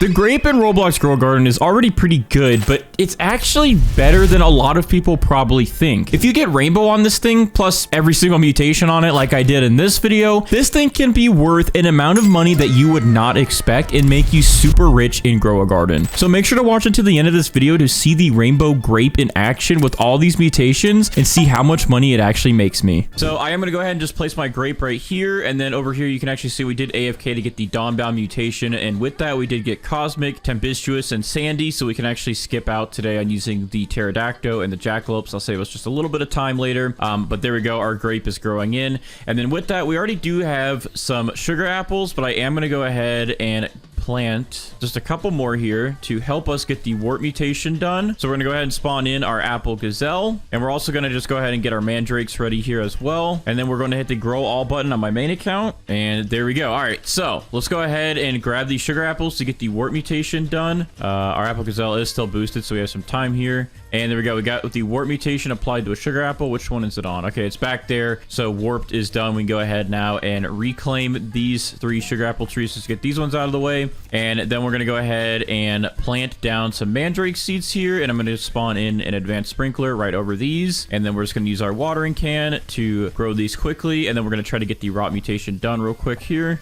The grape in Roblox Grow Garden is already pretty good, but it's actually better than a lot of people probably think. If you get rainbow on this thing, plus every single mutation on it like I did in this video, this thing can be worth an amount of money that you would not expect and make you super rich in Grow a Garden. So make sure to watch until the end of this video to see the rainbow grape in action with all these mutations and see how much money it actually makes me. So I am going to go ahead and just place my grape right here, and then over here you can actually see we did AFK to get the Dawnbound mutation, and with that we did get Cosmic, Tempestuous, and Sandy, so we can actually skip out today on using the Pterodactyl and the Jackalopes. I'll save us just a little bit of time later, but there we go. Our grape is growing in, and then with that, we already do have some sugar apples, but I am going to go ahead and plant just a couple more here to help us get the warp mutation done. So we're gonna go ahead and spawn in our apple gazelle, and we're also gonna just go ahead and get our mandrakes ready here as well, and then we're going to hit the grow all button on my main account, and there we go. All right, so let's go ahead and grab these sugar apples to get the warp mutation done. Our apple gazelle is still boosted, so we have some time here, and there we go. We got the warp mutation applied to a sugar apple. Which one is it on? Okay, it's back there. So warped is done. We can go ahead now and reclaim these 3 sugar apple trees. Let's get these ones out of the way. And then we're going to go ahead and plant down some mandrake seeds here. And I'm going to spawn in an advanced sprinkler right over these. And then we're just going to use our watering can to grow these quickly. And then we're going to try to get the rot mutation done real quick here.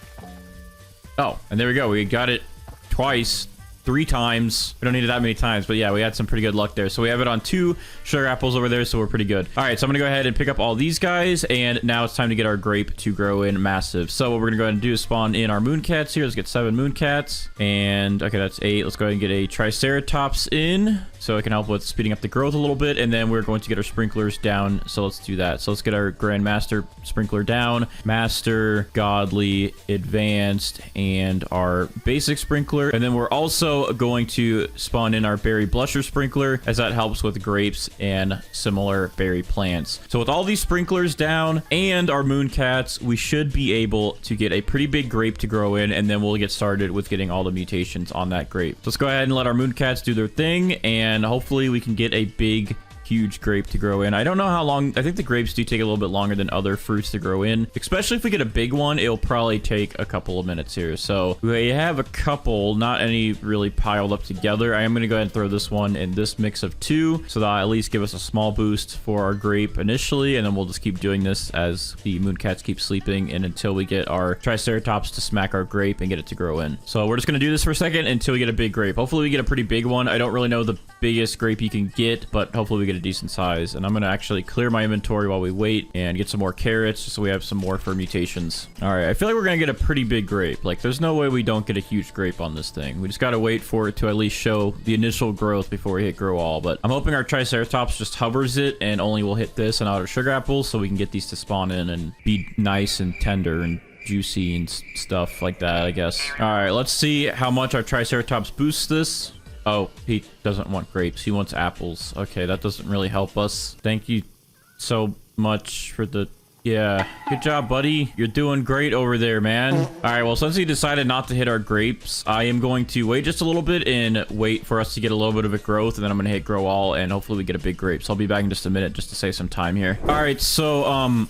Oh, and there we go. We got it twice. 3 times. We don't need it that many times, but yeah, we had some pretty good luck there. So we have it on 2 sugar apples over there, so we're pretty good. All right, so I'm gonna go ahead and pick up all these guys, and now it's time to get our grape to grow in massive. So what we're gonna go ahead and do is spawn in our mooncats here. Let's get 7 mooncats, and okay, that's 8. Let's go ahead and get a triceratops in, so it can help with speeding up the growth a little bit, and then we're going to get our sprinklers down, so let's do that. So let's get our Grandmaster sprinkler down, Master, Godly, Advanced, and our basic sprinkler, and then we're also going to spawn in our berry blusher sprinkler, as that helps with grapes and similar berry plants. So with all these sprinklers down and our mooncats, we should be able to get a pretty big grape to grow in, and then we'll get started with getting all the mutations on that grape. So let's go ahead and let our mooncats do their thing, and hopefully we can get a big huge grape to grow in. I don't know how long. I think the grapes do take a little bit longer than other fruits to grow in, especially if we get a big one. It'll probably take a couple of minutes here. So we have a couple, not any really piled up together. I am going to go ahead and throw this one in this mix of 2, so that'll at least give us a small boost for our grape initially, and then we'll just keep doing this as the mooncats keep sleeping and until we get our triceratops to smack our grape and get it to grow in. So we're just going to do this for a second until we get a big grape. Hopefully we get a pretty big one. I don't really know the biggest grape you can get, but hopefully we get a decent size. And I'm going to actually clear my inventory while we wait and get some more carrots so we have some more for mutations. All right, I feel like we're going to get a pretty big grape. Like, there's no way we don't get a huge grape on this thing. We just got to wait for it to at least show the initial growth before we hit grow all. But I'm hoping our triceratops just hovers it and only will hit this and out of sugar apples, so we can get these to spawn in and be nice and tender and juicy and stuff like that, I guess. All right, let's see how much our triceratops boosts this. Oh, he doesn't want grapes. He wants apples. Okay, that doesn't really help us. Thank you so much for the... Yeah, good job, buddy. You're doing great over there, man. All right, well, since he decided not to hit our grapes, I am going to wait just a little bit and wait for us to get a little bit of a growth, and then I'm going to hit grow all, and hopefully we get a big grape. So I'll be back in just a minute just to save some time here. All right, so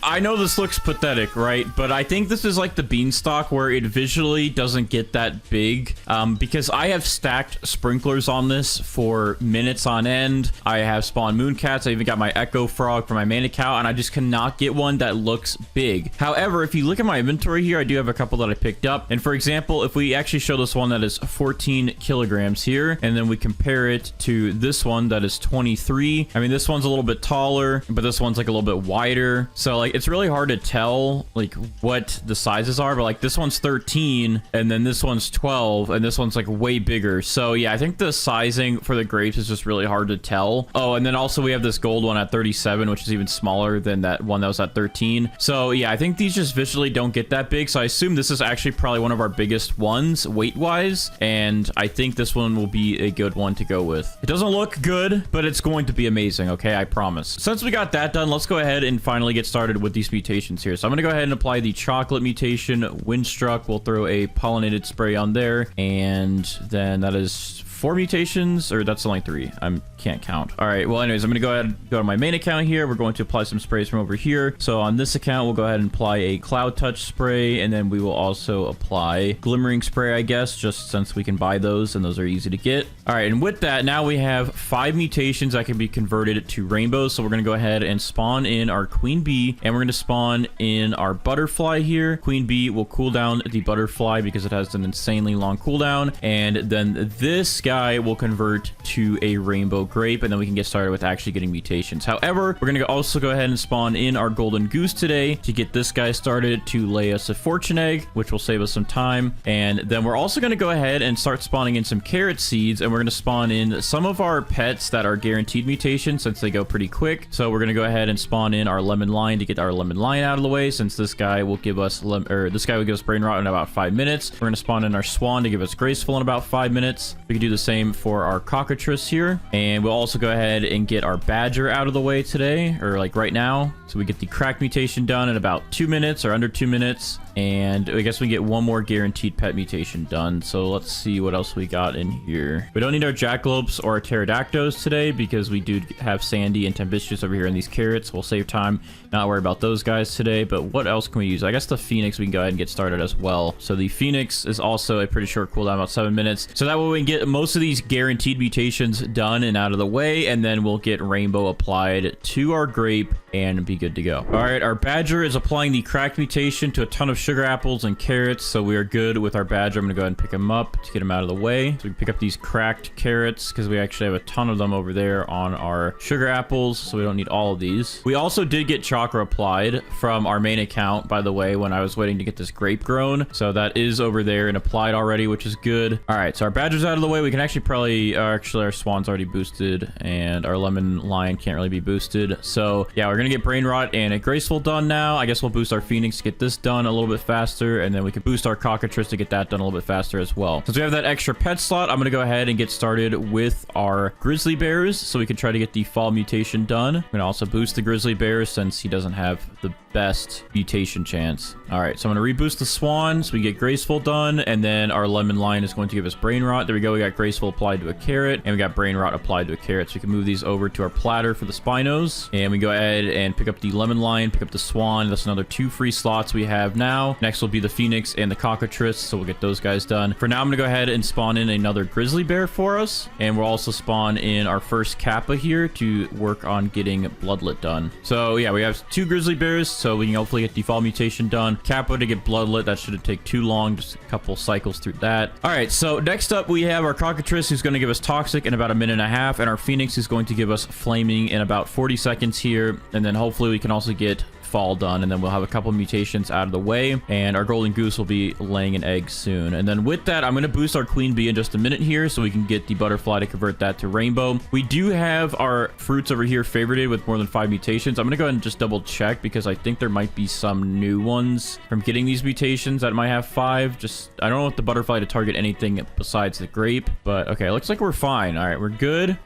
I know this looks pathetic, right? But I think this is like the beanstalk where it visually doesn't get that big because I have stacked sprinklers on this for minutes on end. I have spawned mooncats. I even got my echo frog for my main account, and I just cannot get one that looks big. However, if you look at my inventory here, I do have a couple that I picked up. And for example, if we actually show this one that is 14 kilograms here, and then we compare it to this one that is 23. I mean, this one's a little bit taller, but this one's like a little bit wider. So like, it's really hard to tell like what the sizes are, but like this one's 13 and then this one's 12 and this one's like way bigger. So yeah, I think the sizing for the grapes is just really hard to tell. Oh, and then also we have this gold one at 37, which is even smaller than that one that was at 13. So yeah, I think these just visually don't get that big. So I assume this is actually probably one of our biggest ones weight wise. And I think this one will be a good one to go with. It doesn't look good, but it's going to be amazing. Okay, I promise. Since we got that done, let's go ahead and finally get started with these mutations here. So I'm going to go ahead and apply the chocolate mutation. Windstruck. We'll throw a pollinated spray on there. And then that is 4 mutations, or that's only 3. I can't count. All right, well, anyways, I'm gonna go ahead and go to my main account here. We're going to apply some sprays from over here. So on this this account, we'll go ahead and apply a Cloud Touch spray, and then we will also apply Glimmering spray, I guess, just since we can buy those, and those are easy to get. All right, and with that, now we have 5 mutations that can be converted to rainbows. So we're going to go ahead and spawn in our queen bee, and we're going to spawn in our butterfly here. Queen bee will cool down the butterfly because it has an insanely long cooldown, and then this guy will convert to a rainbow grape, and then we can get started with actually getting mutations. However, we're going to also go ahead and spawn in our golden goose today to get this guy started to lay us a fortune egg, which will save us some time. And then we're also going to go ahead and start spawning in some carrot seeds, and we're going to spawn in some of our pets that are guaranteed mutations since they go pretty quick. So we're going to go ahead and spawn in our lemon lion to get our lemon lion out of the way, since this guy will give us brain rot in about 5 minutes. We're going to spawn in our swan to give us graceful in about 5 minutes. We can do the same for our cockatrice here, and we'll also go ahead and get our badger out of the way today, or like right now. So we get the crack mutation done in about 2 minutes or under 2 minutes, and I guess we get one more guaranteed pet mutation done. So let's see what else we got in here. We don't need our jackalopes or our pterodactyls today because we do have Sandy and Tempestuous over here in these carrots. We'll save time, not worry about those guys today. But what else can we use? I guess the phoenix we can go ahead and get started as well. So the phoenix is also a pretty short cooldown, about 7 minutes. So that way we can get most of these guaranteed mutations done and out of the way, and then we'll get rainbow applied to our grape and be good to go. All right, our badger is applying the cracked mutation to a ton of sugar apples and carrots, so we are good with our badger. I'm gonna go ahead and pick him up to get him out of the way. So we can pick up these cracked carrots because we actually have a ton of them over there on our sugar apples, so we don't need all of these. We also did get chakra applied from our main account, by the way, when I was waiting to get this grape grown. So that is over there and applied already, which is good. All right, so our badger's out of the way. We can actually probably, actually our swan's already boosted, and our lemon lion can't really be boosted. So yeah, we're gonna get brain rot and a graceful done now. I guess we'll boost our phoenix to get this done a little bit faster, and then we can boost our cockatrice to get that done a little bit faster as well. Since we have that extra pet slot, I'm gonna go ahead and get started with our grizzly bears so we can try to get the fall mutation done. I'm gonna also boost the grizzly bear since he doesn't have the best mutation chance. All right, so I'm gonna reboost the swan so we get graceful done, and then our lemon lion is going to give us brain rot. There we go. We got graceful applied to a carrot, and we got brain rot applied to a carrot. So we can move these over to our platter for the spinos, and we go ahead and pick up the lemon lion, pick up the swan. That's another 2 free slots we have now. Next will be the phoenix and the cockatrice, so we'll get those guys done. For now, I'm gonna go ahead and spawn in another grizzly bear for us, and we'll also spawn in our first kappa here to work on getting bloodlet done. So yeah, we have 2 grizzly bears, so we can hopefully get the fall mutation done. Kappa to get bloodlet, that shouldn't take too long, just a couple cycles through that. All right, so next up we have our cockatrice, who's going to give us toxic in about 1.5 minutes, and our phoenix is going to give us flaming in about 40 seconds here, and then hopefully we can also get fall done, and then we'll have a couple mutations out of the way, and our golden goose will be laying an egg soon. And then with that, I'm going to boost our queen bee in just a minute here so we can get the butterfly to convert that to rainbow. We do have our fruits over here favorited with more than 5 mutations. I'm going to go ahead and just double check because I think there might be some new ones from getting these mutations that might have 5. Just, I don't want the butterfly to target anything besides the grape, but okay, looks like we're fine. All right, we're good.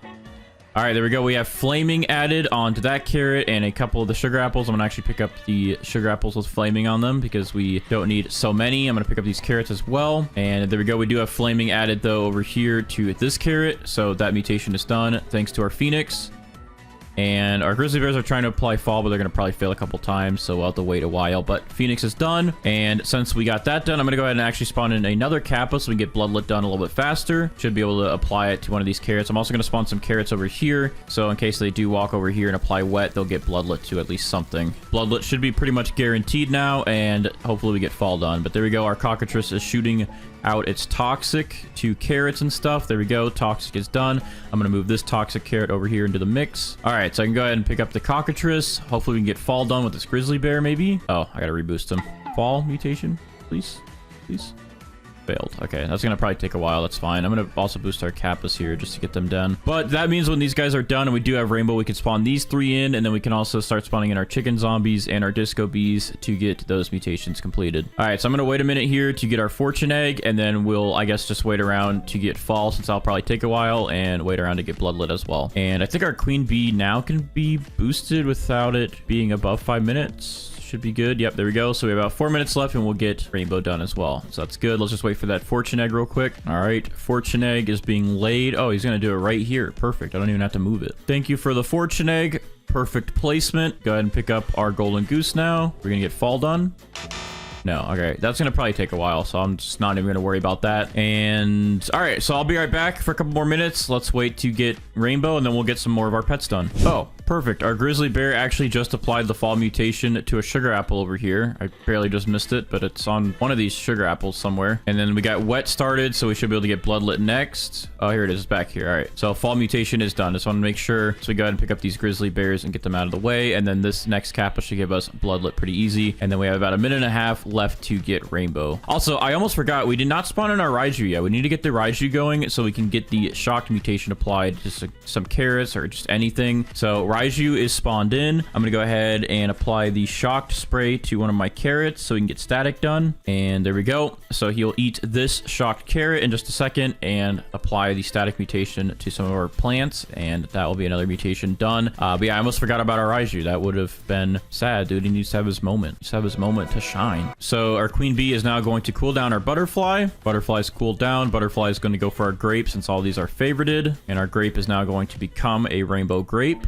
All right, there we go. We have flaming added onto that carrot and a couple of the sugar apples. I'm going to actually pick up the sugar apples with flaming on them because we don't need so many. I'm going to pick up these carrots as well. And there we go. We do have flaming added, though, over here to this carrot. So that mutation is done thanks to our phoenix. And our grizzly bears are trying to apply fall, but they're going to probably fail a couple times, so we'll have to wait a while. But phoenix is done, and since we got that done, I'm going to go ahead and actually spawn in another kappa so we can get bloodlet done a little bit faster. Should be able to apply it to one of these carrots. I'm also going to spawn some carrots over here, so in case they do walk over here and apply wet, they'll get bloodlet to at least something. Bloodlet should be pretty much guaranteed now, and hopefully we get fall done. But there we go. Our cockatrice is shooting out its toxic to carrots and stuff. There we go. Toxic is done. I'm going to move this toxic carrot over here into the mix. All right, so I can go ahead and pick up the cockatrice. Hopefully we can get fall done with this grizzly bear maybe. Oh, I got to reboost him. Fall mutation, please. Please. Failed. Okay, that's gonna probably take a while. That's fine. I'm gonna also boost our kappas here just to get them done. But that means when these guys are done and we do have rainbow, we can spawn these 3 in, and then we can also start spawning in our chicken zombies and our disco bees to get those mutations completed. All right, so I'm gonna wait a minute here to get our fortune egg, and then we'll, I guess, just wait around to get fall, since I'll probably take a while, and wait around to get bloodlet as well. And I think our queen bee now can be boosted without it being above 5 minutes. Should be good. Yep, there we go. So we have about 4 minutes left, and we'll get rainbow done as well. So that's good. Let's just wait for that fortune egg real quick. All right, fortune egg is being laid. Oh, he's gonna do it right here. Perfect. I don't even have to move it. Thank you for the fortune egg. Perfect placement. Go ahead and pick up our golden goose now. We're gonna get fall done. No, okay. That's going to probably take a while, so I'm just not even going to worry about that. And, all right, so I'll be right back for a couple more minutes. Let's wait to get Rainbow, and then we'll get some more of our pets done. Oh, perfect. Our grizzly bear actually just applied the fall mutation to a sugar apple over here. I barely just missed it, but it's on one of these sugar apples somewhere. And then we got wet started, so we should be able to get bloodlet next. Oh, here it is. It's back here. All right, so fall mutation is done. Just want to make sure. So we go ahead and pick up these grizzly bears and get them out of the way. And then this next kappa should give us bloodlet pretty easy. And then we have about a minute and a half left to get Rainbow. Also, I almost forgot, we did not spawn in our Raiju yet. We need to get the Raiju going so we can get the shocked mutation applied to some carrots or just anything. So Raiju is spawned in. I'm gonna go ahead and apply the shocked spray to one of my carrots so we can get static done. And there we go. So he'll eat this shocked carrot in just a second and apply the static mutation to some of our plants, and that will be another mutation done. But yeah, I almost forgot about our Raiju. That would have been sad, dude. He needs to have his moment. Just have his moment to shine. So our queen bee is now going to cool down our butterfly. Butterfly's cooled down. Butterfly is going to go for our grape since all these are favorited. And our grape is now going to become a rainbow grape.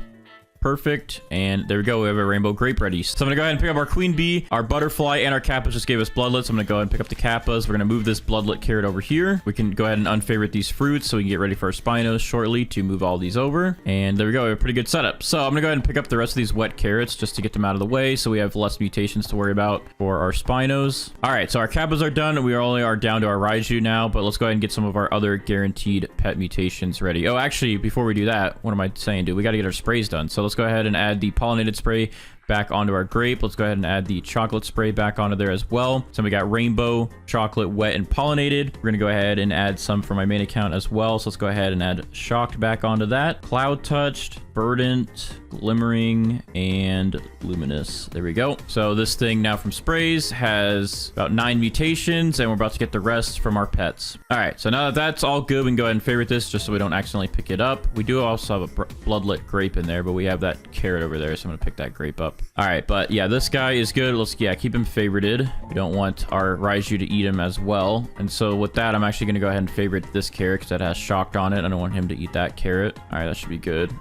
Perfect. And there we go. We have a rainbow grape ready. So I'm going to go ahead and pick up our queen bee. Our butterfly and our kappas just gave us bloodlets. So I'm going to go ahead and pick up the kappas. We're going to move this bloodlet carrot over here. We can go ahead and unfavorite these fruits so we can get ready for our spinos shortly to move all these over. And there we go. We have a pretty good setup. So I'm going to go ahead and pick up the rest of these wet carrots just to get them out of the way so we have less mutations to worry about for our spinos. All right. So our kappas are done. We only are down to our Raiju now, but let's go ahead and get some of our other guaranteed pet mutations ready. Oh, actually, before we do that, what am I saying, dude? We got to get our sprays done. So let's go ahead and add the pollinated spray back onto our grape. Let's go ahead and add the chocolate spray back onto there as well. So we got rainbow, chocolate, wet, and pollinated. We're going to go ahead and add some for my main account as well. So let's go ahead and add shocked back onto that. Cloud touched, verdant, glimmering, and luminous. There we go. So this thing now from sprays has about 9 mutations, and we're about to get the rest from our pets. All right, so now that that's all good, we can go ahead and favorite this just so we don't accidentally pick it up. We do also have a bloodlet grape in there, but we have that carrot over there, so I'm gonna pick that grape up. All right, but yeah, this guy is good. Let's, yeah, keep him favorited. We don't want our Raiju to eat him as well. And so with that, I'm actually gonna go ahead and favorite this carrot because that has shocked on it. I don't want him to eat that carrot. All right, that should be good.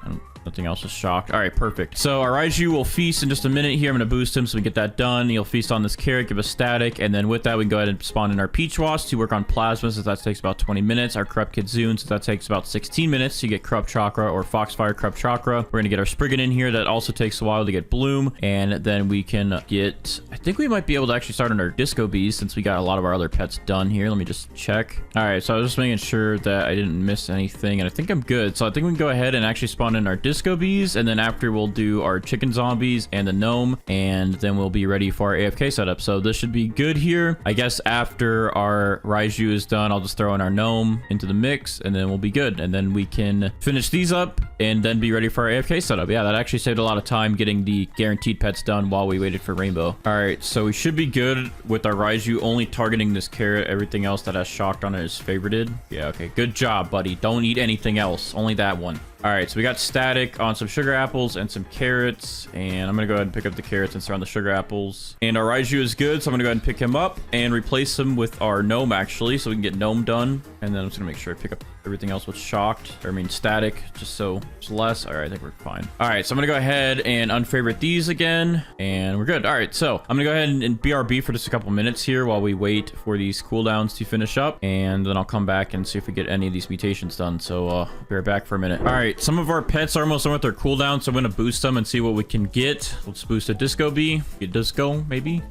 Nothing else is shocked. All right, perfect. So our Raiju will feast in just a minute here. I'm going to boost him so we get that done. He'll feast on this carrot, give us static. And then with that, we can go ahead and spawn in our peach wasp to work on plasma, since that takes about 20 minutes. Our corrupt kitsune, so that takes about 16 minutes to get corrupt chakra or foxfire corrupt chakra. We're going to get our spriggan in here. That also takes a while to get bloom. And then we can get, I think we might be able to actually start on our disco bees since we got a lot of our other pets done here. Let me just check. All right, so I was just making sure that I didn't miss anything, and I think I'm good. So I think we can go ahead and actually spawn in our disco bees, and then after we'll do our chicken zombies and the gnome, and then we'll be ready for our AFK setup. So this should be good here. I guess after our Raiju is done, I'll just throw in our gnome into the mix, and then we'll be good. And then we can finish these up and then be ready for our AFK setup. Yeah, that actually saved a lot of time getting the guaranteed pets done while we waited for Rainbow. All right, so we should be good with our Raiju only targeting this carrot. Everything else that has shocked on it is favorited. Yeah, okay, good job, buddy. Don't eat anything else, only that one. All right, so we got static on some sugar apples and some carrots, and I'm gonna go ahead and pick up the carrots and start on the sugar apples. And our Raiju is good, so I'm gonna go ahead and pick him up and replace him with our gnome, actually, so we can get gnome done. And then I'm just gonna make sure I pick up everything else with shocked, or I mean static, just so it's less. All right, I think we're fine. All right, so I'm gonna go ahead and unfavorite these again, and we're good. All right, so I'm gonna go ahead and BRB for just a couple minutes here while we wait for these cooldowns to finish up, and then I'll come back and see if we get any of these mutations done. So I'll be right back for a minute. All right. Some of our pets are almost done with their cooldown, so I'm going to boost them and see what we can get. Let's boost a disco bee. Get disco, maybe.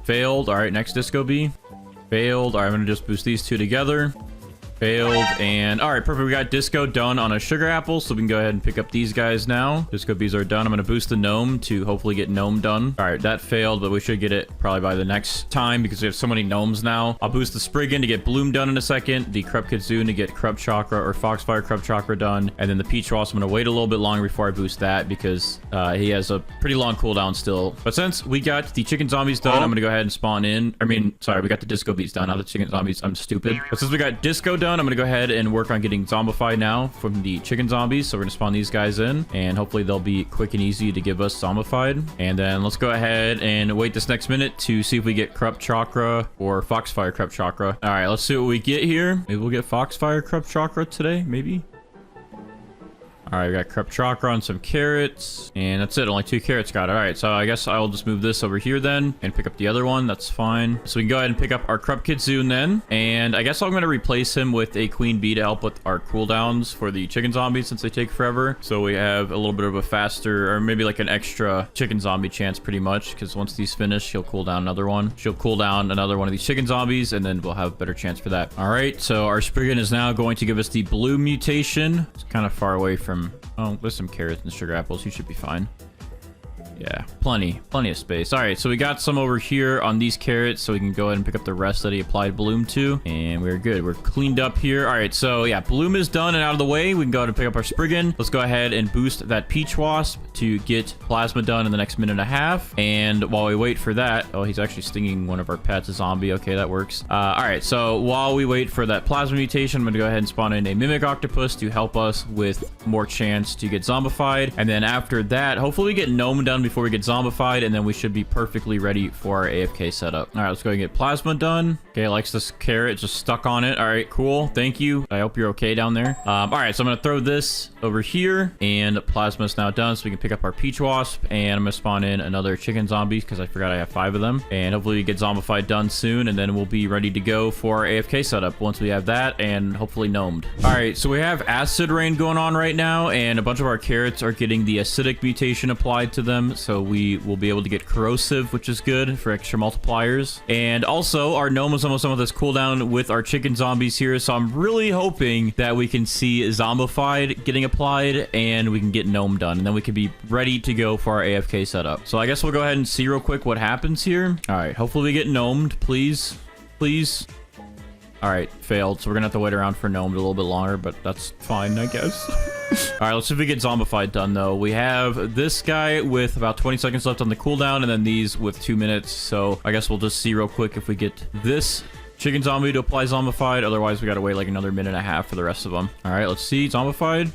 Failed. All right, next disco bee. Failed. All right, I'm going to just boost these two together. Failed. And all right, perfect. We got disco done on a sugar apple, so we can go ahead and pick up these guys now. Disco bees are done. I'm going to boost the gnome to hopefully get gnome done. All right, that failed, but we should get it probably by the next time because we have so many gnomes now. I'll boost the spriggan to get bloom done in a second, the corrupt kitsune to get corrupt chakra or foxfire corrupt chakra done, and then the peach wasp, I'm going to wait a little bit longer before I boost that because he has a pretty long cooldown still. But since we got the chicken zombies done, I'm going to go ahead and spawn in. I mean, sorry, we got the disco bees done, not the chicken zombies. I'm stupid. But since we got disco done, I'm going to go ahead and work on getting zombified now from the chicken zombies. So we're gonna spawn these guys in, and hopefully they'll be quick and easy to give us zombified. And then let's go ahead and wait this next minute to see if we get corrupt chakra or foxfire corrupt chakra. All right, let's see what we get here. Maybe we'll get foxfire corrupt chakra today, maybe. All right, we got crepe chakra on some carrots, and that's it. Only 2 carrots got it. All right, so I guess I'll just move this over here then and pick up the other one. That's fine. So we can go ahead and pick up our crepe kitsune then, and I guess I'm going to replace him with a queen bee to help with our cooldowns for the chicken zombies since they take forever. So we have a little bit of a faster, or maybe like an extra chicken zombie chance pretty much, because once these finish, she'll cool down another one. She'll cool down another one of these chicken zombies, and then we'll have a better chance for that. All right, so our Spriggan is now going to give us the blue mutation. It's kind of far away from... Oh, there's some carrots and sugar apples. You should be fine. Yeah, plenty of space. All right, so we got some over here on these carrots, so we can go ahead and pick up the rest that he applied bloom to, and we're good. We're cleaned up here. All right, so yeah, bloom is done and out of the way. We can go ahead and pick up our Spriggan. Let's go ahead and boost that peach wasp to get plasma done in the next minute and a half. And while we wait for that, oh, he's actually stinging one of our pets, a zombie. Okay, that works. All right, so while we wait for that plasma mutation, I'm gonna go ahead and spawn in a mimic octopus to help us with more chance to get zombified. And then after that, hopefully we get gnome done before we get zombified, and then we should be perfectly ready for our AFK setup. All right, let's go and get plasma done. Okay, likes this carrot, just stuck on it. All right, cool. Thank you. I hope you're okay down there. All right, so I'm gonna throw this over here, and plasma is now done, so we can pick up our peach wasp, and I'm gonna spawn in another chicken zombie because I forgot I have 5 of them, and hopefully we get zombified done soon, and then we'll be ready to go for our AFK setup once we have that, and hopefully gnomed. All right, so we have acid rain going on right now, and a bunch of our carrots are getting the acidic mutation applied to them, so we will be able to get corrosive, which is good for extra multipliers. And also, our gnome is almost done with this cooldown with our chicken zombies here, so I'm really hoping that we can see zombified getting applied, and we can get gnome done, and then we can be ready to go for our AFK setup. So I guess we'll go ahead and see real quick what happens here. All right, hopefully we get gnomed, please. Please. All right, failed. So we're gonna have to wait around for gnomed a little bit longer, but that's fine, I guess. All right, let's see if we get zombified done, though. We have this guy with about 20 seconds left on the cooldown, and then these with 2 minutes. So I guess we'll just see real quick if we get this chicken zombie to apply zombified. Otherwise, we got to wait like another minute and a half for the rest of them. All right, let's see. Zombified.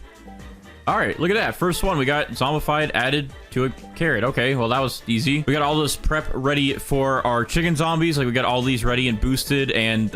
All right, look at that. First one, we got zombified added to a carrot. Okay, well, that was easy. We got all this prep ready for our chicken zombies. Like, we got all these ready and boosted, and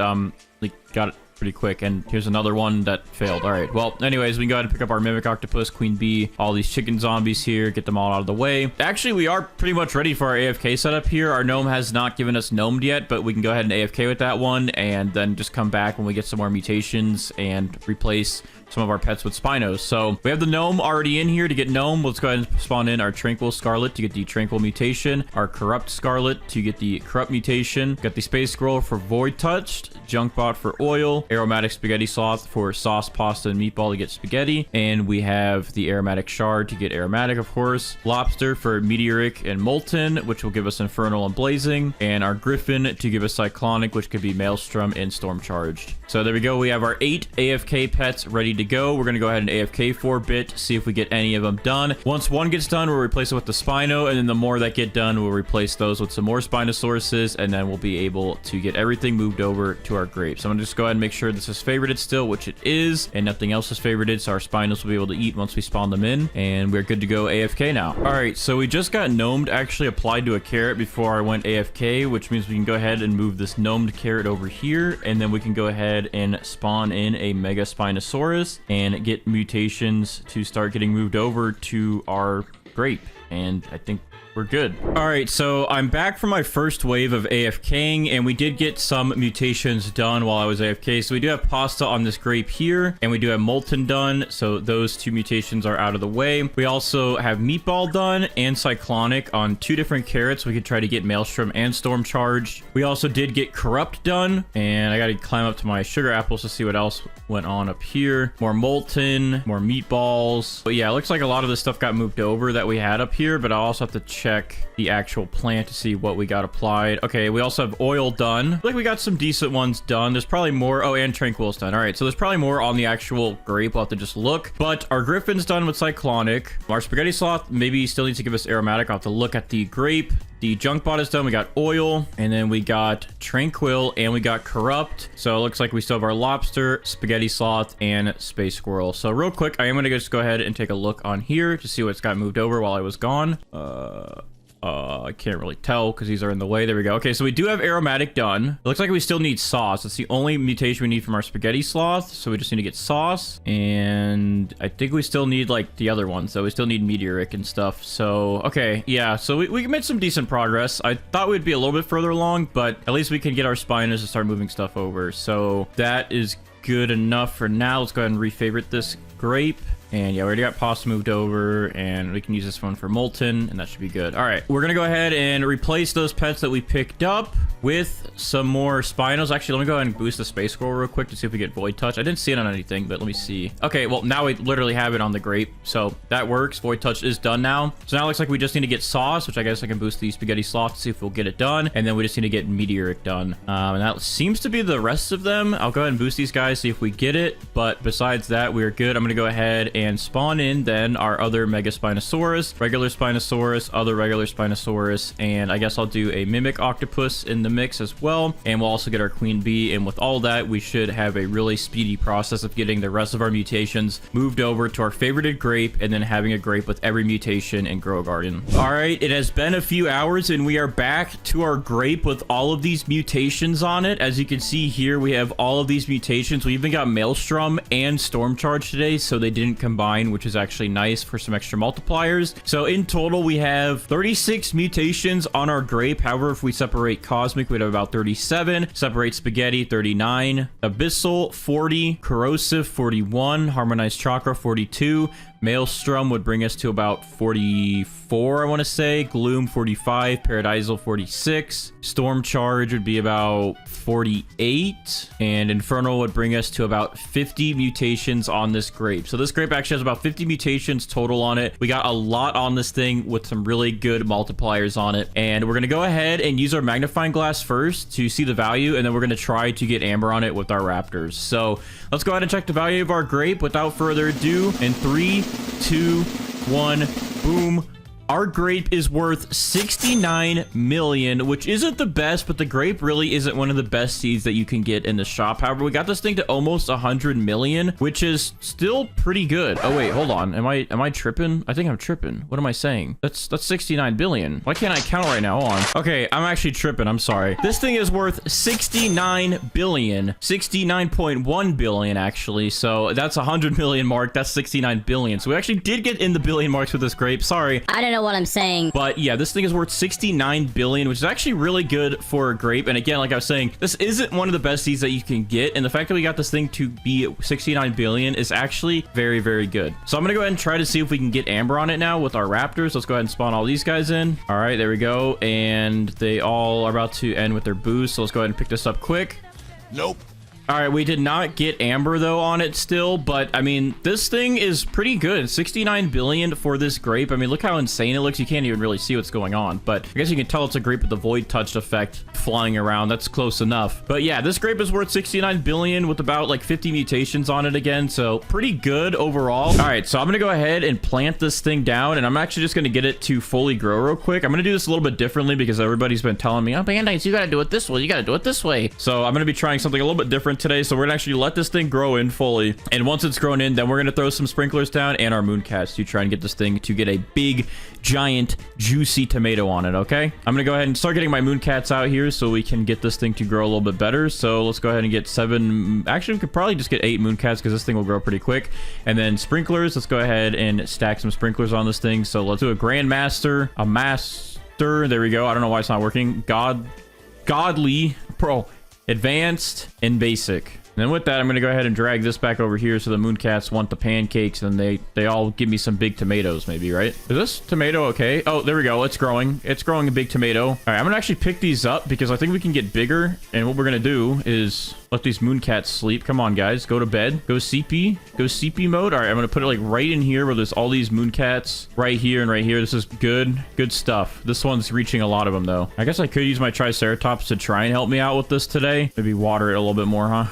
like, got it pretty quick. And here's another one that failed. All right, well, anyways, we can go ahead and pick up our mimic octopus, queen bee, all these chicken zombies here, get them all out of the way. Actually, we are pretty much ready for our AFK setup here. Our gnome has not given us gnomed yet, but we can go ahead and AFK with that one, and then just come back when we get some more mutations and replace some of our pets with Spinos. So we have the gnome already in here to get gnome. Let's go ahead and spawn in our tranquil scarlet to get the tranquil mutation, our corrupt scarlet to get the corrupt mutation, got the space scroll for void touched, junkbot for oil, aromatic spaghetti sloth for sauce, pasta, and meatball to get spaghetti, and we have the aromatic shard to get aromatic, of course, lobster for meteoric and molten, which will give us infernal and blazing, and our griffin to give us cyclonic, which could be maelstrom and storm charged. So there we go. We have our 8 AFK pets ready to go. We're going to go ahead and AFK for a bit, see if we get any of them done. Once one gets done, we'll replace it with the Spino, and then the more that get done, we'll replace those with some more Spinosauruses, and then we'll be able to get everything moved over to our Grape. So I'm going to just go ahead and make sure this is favorited still, which it is, and nothing else is favorited, so our Spinos will be able to eat once we spawn them in, and we're good to go AFK now. All right, so we just got gnomed actually applied to a carrot before I went AFK, which means we can go ahead and move this gnomed carrot over here, and then we can go ahead and spawn in a Mega Spinosaurus and get mutations to start getting moved over to our Grape. And I think we're good. All right, so I'm back from my first wave of AFKing, and we did get some mutations done while I was AFK. So we do have pasta on this Grape here, and we do have molten done. So those 2 mutations are out of the way. We also have meatball done and cyclonic on 2 different carrots. We could try to get maelstrom and storm charged. We also did get corrupt done, and I got to climb up to my sugar apples to see what else went on up here. More molten, more meatballs. But yeah, it looks like a lot of this stuff got moved over that we had up here, but I also have to check the actual plant to see what we got applied. Okay, we also have oil done. I feel like we got some decent ones done. There's probably more. Oh, and tranquil's done. All right, so there's probably more on the actual Grape. We'll have to just look. But our griffin's done with cyclonic. Our spaghetti sloth maybe still needs to give us aromatic. I'll have to look at the Grape. The junkbot is done. We got oil, and then we got tranquil, and we got corrupt. So it looks like we still have our lobster, spaghetti sloth, and space squirrel. So real quick, I am going to just go ahead and take a look on here to see what's got moved over while I was gone. I can't really tell because these are in the way. There we go. Okay, so we do have aromatic done. It looks like we still need sauce. It's the only mutation we need from our spaghetti sloth. So we just need to get sauce. And I think we still need like the other ones. So we still need meteoric and stuff. So, okay. Yeah, so we made some decent progress. I thought we'd be a little bit further along, but at least we can get our spinas to start moving stuff over. So that is good enough for now. Let's go ahead and refavorite this grape. And yeah, we already got pasta moved over, and we can use this one for molten, and that should be good. All right, we're gonna go ahead and replace those pets that we picked up with some more spinos. Actually, let me go ahead and boost the space scroll real quick to see if we get void touch. I didn't see it on anything, but let me see. Okay, well, now we literally have it on the grape, so that works. Void touch is done now. So now it looks like we just need to get sauce, which I guess I can boost the spaghetti sloth to see if we'll get it done, and then we just need to get meteoric done. And that seems to be the rest of them. I'll go ahead and boost these guys, see if we get it, but besides that, we're good. I'm gonna go ahead and spawn in then our other mega spinosaurus, regular spinosaurus, other regular spinosaurus, and I guess I'll do a mimic octopus in the mix as well, and we'll also get our queen bee. And with all that, we should have a really speedy process of getting the rest of our mutations moved over to our favorited grape, and then having a grape with every mutation in Grow Garden. All right, it has been a few hours and we are back to our grape with all of these mutations on it. As you can see here, we have all of these mutations. We even got Maelstrom and Storm Charge today, so they didn't combine, which is actually nice for some extra multipliers. So in total, we have 36 mutations on our grape. However, if we separate Cosmic, we'd have about 37. Separate Spaghetti, 39. Abyssal, 40. Corrosive, 41. Harmonized Chakra, 42. Maelstrom would bring us to about 44, I want to say. Gloom, 45. Paradisal, 46. Storm Charge would be about 48. And Infernal would bring us to about 50 mutations on this grape. So this grape actually has about 50 mutations total on it. We got a lot on this thing with some really good multipliers on it. And we're going to go ahead and use our magnifying glass first to see the value. And then we're going to try to get amber on it with our raptors. So let's go ahead and check the value of our grape without further ado. In 3, 2, 1, boom. Our grape is worth 69 million, which isn't the best, but the grape really isn't one of the best seeds that you can get in the shop. However, we got this thing to almost 100 million, which is still pretty good. Oh wait, hold on. Am I tripping? I think I'm tripping. What am I saying? That's 69 billion. Why can't I count right now? Hold on. Okay, I'm actually tripping. I'm sorry. This thing is worth 69 billion. 69.1 billion actually. So that's 100 million mark. That's 69 billion. So we actually did get in the billion marks with this grape. Sorry. I don't know what I'm saying. But yeah, this thing is worth 69 billion, which is actually really good for a grape. And again, like I was saying, this isn't one of the best seeds that you can get. And the fact that we got this thing to be 69 billion is actually very, very good. So I'm going to go ahead and try to see if we can get amber on it now with our raptors. Let's go ahead and spawn all these guys in. All right, there we go. And they all are about to end with their boost. So let's go ahead and pick this up quick. Nope. All right, we did not get amber though on it still, but I mean, this thing is pretty good. 69 billion for this grape. I mean, look how insane it looks. You can't even really see what's going on, but I guess you can tell it's a grape with the void touched effect flying around. That's close enough. But yeah, this grape is worth 69 billion with about like 50 mutations on it again. So pretty good overall. All right, so I'm going to go ahead and plant this thing down, and I'm actually just going to get it to fully grow real quick. I'm going to do this a little bit differently because everybody's been telling me, oh, Bandites, you got to do it this way. You got to do it this way. So I'm going to be trying something a little bit different today. So we're gonna actually let this thing grow in fully, and once it's grown in, then we're gonna throw some sprinklers down and our mooncats to try and get this thing to get a big, giant, juicy tomato on it. Okay, I'm gonna go ahead and start getting my mooncats out here so we can get this thing to grow a little bit better. So let's go ahead and get 7. Actually, we could probably just get 8 mooncats because this thing will grow pretty quick. And then sprinklers, let's go ahead and stack some sprinklers on this thing. So let's do a grandmaster, a master. There we go. I don't know why it's not working. Godly, pro, advanced, and basic. And then with that, I'm going to go ahead and drag this back over here so the mooncats want the pancakes, and they all give me some big tomatoes maybe, right? Is this tomato okay? Oh, there we go. It's growing. It's growing a big tomato. All right, I'm going to actually pick these up because I think we can get bigger. And what we're going to do is let these mooncats sleep. Come on, guys. Go to bed. Go CP. Go CP mode. All right, I'm going to put it like right in here where there's all these mooncats right here and right here. This is good stuff. This one's reaching a lot of them, though. I guess I could use my Triceratops to try and help me out with this today. Maybe water it a little bit more, huh?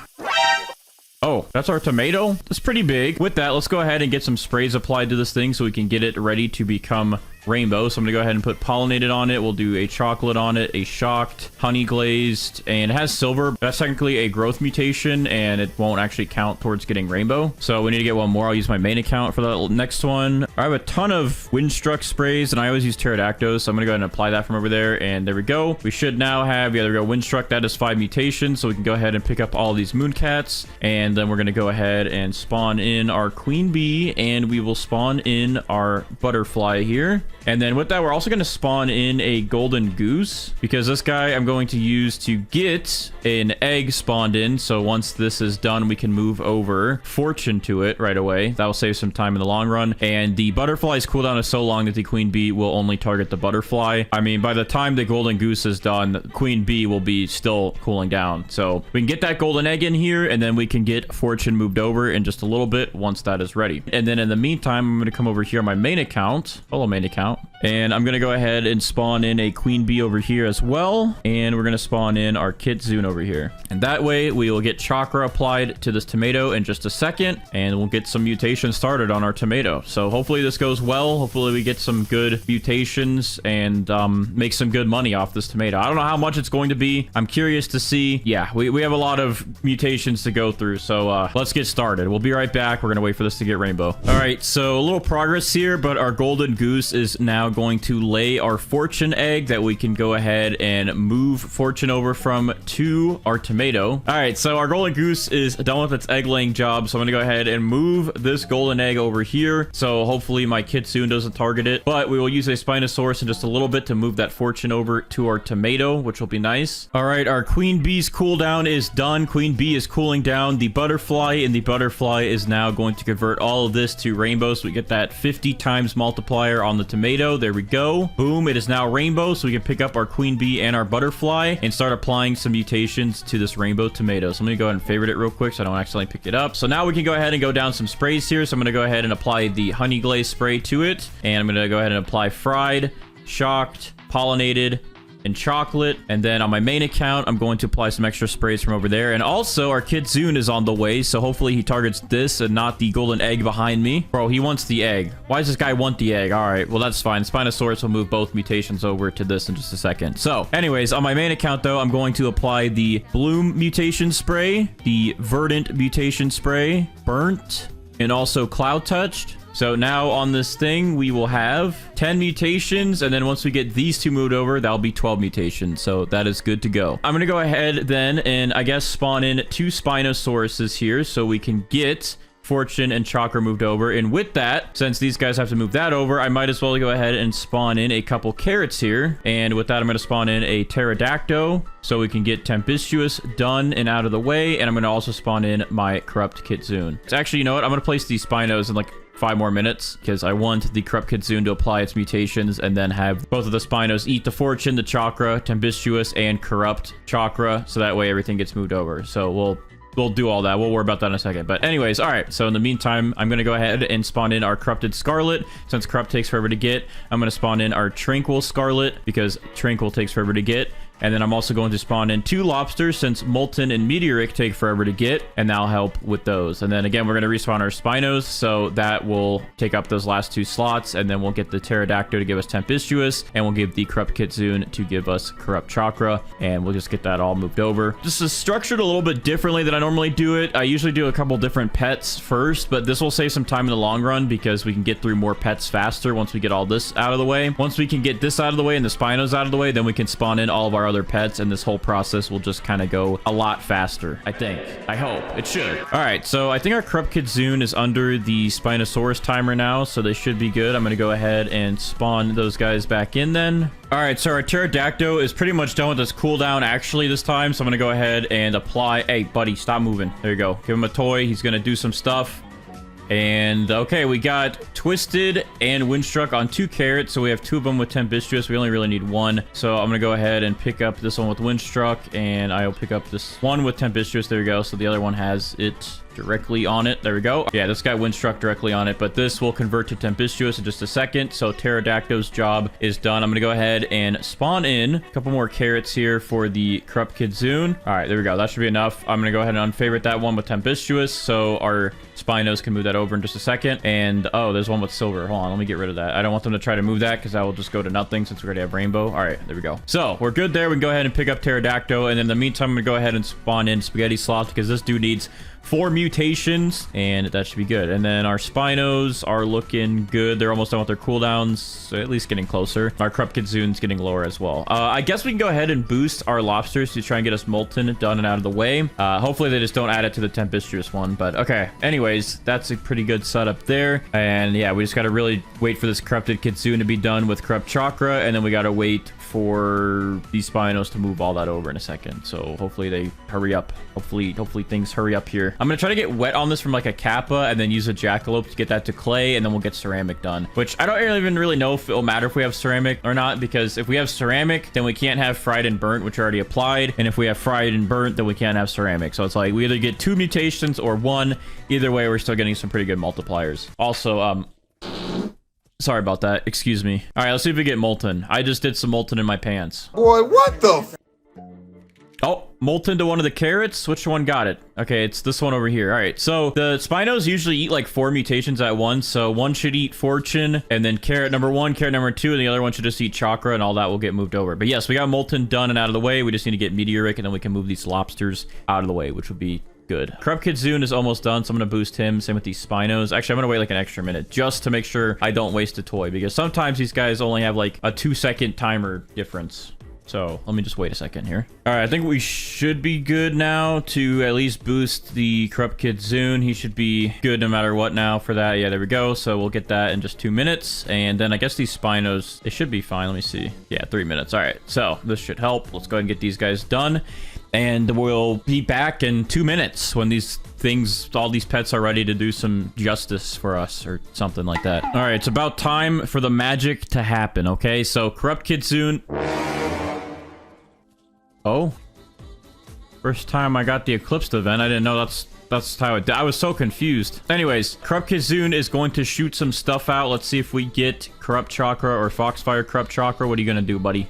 Oh, that's our tomato. That's pretty big. With that, let's go ahead and get some sprays applied to this thing so we can get it ready to become rainbow. So I'm gonna go ahead and put pollinated on it. We'll do a chocolate on it, a shocked, honey glazed, and it has silver. That's technically a growth mutation, and it won't actually count towards getting rainbow. So we need to get one more. I'll use my main account for the next one. I have a ton of Windstruck sprays, and I always use pterodactyls, so I'm gonna go ahead and apply that from over there, and there we go. We should now have, yeah, there we go, Windstruck. That is 5 mutations, so we can go ahead and pick up all these Mooncats, and then we're gonna go ahead and spawn in our Queen Bee, and we will spawn in our Butterfly here. And then with that, we're also gonna spawn in a Golden Goose, because this guy I'm going to use to get an egg spawned in, so once this is done, we can move over Fortune to it right away. That will save some time in the long run, and the Butterfly's cooldown is so long that the Queen Bee will only target the Butterfly. I mean, by the time the Golden Goose is done, the Queen Bee will be still cooling down. So we can get that golden egg in here, and then we can get Fortune moved over in just a little bit once that is ready. And then in the meantime, I'm going to come over here on my main account, hello main account, and I'm going to go ahead and spawn in a Queen Bee over here as well, and we're going to spawn in our Kitsune over here. And that way, we will get Chakra applied to this tomato in just a second, and we'll get some mutations started on our tomato. So hopefully this goes well. Hopefully we get some good mutations and make some good money off this tomato. I don't know how much it's going to be. I'm curious to see. Yeah, we have a lot of mutations to go through, so let's get started. We'll be right back. We're going to wait for this to get rainbow. All right, so a little progress here, but our Golden Goose is now going to lay our Fortune egg that we can go ahead and move Fortune over from to our tomato. All right, so our Golden Goose is done with its egg laying job, so I'm gonna go ahead and move this golden egg over here, so hopefully my Kitsune doesn't target it, but we will use a Spinosaurus in just a little bit to move that Fortune over to our tomato, which will be nice. All right, our Queen Bee's cooldown is done. Queen Bee is cooling down the Butterfly, and the Butterfly is now going to convert all of this to rainbow, so we get that 50 times multiplier on the tomato. There we go. Boom, it is now rainbow, so we can pick up our Queen Bee and our Butterfly and start applying some mutations to this rainbow tomato. So let me go ahead and favorite it real quick so I don't accidentally pick it up. So now we can go ahead and go down some sprays here. So I'm going to go ahead and apply the honey glaze spray to it, and I'm going to go ahead and apply fried, shocked, pollinated, and chocolate. And then on my main account, I'm going to apply some extra sprays from over there. And also our Kitsune is on the way, so hopefully he targets this and not the golden egg behind me. Bro, he wants the egg. Why does this guy want the egg? All right, well, that's fine. Spinosaurus will move both mutations over to this in just a second. So anyways, on my main account though, I'm going to apply the Bloom mutation spray, the Verdant mutation spray, Burnt, and also Cloud Touched. So now on this thing, we will have 10 mutations, and then once we get these two moved over, that'll be 12 mutations. So that is good to go. I'm going to go ahead then and I guess spawn in 2 Spinosauruses here so we can get Fortune and Chakra moved over. And with that, since these guys have to move that over, I might as well go ahead and spawn in a couple carrots here. And with that, I'm going to spawn in a Pterodactyl so we can get Tempestuous done and out of the way. And I'm going to also spawn in my Corrupt Kitsune. So actually, you know what? I'm going to place these Spinos in like 5 more minutes because I want the Corrupt Kitsune to apply its mutations and then have both of the Spinos eat the Fortune, the Chakra, Tempestuous, and Corrupt Chakra, so that way everything gets moved over. So we'll do all that. We'll worry about that in a second. But anyways, all right. So in the meantime, I'm going to go ahead and spawn in our Corrupted Scarlet. Since Corrupt takes forever to get, I'm going to spawn in our Tranquil Scarlet because Tranquil takes forever to get. And then I'm also going to spawn in 2 lobsters since Molten and Meteoric take forever to get, and that'll help with those. And then again, we're going to respawn our Spinos, so that will take up those last 2 slots, and then we'll get the Pterodactyl to give us Tempestuous, and we'll give the Corrupt Kitsune to give us Corrupt Chakra, and we'll just get that all moved over. This is structured a little bit differently than I normally do it. I usually do a couple different pets first, but this will save some time in the long run because we can get through more pets faster once we get all this out of the way. Once we can get this out of the way and the Spinos out of the way, then we can spawn in all of our other pets, and this whole process will just kind of go a lot faster. I think. I hope. It should. All right, so I think our Corrupt Kitsune is under the Spinosaurus timer now, so they should be good. I'm going to go ahead and spawn those guys back in then. All right, so our Pterodactyl is pretty much done with this cooldown actually this time, so I'm going to go ahead and apply... Hey, buddy, stop moving. There you go. Give him a toy. He's going to do some stuff. And okay, we got Twisted and Windstruck on 2 carrots, so we have 2 of them with Tempestuous. We only really need 1, so I'm gonna go ahead and pick up this one with Windstruck, and I'll pick up this one with Tempestuous. There we go. So the other one has it directly on it. There we go. Yeah, this guy Windstruck directly on it, but this will convert to Tempestuous in just a second. So Pterodactyl's job is done. I'm gonna go ahead and spawn in a couple more carrots here for the Corrupt Kitsune. All right, there we go. That should be enough. I'm gonna go ahead and unfavorite that one with Tempestuous, so our Spinos can move that over in just a second. And oh, there's one with silver. Hold on, let me get rid of that. I don't want them to try to move that because that will just go to nothing since we already have rainbow. All right, there we go. So we're good there. We can go ahead and pick up Pterodactyl, and in the meantime, I'm gonna go ahead and spawn in Spaghetti Sloth because this dude needs 4 mutations, and that should be good. And then our Spinos are looking good. They're almost done with their cooldowns, so at least getting closer. Our Corrupt Kidzoon's getting lower as well. I guess we can go ahead and boost our lobsters to try and get us molten done and out of the way. Hopefully they just don't add it to the tempestuous one, but okay. Anyways, that's a pretty good setup there. And yeah, we just got to really wait for this Corrupted Kidzoon to be done with Corrupt Chakra, and then we got to wait for these Spinos to move all that over in a second. So hopefully they hurry up. Hopefully things hurry up here. I'm gonna try to get wet on this from like a Kappa and then use a Jackalope to get that to clay, and then we'll get ceramic done, which I don't even really know if it'll matter if we have ceramic or not, because if we have ceramic, then we can't have fried and burnt, which are already applied, and if we have fried and burnt, then we can't have ceramic. So it's like we either get 2 mutations or 1. Either way, we're still getting some pretty good multipliers. Also, sorry about that. Excuse me. All right, let's see if we get molten. I just did some molten in my pants. Boy, what the f— Oh, molten to one of the carrots. Which one got it? Okay, it's this one over here. All right, so the Spinos usually eat like 4 mutations at once. So one should eat fortune, and then carrot number 1, carrot number 2, and the other one should just eat chakra, and all that will get moved over. But yes, we got molten done and out of the way. We just need to get meteoric, and then we can move these lobsters out of the way, which would be good. Corrupt Kidzoon is almost done, so I'm gonna boost him. Same with these Spinos. Actually, I'm gonna wait like an extra minute just to make sure I don't waste a toy, because sometimes these guys only have like a 2-second timer difference. So let me just wait a second here. All right, I think we should be good now to at least boost the Corrupt Kidzoon. He should be good no matter what now for that. Yeah, there we go. So we'll get that in just 2 minutes. And then I guess these Spinos, they should be fine. Let me see. Yeah, 3 minutes. All right, so this should help. Let's go ahead and get these guys done. And we'll be back in 2 minutes when these things, all these pets are ready to do some justice for us or something like that. All right, it's about time for the magic to happen, okay? So Corrupt Kidzoon. Oh, first time I got the Eclipsed event. I didn't know that's how it... I was so confused. Anyways, Corrupt Kidzoon is going to shoot some stuff out. Let's see if we get Corrupt Chakra or Foxfire Corrupt Chakra. What are you gonna do, buddy?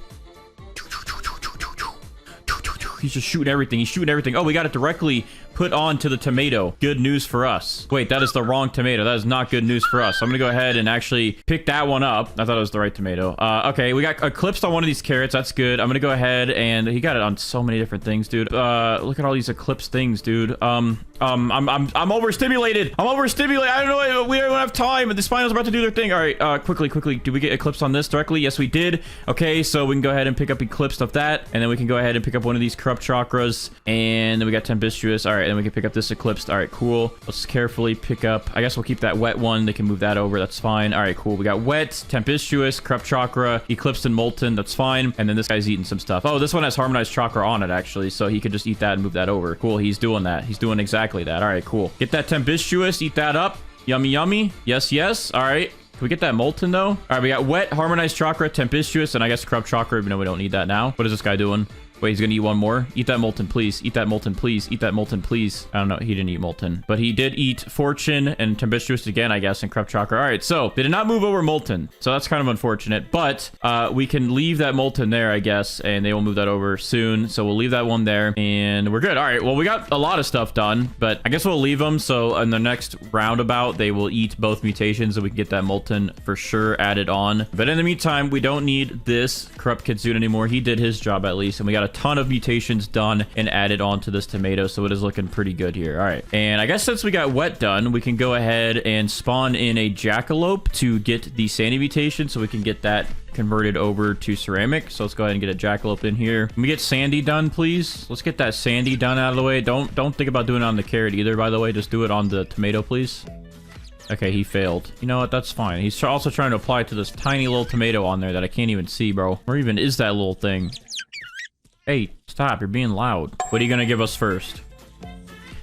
He's just shooting everything. He's shooting everything. Oh, we got it directly put onto the tomato. Good news for us. Wait, that is the wrong tomato. That is not good news for us. So I'm gonna go ahead and actually pick that one up. I thought it was the right tomato. Okay, we got eclipsed on one of these carrots. That's good. I'm gonna go ahead and he got it on so many different things, dude. Look at all these eclipsed things, dude. I'm overstimulated. I'm overstimulated. I don't know. We don't have time. The Spino's about to do their thing. All right, quickly. Did we get eclipsed on this directly? Yes, we did. Okay, so we can go ahead and pick up eclipsed of that, and then we can go ahead and pick up one of these corrupt chakras, and then we got tempestuous. All right, then we can pick up this eclipsed. All right, cool. Let's carefully pick up. I guess we'll keep that wet one. They can move that over. That's fine. All right, cool. We got wet, tempestuous, corrupt chakra, eclipsed, and molten. That's fine. And then this guy's eating some stuff. Oh, this one has harmonized chakra on it, actually, so he could just eat that and move that over. Cool. He's doing that. He's doing exactly that. All right, cool. Get that tempestuous. Eat that up. Yummy, yummy. Yes, yes. All right. Can we get that molten, though? All right, we got wet, harmonized chakra, tempestuous, and I guess corrupt chakra, even though we don't need that now. What is this guy doing? Wait, he's gonna eat one more? Eat that molten, please. Eat that molten, please. Eat that molten, please. I don't know. He didn't eat molten, but he did eat fortune and tempestuous again, I guess, and corrupt chakra. All right, so they did not move over molten, so that's kind of unfortunate, but we can leave that molten there, I guess, and they will move that over soon. So we'll leave that one there, and we're good. All right, well, we got a lot of stuff done, but I guess we'll leave them. So in the next roundabout, they will eat both mutations, and we can get that molten for sure added on. But in the meantime, we don't need this corrupt Kidzoon anymore. He did his job at least, and we got a ton of mutations done and added onto this tomato, so it is looking pretty good here. All right, and I guess since we got wet done, we can go ahead and spawn in a jackalope to get the sandy mutation, so we can get that converted over to ceramic. So let's go ahead and get a jackalope in here. Can we get sandy done, please? Let's get that sandy done out of the way. Don't think about doing it on the carrot either, by the way. Just do it on the tomato, please. Okay, he failed. You know what? That's fine. He's also trying to apply it to this tiny little tomato on there that I can't even see, bro. Where even is that little thing? Hey, stop. You're being loud. What are you going to give us first? All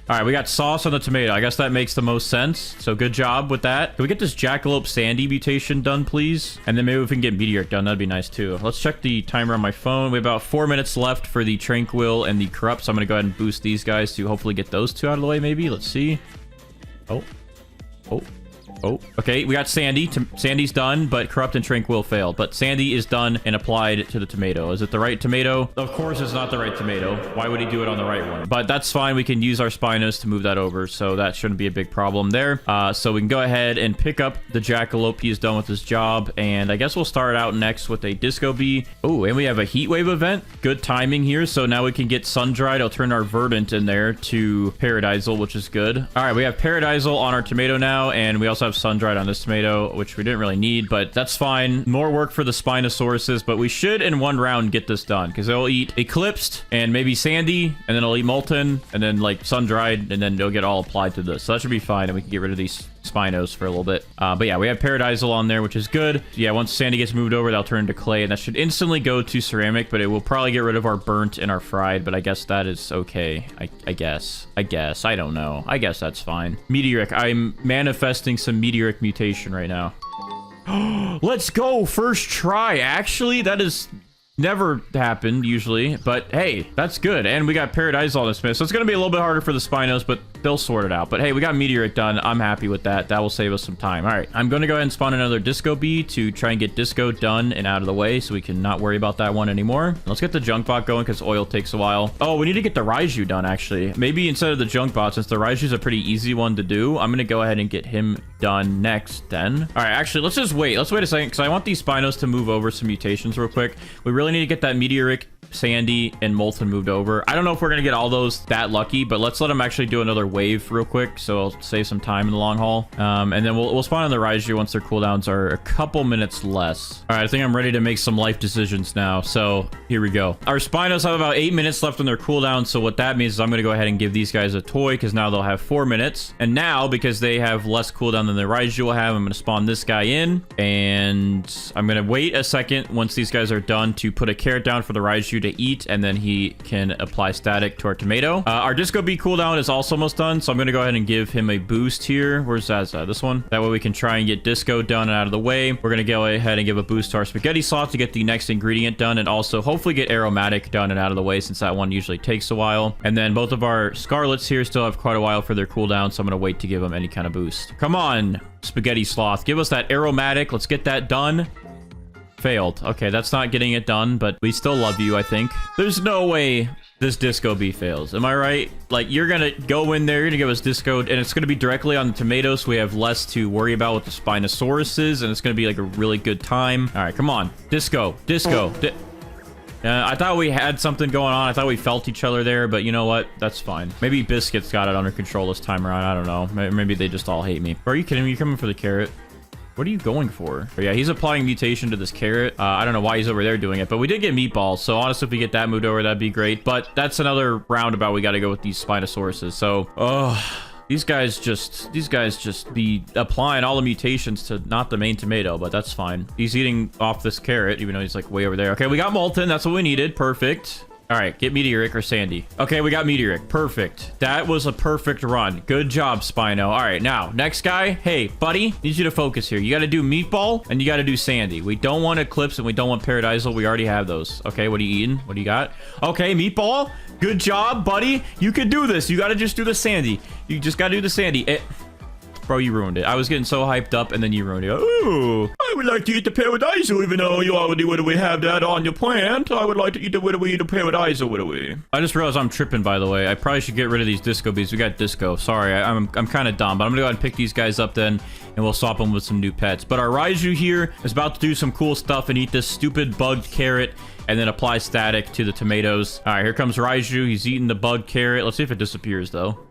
right, we got sauce on the tomato. I guess that makes the most sense. So good job with that. Can we get this jackalope sandy mutation done, please? And then maybe if we can get meteoric done, that'd be nice too. Let's check the timer on my phone. We have about 4 minutes left for the tranquil and the corrupt. So I'm going to go ahead and boost these guys to hopefully get those two out of the way, maybe. Let's see. Oh. Oh, okay. We got Sandy. Sandy's done, but Corrupt and Tranquil failed. But Sandy is done and applied to the tomato. Is it the right tomato? Of course, it's not the right tomato. Why would he do it on the right one? But that's fine. We can use our Spinos to move that over, so that shouldn't be a big problem there. So we can go ahead and pick up the Jackalope. He's done with his job, and I guess we'll start out next with a Disco Bee. Oh, and we have a Heat Wave event. Good timing here. So now we can get Sun-Dried. I'll turn our Verdant in there to Paradisal, which is good. All right, we have Paradisal on our tomato now, and we also have Sun-Dried on this tomato, which we didn't really need, but that's fine. More work for the Spinosauruses, but we should in one round get this done, because they'll eat Eclipsed and maybe Sandy, and then it'll eat Molten, and then like Sun-Dried, and then they'll get all applied to this. So that should be fine, and we can get rid of these Spinos for a little bit. But yeah, we have Paradisal on there, which is good. Yeah, once Sandy gets moved over, they'll turn into clay, and that should instantly go to ceramic, but it will probably get rid of our burnt and our fried, but I guess that is okay. I guess. I don't know. I guess that's fine. Meteoric. I'm manifesting some meteoric mutation right now. Let's go. First try. Actually, that is never happened usually, but hey, that's good. And we got Paradise on this Smith, so it's gonna be a little bit harder for the Spinos, but they'll sort it out. But hey, we got Meteoric done. I'm happy with that. That will save us some time. All right, I'm gonna go ahead and spawn another Disco Bee to try and get Disco done and out of the way, so we can not worry about that one anymore. Let's get the junk bot going, because oil takes a while. Oh, we need to get the Raiju done, actually. Maybe instead of the junk bot, since the Raiju's a pretty easy one to do, I'm gonna go ahead and get him done next then. All right, actually, let's just wait. Let's wait a second, because I want these Spinos to move over some mutations real quick. We really need to get that Meteoric, Sandy, and Molten moved over. I don't know if we're gonna get all those that lucky, but let's let them actually do another wave real quick, so I'll save some time in the long haul. And then we'll spawn on the Raiju once their cooldowns are a couple minutes less. All right, I think I'm ready to make some life decisions now, so here we go. Our Spinos have about 8 minutes left on their cooldown, so what that means is I'm gonna go ahead and give these guys a toy, because now they'll have 4 minutes. And now, because they have less cooldown than the Raiju will have, I'm gonna spawn this guy in, and I'm gonna wait a second once these guys are done to put a carrot down for the Raiju to eat, and then he can apply static to our tomato. Our Disco Bee cooldown is also almost done, so I'm going to go ahead and give him a boost here. Where's that? This one? That way we can try and get Disco done and out of the way. We're going to go ahead and give a boost to our Spaghetti Sloth to get the next ingredient done, and also hopefully get Aromatic done and out of the way, since that one usually takes a while. And then both of our Scarlets here still have quite a while for their cooldown, so I'm going to wait to give them any kind of boost. Come on, Spaghetti Sloth. Give us that Aromatic. Let's get that done. Failed. Okay, that's not getting it done, but we still love you, I think. There's no way this Disco Bee fails. Am I right? Like, you're gonna go in there, you're gonna give us Disco, and it's gonna be directly on the tomato, so we have less to worry about with the Spinosauruses, and it's gonna be like a really good time. All right, come on. Disco. I thought we had something going on. I thought we felt each other there, but you know what? That's fine. Maybe Biscuit's got it under control this time around. I don't know. Maybe they just all hate me. Are you kidding me? You're coming for the carrot? What are you going for? Oh, yeah, he's applying mutation to this carrot. I don't know why he's over there doing it, but we did get meatballs. So honestly, if we get that moved over, that'd be great. But that's another roundabout. We got to go with these Spinosauruses. So, these guys just be applying all the mutations to not the main tomato, but that's fine. He's eating off this carrot, even though he's like way over there. Okay, we got Molten. That's what we needed. Perfect. All right, get Meteoric or Sandy. Okay, we got Meteoric. Perfect. That was a perfect run. Good job, Spino. All right, now, next guy. Hey, buddy, need you to focus here. You got to do Meatball, and you got to do Sandy. We don't want Eclipse, and we don't want Paradisal. We already have those. Okay, what are you eating? What do you got? Okay, Meatball. Good job, buddy. You could do this. You got to just do the Sandy. You just got to do the Sandy. Bro, you ruined it. I was getting so hyped up, and then you ruined it. Ooh, I would like to eat the Paradisal, even though you already would have that on your plant. I would like to eat the Paradisal, would we? I just realized I'm tripping, by the way. I probably should get rid of these Disco Bees. We got Disco. Sorry, I'm kind of dumb, but I'm gonna go ahead and pick these guys up then, and we'll swap them with some new pets. But our Raiju here is about to do some cool stuff and eat this stupid bugged carrot, and then apply static to the tomatoes. All right, here comes Raiju. He's eating the bugged carrot. Let's see if it disappears, though.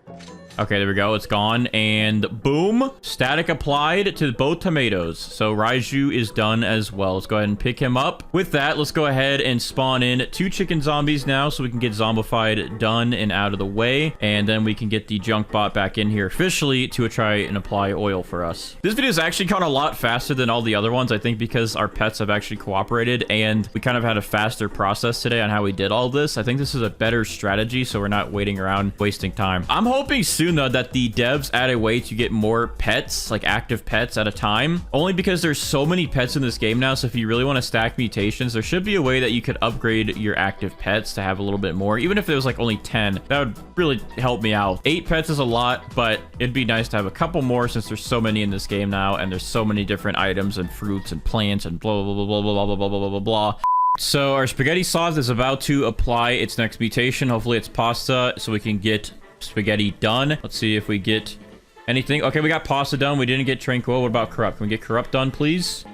Okay, there we go. It's gone. And boom. Static applied to both tomatoes. So Raiju is done as well. Let's go ahead and pick him up. With that, let's go ahead and spawn in 2 chicken zombies now so we can get zombified done and out of the way. And then we can get the junk bot back in here officially to try and apply oil for us. This video is actually gone a lot faster than all the other ones, I think, because our pets have actually cooperated and we kind of had a faster process today on how we did all this. I think this is a better strategy, so we're not waiting around wasting time. I'm hoping soon soon, though, that the devs add a way to get more pets, like active pets at a time, only because there's so many pets in this game now. So if you really want to stack mutations, there should be a way that you could upgrade your active pets to have a little bit more. Even if it was like only 10, that would really help me out. 8 pets is a lot, but it'd be nice to have a couple more since there's so many in this game now, and there's so many different items and fruits and plants and blah, blah, blah, blah, blah, blah, blah, blah, blah, blah. So our spaghetti sauce is about to apply its next mutation. Hopefully it's pasta, so we can get spaghetti done. Let's see if we get anything. Okay, we got pasta done. We didn't get tranquil. What about corrupt? Can we get corrupt done, please?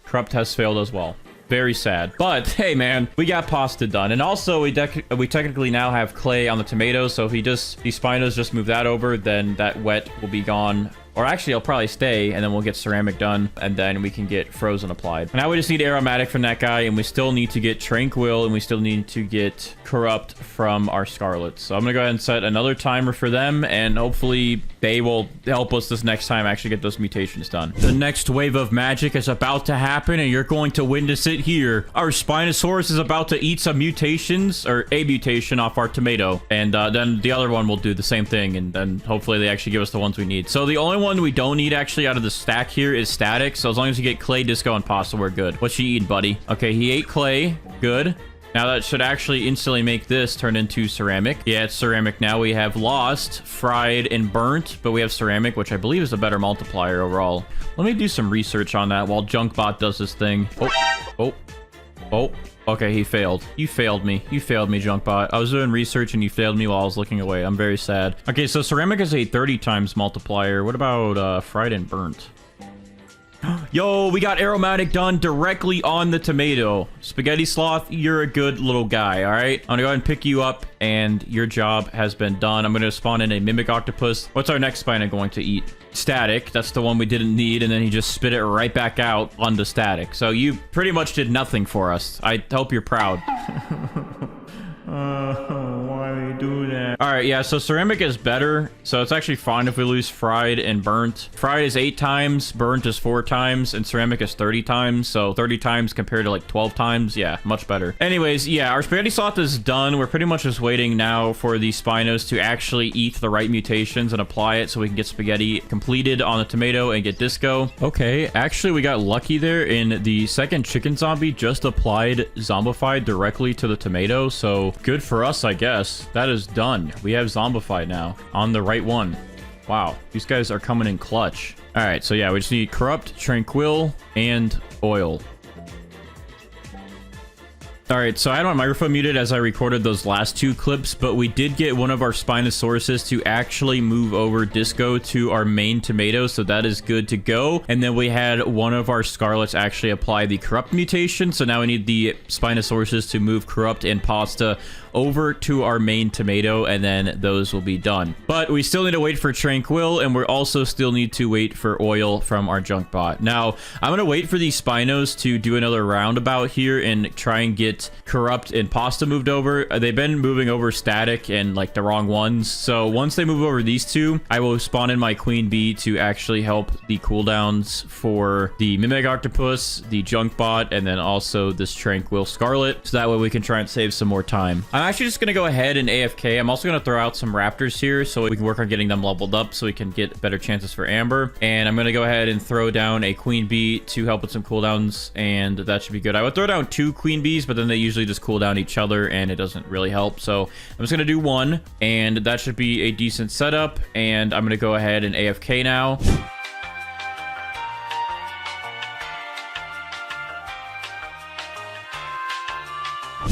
Corrupt has failed as well. Very sad. But hey, man, we got pasta done. And also, we technically now have clay on the tomatoes. So if these spinos just move that over, then that wet will be gone. Or actually, I'll probably stay, and then we'll get ceramic done, and then we can get frozen applied. Now we just need aromatic from that guy, and we still need to get tranquil, and we still need to get corrupt from our scarlets. So I'm gonna go ahead and set another timer for them, and hopefully they will help us this next time actually get those mutations done. The next wave of magic is about to happen, and you're going to witness it here. Our Spinosaurus is about to eat some mutations, or a mutation off our tomato, and then the other one will do the same thing, and then hopefully they actually give us the ones we need. So the only one we don't need actually out of the stack here is static. So as long as you get clay, disco, and pasta, we're good. What you eating, buddy? Okay, he ate clay. Good. Now that should actually instantly make this turn into ceramic. Yeah, it's ceramic now. We have lost, fried, and burnt, but we have ceramic, which I believe is a better multiplier overall. Let me do some research on that while Junkbot does his thing. Oh. Okay, he failed. You failed me. You failed me, Junkbot. I was doing research and you failed me while I was looking away. I'm very sad. Okay, so ceramic is a 30 times multiplier. What about fried and burnt? Yo, we got aromatic done directly on the tomato. Spaghetti sloth, you're a good little guy, all right? I'm gonna go ahead and pick you up, and your job has been done. I'm gonna spawn in a mimic octopus. What's our next spino going to eat? Static. That's the one we didn't need, and then he just spit it right back out onto static. So you pretty much did nothing for us. I hope you're proud. Why do you do that? All right, yeah, so ceramic is better. So it's actually fine if we lose fried and burnt. Fried is 8 times, burnt is 4 times, and ceramic is 30 times. So 30 times compared to like 12 times. Yeah, much better. Anyways, yeah, our spaghetti sauce is done. We're pretty much just waiting now for the spinos to actually eat the right mutations and apply it so we can get spaghetti completed on the tomato and get disco. Okay, actually, we got lucky there in the second chicken zombie just applied zombified directly to the tomato. So good for us, I guess. That is done. We have zombified now on the right one. Wow, these guys are coming in clutch. All right, so yeah, we just need corrupt, tranquil, and oil. All right, so I had my microphone muted as I recorded those last 2 clips, but we did get one of our Spinosauruses to actually move over Disco to our main tomato, so that is good to go. And then we had one of our Scarlets actually apply the Corrupt mutation, so now we need the Spinosauruses to move Corrupt and Pasta over to our main tomato, and then those will be done. But we still need to wait for Tranquil, and we also still need to wait for oil from our junk bot. Now, I'm gonna wait for these Spinos to do another roundabout here and try and get Corrupt and Pasta moved over. They've been moving over Static and like the wrong ones. So once they move over these 2, I will spawn in my Queen Bee to actually help the cooldowns for the Mimic Octopus, the junk bot, and then also this Tranquil Scarlet. So that way we can try and save some more time. I'm actually just going to go ahead and AFK. I'm also going to throw out some Raptors here so we can work on getting them leveled up so we can get better chances for Amber. And I'm going to go ahead and throw down a Queen Bee to help with some cooldowns, and that should be good. I would throw down 2 Queen Bees, but then they usually just cool down each other and it doesn't really help. So I'm just going to do 1, and that should be a decent setup. And I'm going to go ahead and AFK now.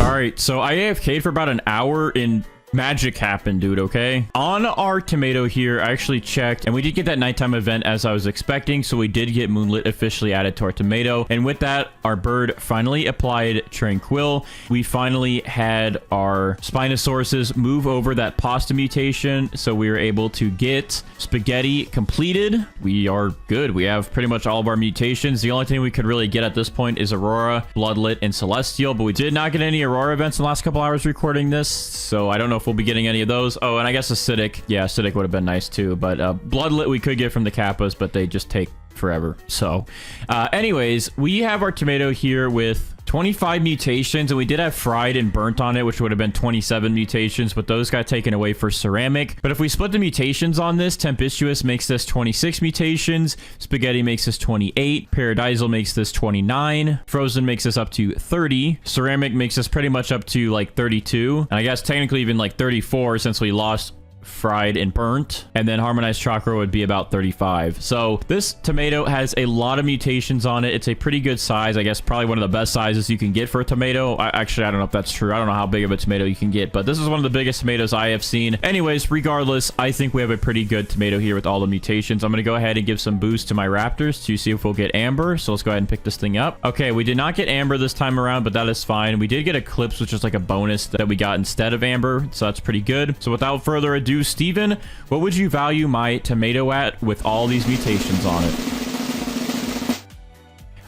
All right, so I AFK'd for about an hour and magic happened, dude, okay? On our tomato here, I actually checked, and we did get that nighttime event as I was expecting, so we did get Moonlit officially added to our tomato. And with that, our bird finally applied Tranquil. We finally had our Spinosauruses move over that Pasta mutation, so we were able to get Spaghetti completed. We are good. We have pretty much all of our mutations. The only thing we could really get at this point is Aurora, Bloodlit, and Celestial, but we did not get any Aurora events in the last couple hours recording this, so I don't know if we'll be getting any of those. Oh, and I guess Acidic. Yeah, Acidic would have been nice too, but Bloodlit we could get from the Kappas, but they just take forever. So anyways, we have our tomato here with 25 mutations, and we did have fried and burnt on it, which would have been 27 mutations, but those got taken away for ceramic. But if we split the mutations on this, tempestuous makes this 26 mutations, spaghetti makes this 28, paradisal makes this 29, frozen makes this up to 30, ceramic makes this pretty much up to like 32, and I guess technically even like 34 since we lost fried and burnt, and then harmonized chakra would be about 35. So this tomato has a lot of mutations on it. It's a pretty good size. I guess probably one of the best sizes you can get for a tomato. Actually, I don't know if that's true. I don't know how big of a tomato you can get, but this is one of the biggest tomatoes I have seen. Anyways, regardless, I think we have a pretty good tomato here with all the mutations. I'm going to go ahead and give some boost to my raptors to see if we'll get amber. So let's go ahead and pick this thing up. Okay, we did not get amber this time around, but that is fine. We did get eclipse, which is like a bonus that we got instead of amber, so that's pretty good. So without further ado, Steven, what would you value my tomato at with all these mutations on it?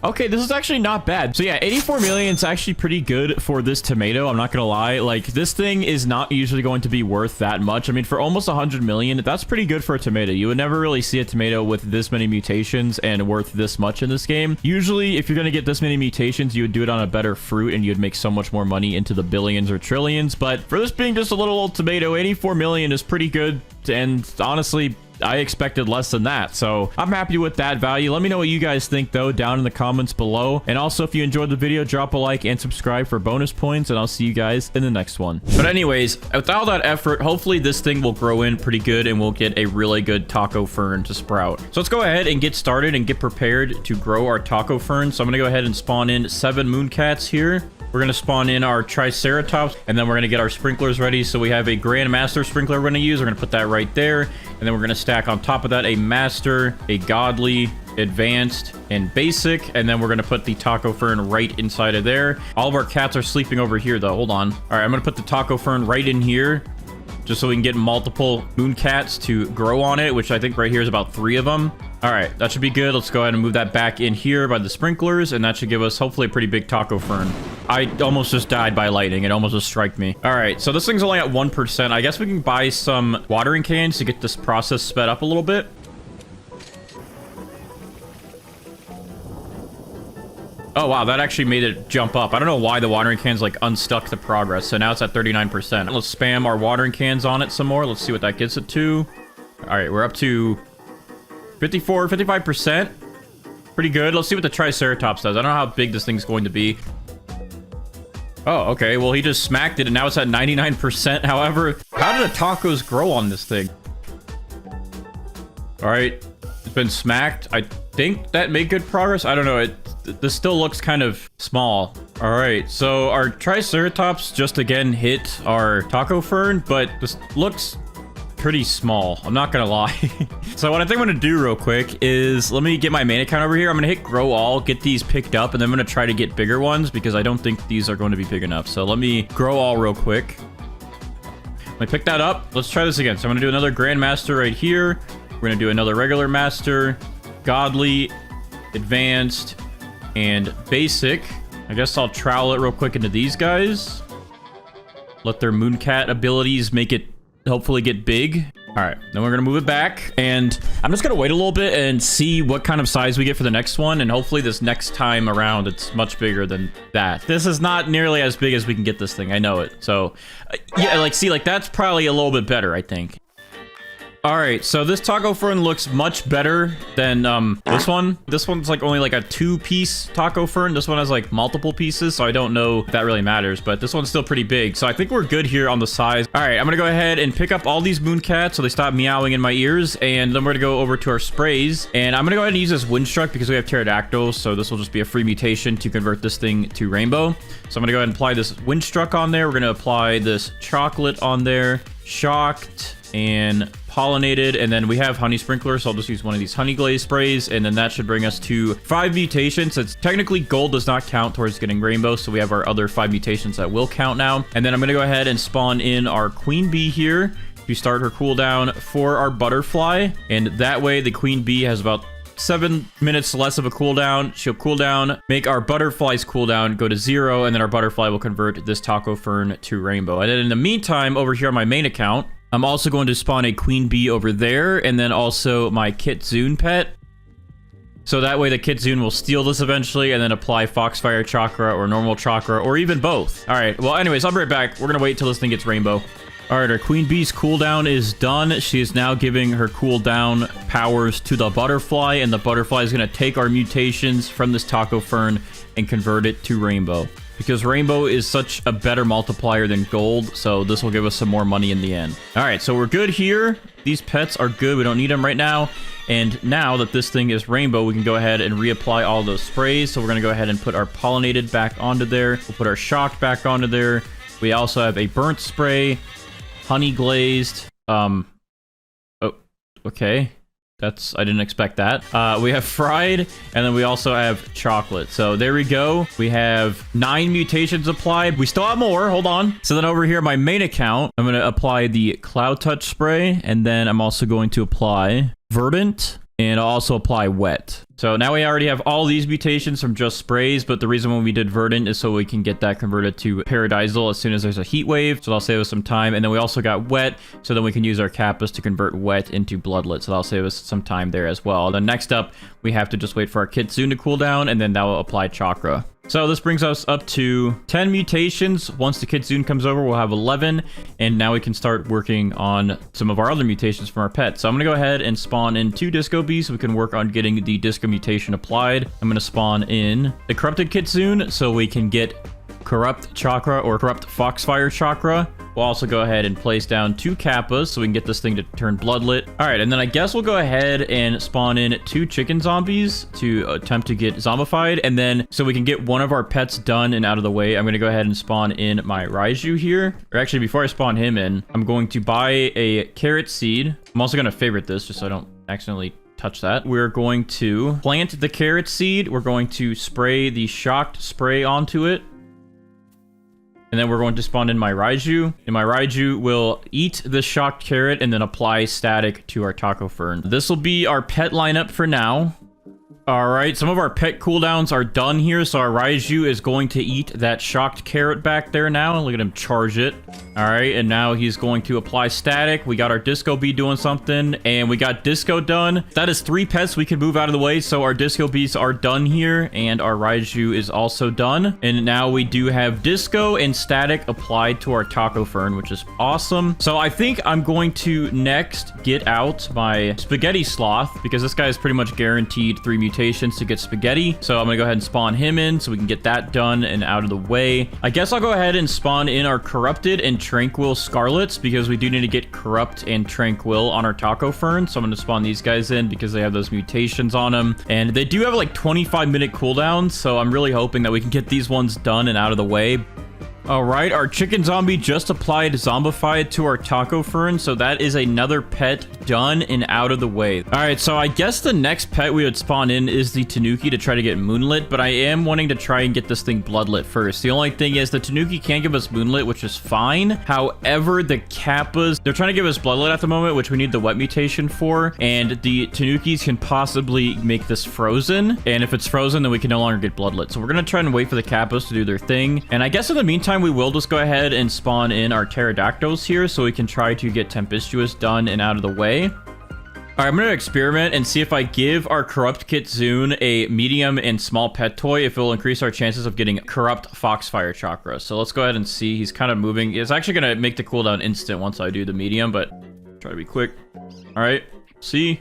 Okay, this is actually not bad. So yeah, 84 million is actually pretty good for this tomato. I'm not gonna lie. Like, this thing is not usually going to be worth that much. I mean, for almost 100 million, that's pretty good for a tomato. You would never really see a tomato with this many mutations and worth this much in this game. Usually, if you're gonna get this many mutations, you would do it on a better fruit and you'd make so much more money into the billions or trillions. But for this being just a little old tomato, 84 million is pretty good. And honestly, I expected less than that, so I'm happy with that value. Let me know what you guys think, though, down in the comments below. And also, if you enjoyed the video, drop a like and subscribe for bonus points, and I'll see you guys in the next one. But anyways, with all that effort, hopefully this thing will grow in pretty good, and we'll get a really good taco fern to sprout. So let's go ahead and get started and get prepared to grow our taco fern. So I'm going to go ahead and spawn in 7 mooncats here. We're going to spawn in our triceratops, and then we're going to get our sprinklers ready. So we have a grandmaster sprinkler we're going to use. We're going to put that right there. And then we're going to stack on top of that a master, a godly, advanced, and basic. And then we're going to put the taco fern right inside of there. All of our cats are sleeping over here, though. Hold on. All right, I'm going to put the taco fern right in here, just so we can get multiple mooncats to grow on it, which I think right here is about 3 of them. All right, that should be good. Let's go ahead and move that back in here by the sprinklers, and that should give us hopefully a pretty big taco fern. I almost just died by lightning. It almost just striked me. All right, so this thing's only at 1%. I guess we can buy some watering cans to get this process sped up a little bit. Oh, wow, that actually made it jump up. I don't know why the watering cans, like, unstuck the progress. So now it's at 39%. Let's spam our watering cans on it some more. Let's see what that gets it to. All right, we're up to 54, 55%. Pretty good. Let's see what the triceratops does. I don't know how big this thing's going to be. Oh, okay. Well, he just smacked it, and now it's at 99%. However, how did the tacos grow on this thing? All right. It's been smacked. I think that made good progress. I don't know. This still looks kind of small. All right. So our triceratops just again hit our taco fern, but this looks pretty small. I'm not gonna lie. So what I think I'm gonna do real quick is let me get my main account over here. I'm gonna hit grow all, get these picked up, and then I'm gonna try to get bigger ones because I don't think these are going to be big enough. So let me grow all real quick. Let me pick that up. Let's try this again. So I'm gonna do another grandmaster right here. We're gonna do another regular master, godly, advanced, and basic. I guess I'll trowel it real quick into these guys. Let their mooncat abilities make it hopefully get big. All right, then we're gonna move it back, and I'm just gonna wait a little bit and see what kind of size we get for the next one, and hopefully this next time around it's much bigger than that. This is not nearly as big as we can get this thing. I know it. So yeah, like, see, like, that's probably a little bit better, I think. All right, so this taco fern looks much better than this one. This one's like only like a 2-piece taco fern. This one has like multiple pieces, so I don't know if that really matters, but this one's still pretty big. So I think we're good here on the size. All right, I'm gonna go ahead and pick up all these mooncats so they stop meowing in my ears, and then we're gonna go over to our sprays, and I'm gonna go ahead and use this windstruck because we have pterodactyls, so this will just be a free mutation to convert this thing to rainbow. So I'm gonna go ahead and apply this windstruck on there. We're gonna apply this chocolate on there, shocked, and pollinated, and then we have honey sprinkler, so I'll just use one of these honey glaze sprays, and then that should bring us to 5 mutations. It's technically gold does not count towards getting rainbow, so we have our other 5 mutations that will count now. And then I'm gonna go ahead and spawn in our queen bee here to start her cooldown for our butterfly, and that way the queen bee has about 7 minutes less of a cooldown. She'll cool down, make our butterfly's cooldown go to 0, and then our butterfly will convert this taco fern to rainbow. And then in the meantime, over here on my main account, I'm also going to spawn a queen bee over there, and then also my kitsune pet. So that way the Kitsune will steal this eventually and then apply Foxfire Chakra or normal chakra or even both. All right, well, anyways, I'll be right back. We're gonna wait till this thing gets rainbow. All right, our Queen Bee's cooldown is done. She is now giving her cooldown powers to the butterfly, and the butterfly is going to take our mutations from this Taco Fern and convert it to rainbow. Because rainbow is such a better multiplier than gold, so this will give us some more money in the end. All right, so we're good here. These pets are good. We don't need them right now. And now that this thing is rainbow, we can go ahead and reapply all those sprays. So we're going to go ahead and put our pollinated back onto there. We'll put our shocked back onto there. We also have a burnt spray. Honey glazed. Oh, okay. I didn't expect that. We have fried, and then we also have chocolate. So there we go. We have 9 mutations applied. We still have more. Hold on. So then over here, my main account, I'm going to apply the Cloud Touch spray, and then I'm also going to apply Verdant, and I'll also apply Wet. So now we already have all these mutations from just sprays, but the reason why we did Verdant is so we can get that converted to Paradisal as soon as there's a heat wave. So that'll save us some time. And then we also got Wet, so then we can use our Kappas to convert Wet into Bloodlet. So that'll save us some time there as well. Then next up, we have to just wait for our Kitsune to cool down, and then that will apply Chakra. So this brings us up to 10 mutations. Once the Kitsune comes over, we'll have 11. And now we can start working on some of our other mutations from our pets. So I'm going to go ahead and spawn in 2 Disco Bees so we can work on getting the Disco mutation applied. I'm going to spawn in the Corrupted Kitsune so we can get Corrupt Chakra or Corrupt Foxfire Chakra. We'll also go ahead and place down 2 Kappas so we can get this thing to turn Bloodlet. All right, and then I guess we'll go ahead and spawn in 2 Chicken Zombies to attempt to get zombified. And then so we can get one of our pets done and out of the way, I'm going to go ahead and spawn in my Raiju here. Or actually, before I spawn him in, I'm going to buy a carrot seed. I'm also going to favorite this just so I don't accidentally touch that. We're going to plant the carrot seed. We're going to spray the shocked spray onto it. And then we're going to spawn in my Raiju. And my Raiju will eat the shocked carrot and then apply static to our Taco Fern. This will be our pet lineup for now. All right, some of our pet cooldowns are done here. So our Raiju is going to eat that shocked carrot back there now. Look at him charge it. All right, and now he's going to apply static. We got our Disco Bee doing something, and we got Disco done. That is 3 pets we can move out of the way. So our Disco Bees are done here, and our Raiju is also done. And now we do have Disco and static applied to our Taco Fern, which is awesome. So I think I'm going to next get out my Spaghetti Sloth, because this guy is pretty much guaranteed 3 mutations to get Spaghetti. So I'm gonna go ahead and spawn him in so we can get that done and out of the way. I guess I'll go ahead and spawn in our Corrupted and Tranquil Scarlets, because we do need to get Corrupt and Tranquil on our Taco Fern. So I'm gonna spawn these guys in because they have those mutations on them, and they do have like 25-minute cooldowns. So I'm really hoping that we can get these ones done and out of the way. All right, our Chicken Zombie just applied Zombified to our Taco Fern, so that is another pet done and out of the way. All right, so I guess the next pet we would spawn in is the Tanuki to try to get Moonlit, but I am wanting to try and get this thing Bloodlit first. The only thing is the Tanuki can't give us Moonlit, which is fine. However, the Kappas, they're trying to give us Bloodlit at the moment, which we need the Wet mutation for, and the Tanukis can possibly make this frozen, and if it's frozen, then we can no longer get Bloodlit. So we're going to try and wait for the Kappas to do their thing, and I guess in the meantime, we will just go ahead and spawn in our Pterodactyls here so we can try to get Tempestuous done and out of the way. All right, I'm going to experiment and see if I give our Corrupt Kitsune a medium and small pet toy, if it will increase our chances of getting Corrupt Foxfire Chakra. So let's go ahead and see. He's kind of moving. It's actually going to make the cooldown instant once I do the medium, but try to be quick. All right, see?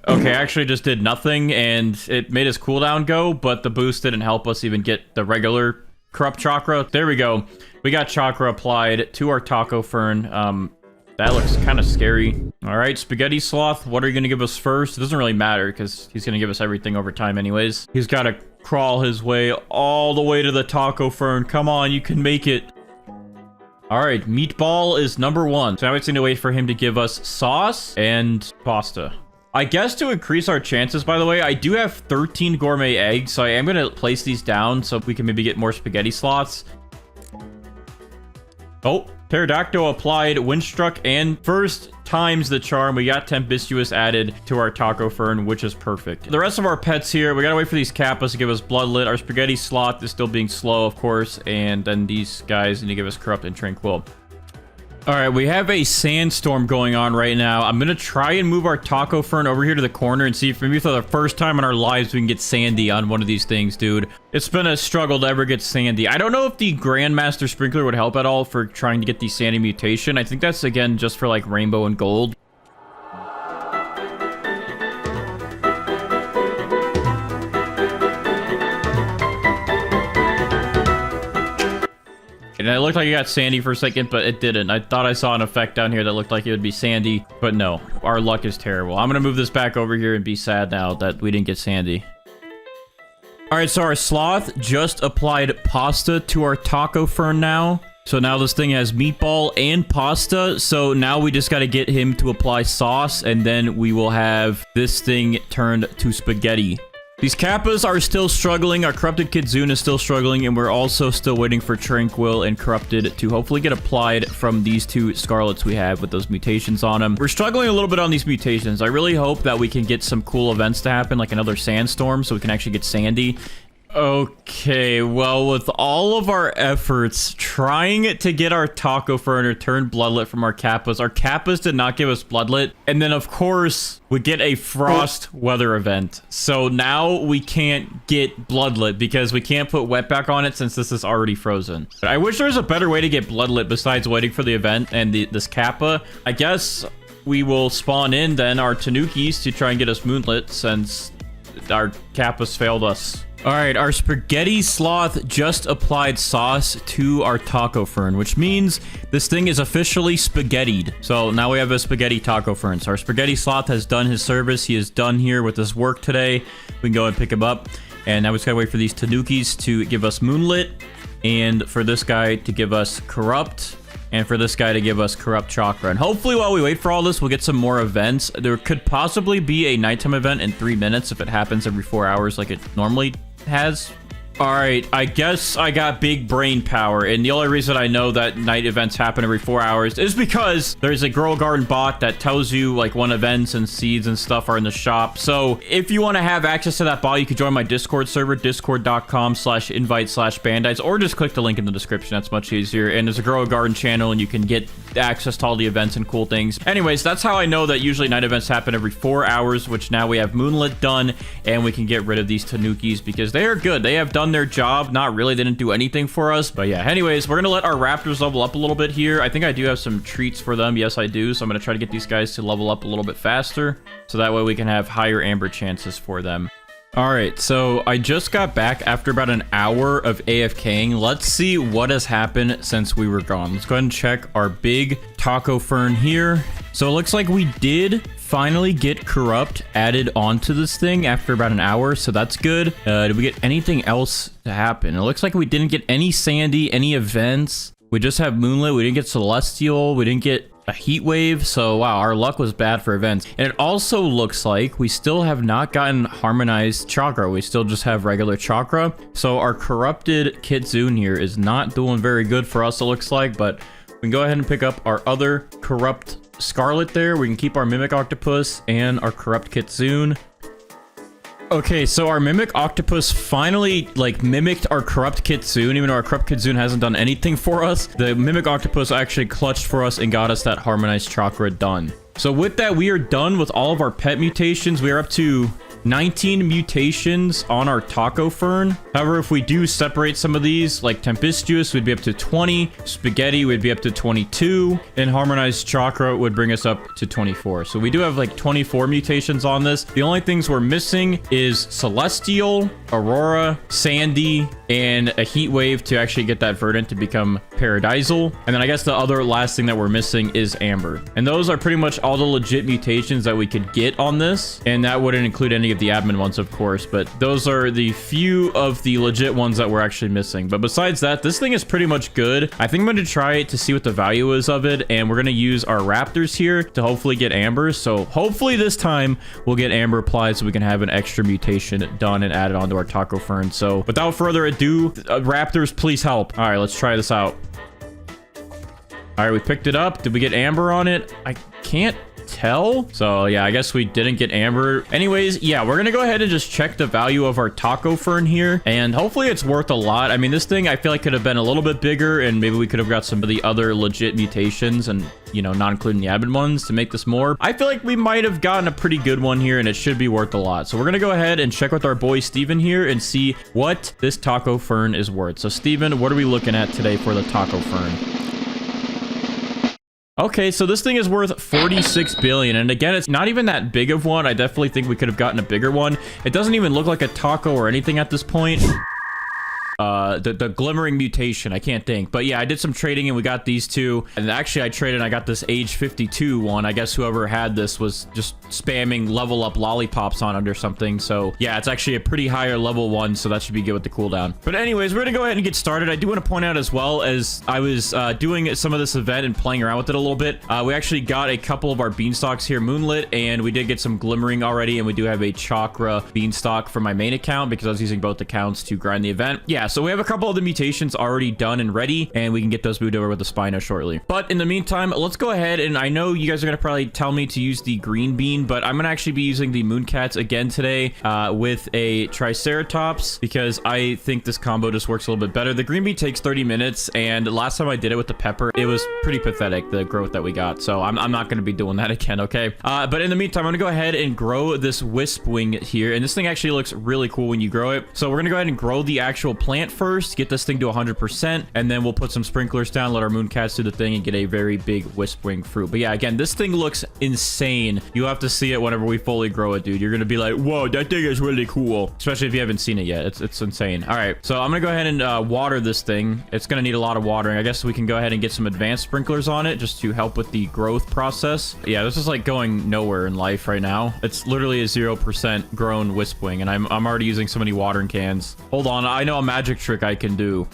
Okay, I actually just did nothing, and it made his cooldown go, but the boost didn't help us even get the regular Corrupt Chakra. There we go. We got Chakra applied to our Taco Fern. That looks kind of scary. All right, Spaghetti Sloth, what are you going to give us first? It doesn't really matter because he's going to give us everything over time anyways. He's got to crawl his way all the way to the Taco Fern. Come on, you can make it. All right, Meatball is number 1. So now we just need to wait for him to give us sauce and pasta. I guess to increase our chances, by the way, I do have 13 gourmet eggs, so I am going to place these down so we can maybe get more Spaghetti Sloths. Oh, Pterodactyl applied Windstruck, and first times the charm, we got Tempestuous added to our Taco Fern, which is perfect. The rest of our pets here, we gotta wait for these Kappas to give us Bloodlit. Our Spaghetti Sloth is still being slow, of course, and then these guys need to give us Corrupt and Tranquil. All right, we have a sandstorm going on right now. I'm going to try and move our taco fern over here to the corner and see if maybe for the first time in our lives we can get sandy on one of these things, dude. It's been a struggle to ever get sandy. I don't know if the Grandmaster Sprinkler would help at all for trying to get the sandy mutation. I think that's, again, just for like rainbow and gold. And it looked like it got sandy for a second, but it didn't. I thought I saw an effect down here that looked like it would be sandy, but no. Our luck is terrible. I'm going to move this back over here and be sad now that we didn't get sandy. All right, so our sloth just applied pasta to our taco fern now. So now this thing has meatball and pasta. So now we just got to get him to apply sauce, and then we will have this thing turned to spaghetti. These Kappas are still struggling. Our Corrupted Kitsune is still struggling, and we're also still waiting for Tranquil and Corrupted to hopefully get applied from these two Scarlets we have with those mutations on them. We're struggling a little bit on these mutations. I really hope that we can get some cool events to happen, like another sandstorm, so we can actually get sandy. Okay, well, with all of our efforts trying to get our taco fern to turn bloodlet from our Kappas did not give us bloodlet. And then, of course, we get a frost weather event. So now we can't get bloodlet because we can't put wetback on it since this is already frozen. But I wish there was a better way to get bloodlet besides waiting for the event and this Kappa. I guess we will spawn in then our Tanukis to try and get us moonlit since our Kappas failed us. All right, our spaghetti sloth just applied sauce to our taco fern, which means this thing is officially spaghettied. So now we have a spaghetti taco fern. So our spaghetti sloth has done his service. He is done here with his work today. We can go and pick him up. And now we just gotta wait for these Tanukis to give us moonlit, and for this guy to give us corrupt, and for this guy to give us corrupt chakra. And hopefully while we wait for all this, we'll get some more events. There could possibly be a nighttime event in 3 minutes if it happens every 4 hours like it normally has. All right, I guess I got big brain power, and the only reason I know that night events happen every 4 hours is because there's a Grow Garden bot that tells you like when events and seeds and stuff are in the shop. So if you want to have access to that bot, you can join my Discord server, discord.com/invite/bandites, or just click the link in the description. That's much easier. And there's a Grow Garden channel, and you can get access to all the events and cool things. Anyways, that's how I know that usually night events happen every 4 hours, which now we have moonlit done, and we can get rid of these Tanukis because they are good. They have done their job. Not really, they didn't do anything for us, but yeah. Anyways, we're gonna let our raptors level up a little bit here. I think I do have some treats for them. Yes, I do. So I'm gonna try to get these guys to level up a little bit faster, so that way we can have higher amber chances for them. All right, so I just got back after about an hour of AFKing. Let's see what has happened since we were gone. Let's go ahead and check our big taco fern here. So it looks like we did finally get corrupt added onto this thing after about an hour, so that's good. Did we get anything else to happen? It looks like we didn't get any sandy, any events. We just have moonlit. We didn't get celestial. We didn't get a heat wave. So wow, our luck was bad for events. And it also looks like we still have not gotten harmonized chakra. We still just have regular chakra. So our corrupted kitsune here is not doing very good for us, it looks like, but we can go ahead and pick up our other corrupt Scarlet there. We can keep our Mimic Octopus and our Corrupt Kitsune. Okay, so our Mimic Octopus finally, like, mimicked our Corrupt Kitsune, even though our Corrupt Kitsune hasn't done anything for us. The Mimic Octopus actually clutched for us and got us that Harmonized Chakra done. So with that, we are done with all of our pet mutations. We are up to 19 mutations on our taco fern. However, if we do separate some of these, like tempestuous, we'd be up to 20. Spaghetti would be up to 22. And harmonized chakra would bring us up to 24. So we do have like 24 mutations on this. The only things we're missing is celestial, aurora, sandy, and a heat wave to actually get that verdant to become paradisal. And then I guess the other last thing that we're missing is amber. And those are pretty much all the legit mutations that we could get on this. And that wouldn't include any of the admin ones, of course, but those are the few of the legit ones that we're actually missing. But besides that, this thing is pretty much good. I think I'm going to try it to see what the value is of it, and we're going to use our raptors here to hopefully get amber. So hopefully this time we'll get amber applied so we can have an extra mutation done and added onto our taco fern. So without further ado, raptors, please help. All right, let's try this out. All right, we picked it up. Did we get amber on it? I can't tell. So yeah, I guess we didn't get amber. Anyways, yeah, we're gonna go ahead and just check the value of our taco fern here, and hopefully it's worth a lot. I mean, this thing I feel like could have been a little bit bigger, and maybe we could have got some of the other legit mutations, and you know, not including the admin ones to make this more. I feel like we might have gotten a pretty good one here, and it should be worth a lot. So we're gonna go ahead and check with our boy Steven here and see what this taco fern is worth. So Steven, what are we looking at today for the taco fern? Okay, so this thing is worth 46 billion. And again, it's not even that big of one. I definitely think we could have gotten a bigger one. It doesn't even look like a taco or anything at this point. The glimmering mutation, I can't think, but yeah, I did some trading and we got these two, and actually I traded and I got this age 52 one. I guess whoever had this was just spamming level up lollipops on it or something. So yeah, it's actually a pretty higher level one, so that should be good with the cooldown. But anyways, we're gonna go ahead and get started. I do want to point out as well, as I was doing some of this event and playing around with it a little bit, we actually got a couple of our beanstalks here moonlit, and we did get some glimmering already, and we do have a chakra beanstalk for my main account because I was using both accounts to grind the event. Yeah, so we have a couple of the mutations already done and ready, and we can get those moved over with the Spino shortly. But in the meantime, let's go ahead, and I know you guys are going to probably tell me to use the green bean, but I'm going to actually be using the Mooncats again today with a Triceratops, because I think this combo just works a little bit better. The green bean takes 30 minutes, and last time I did it with the pepper, it was pretty pathetic, the growth that we got. So I'm not going to be doing that again, okay? But in the meantime, I'm going to go ahead and grow this wisp wing here, and this thing actually looks really cool when you grow it. So we're going to go ahead and grow the actual plant first, get this thing to 100%, and then we'll put some sprinklers down, let our Mooncats do the thing, and get a very big wisp wing fruit. But yeah, again, this thing looks insane. You'll have to see it whenever we fully grow it, dude. You're going to be like, whoa, that thing is really cool. Especially if you haven't seen it yet. It's insane. All right, so I'm going to go ahead and water this thing. It's going to need a lot of watering. I guess we can go ahead and get some advanced sprinklers on it just to help with the growth process. Yeah, this is like going nowhere in life right now. It's literally a 0% grown wisp wing, and I'm already using so many watering cans. Hold on, I know a magic trick I can do.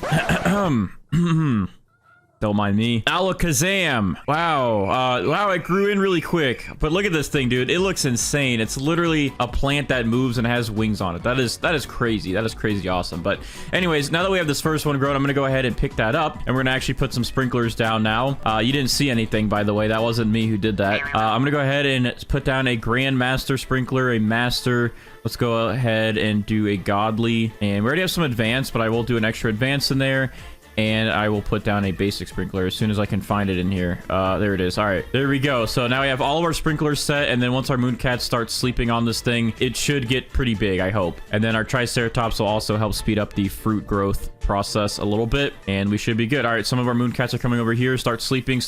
Don't mind me. Alakazam. Wow. Wow, it grew in really quick. But look at this thing, dude. It looks insane. It's literally a plant that moves and has wings on it. That is crazy. That is crazy awesome. But anyways, now that we have this first one grown, I'm going to go ahead and pick that up. And we're going to actually put some sprinklers down now. You didn't see anything, by the way. That wasn't me who did that. I'm going to go ahead and put down a Grandmaster sprinkler, a Master. Let's go ahead and do a Godly. And we already have some advanced, but I will do an extra advanced in there. And I will put down a basic sprinkler as soon as I can find it in here. There it is. All right, there we go. So now we have all of our sprinklers set, and then once our Mooncats start sleeping on this thing, it should get pretty big, I hope. And then our Triceratops will also help speed up the fruit growth process a little bit, and we should be good. All right, some of our Mooncats are coming over here. Start sleeping.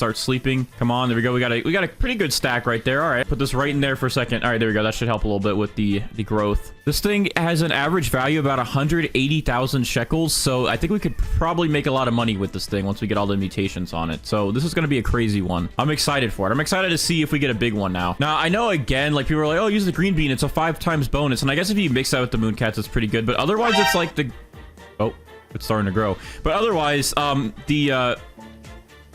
Come on, there we go. We got a pretty good stack right there. All right, put this right in there for a second. All right, there we go. That should help a little bit with the growth. This thing has an average value of about 180,000 shekels, so I think we could probably make a lot of money with this thing once we get all the mutations on it. So this is going to be a crazy one. I'm excited for it. I'm excited to see if we get a big one now. Now, I know, again, like people are like, oh, use the green bean. It's a 5 times bonus. And I guess if you mix that with the Mooncats, it's pretty good. But otherwise, it's like the... Oh, it's starting to grow. But otherwise, why